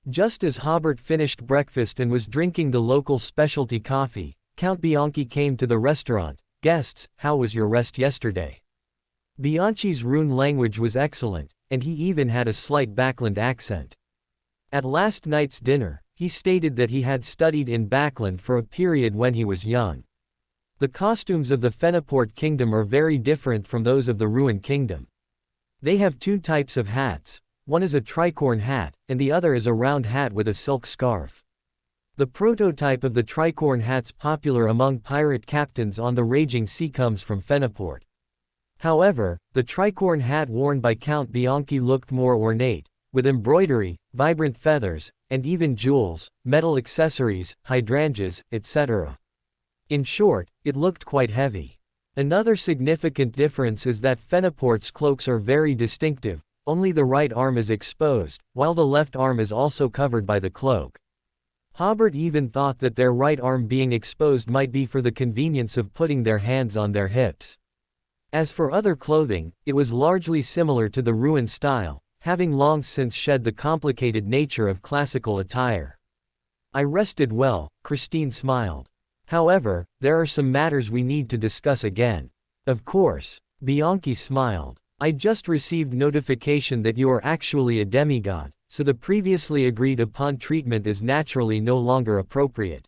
Just as Hobert finished breakfast and was drinking the local specialty coffee, Count Bianchi came to the restaurant. "Guests, how was your rest yesterday?" Bianchi's Rune language was excellent, and he even had a slight Backland accent. At last night's dinner, he stated that he had studied in Backland for a period when he was young. The costumes of the Fenaport Kingdom are very different from those of the Ruined Kingdom. They have 2 types of hats, one is a tricorn hat, and the other is a round hat with a silk scarf. The prototype of the tricorn hats popular among pirate captains on the raging sea comes from Fenaport. However, the tricorn hat worn by Count Bianchi looked more ornate, with embroidery, vibrant feathers, and even jewels, metal accessories, hydrangeas, etc. In short, it looked quite heavy. Another significant difference is that Feneport's cloaks are very distinctive. Only the right arm is exposed, while the left arm is also covered by the cloak. Hobert even thought that their right arm being exposed might be for the convenience of putting their hands on their hips. As for other clothing, it was largely similar to the Ruin style, having long since shed the complicated nature of classical attire. I rested well, Christine smiled. However, there are some matters we need to discuss again. Of course. Bianchi smiled. I just received notification that you are actually a demigod, so the previously agreed upon treatment is naturally no longer appropriate.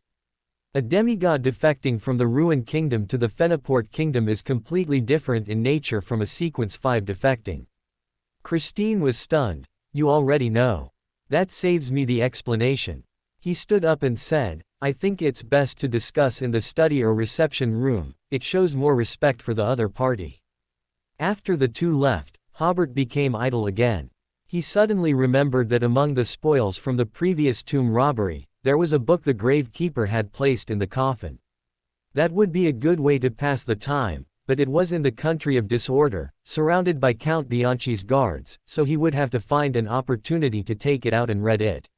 A demigod defecting from the Ruin Kingdom to the Feneport Kingdom is completely different in nature from a Sequence 5 defecting. Christine was stunned. You already know. That saves me the explanation. He stood up and said, I think it's best to discuss in the study or reception room, it shows more respect for the other party. After the two left, Hobert became idle again. He suddenly remembered that among the spoils from the previous tomb robbery, there was a book the gravekeeper had placed in the coffin. That would be a good way to pass the time, but it was in the country of disorder, surrounded by Count Bianchi's guards, so he would have to find an opportunity to take it out and read it.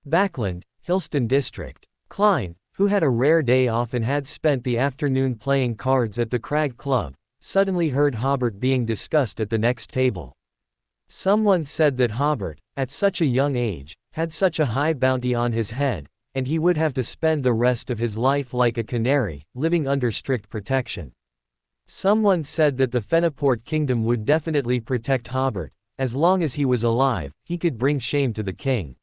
Backland, Hillston District. Klein, who had a rare day off and had spent the afternoon playing cards at the Crag Club, suddenly heard Hobert being discussed at the next table. Someone said that Hobert, at such a young age, had such a high bounty on his head, and he would have to spend the rest of his life like a canary, living under strict protection. Someone said that the Feneport Kingdom would definitely protect Hobert. As long as he was alive, he could bring shame to the king.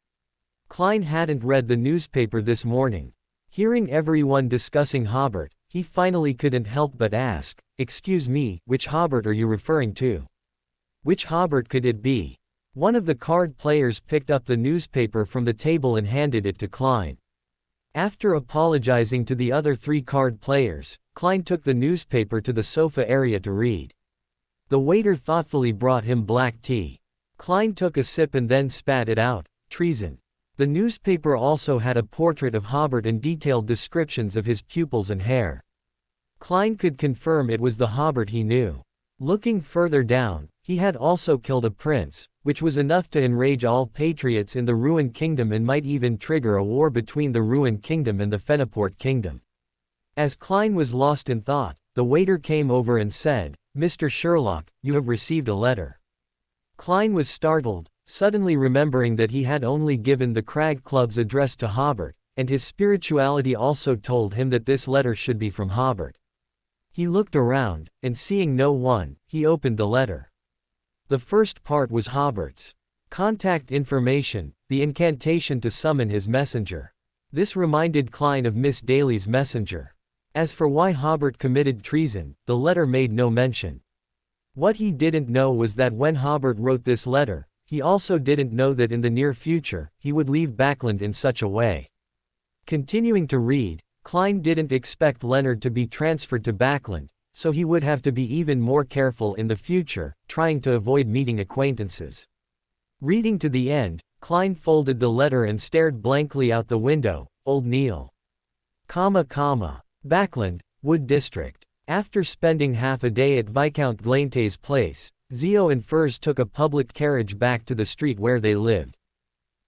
Klein hadn't read the newspaper this morning. Hearing everyone discussing Hobert, he finally couldn't help but ask, "Excuse me, which Hobert are you referring to? Which Hobert could it be?" One of the card players picked up the newspaper from the table and handed it to Klein. After apologizing to the other three card players, Klein took the newspaper to the sofa area to read. The waiter thoughtfully brought him black tea. Klein took a sip and then spat it out. Treason. The newspaper also had a portrait of Hobert and detailed descriptions of his pupils and hair. Klein could confirm it was the Hobert he knew. Looking further down, he had also killed a prince, which was enough to enrage all patriots in the Ruin Kingdom and might even trigger a war between the Ruin Kingdom and the Feneport Kingdom. As Klein was lost in thought, the waiter came over and said, "Mr. Sherlock, you have received a letter." Klein was startled, suddenly remembering that he had only given the Crag Club's address to Hobert, and his spirituality also told him that this letter should be from Hobert. He looked around, and seeing no one, he opened the letter. The first part was Hobert's contact information, the incantation to summon his messenger. This reminded Klein of Miss Daly's messenger. As for why Hobert committed treason, the letter made no mention. What he didn't know was that when Hobert wrote this letter, he also didn't know that in the near future, he would leave Backland in such a way. Continuing to read, Klein didn't expect Leonard to be transferred to Backland, so he would have to be even more careful in the future, trying to avoid meeting acquaintances. Reading to the end, Klein folded the letter and stared blankly out the window. Old Neil. Backland, Wood District. After spending half a day at Viscount Glaine's place, Zio and Furs took a public carriage back to the street where they lived.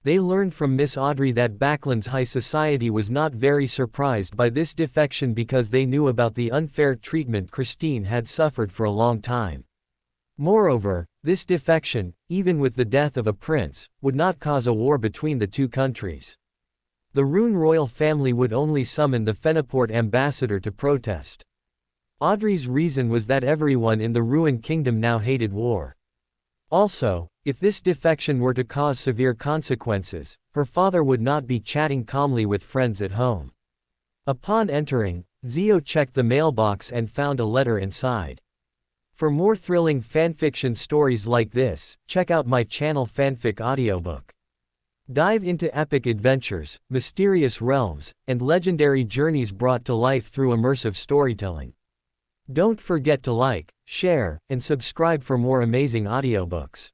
They learned from Miss Audrey that Backland's high society was not very surprised by this defection because they knew about the unfair treatment Christine had suffered for a long time. Moreover, this defection, even with the death of a prince, would not cause a war between the two countries. The Rune royal family would only summon the Feneport ambassador to protest. Audrey's reason was that everyone in the Ruin Kingdom now hated war. Also, if this defection were to cause severe consequences, her father would not be chatting calmly with friends at home. Upon entering, Zio checked the mailbox and found a letter inside. For more thrilling fanfiction stories like this, check out my channel Fanfic Audiobook. Dive into epic adventures, mysterious realms, and legendary journeys brought to life through immersive storytelling. Don't forget to like, share, and subscribe for more amazing audiobooks.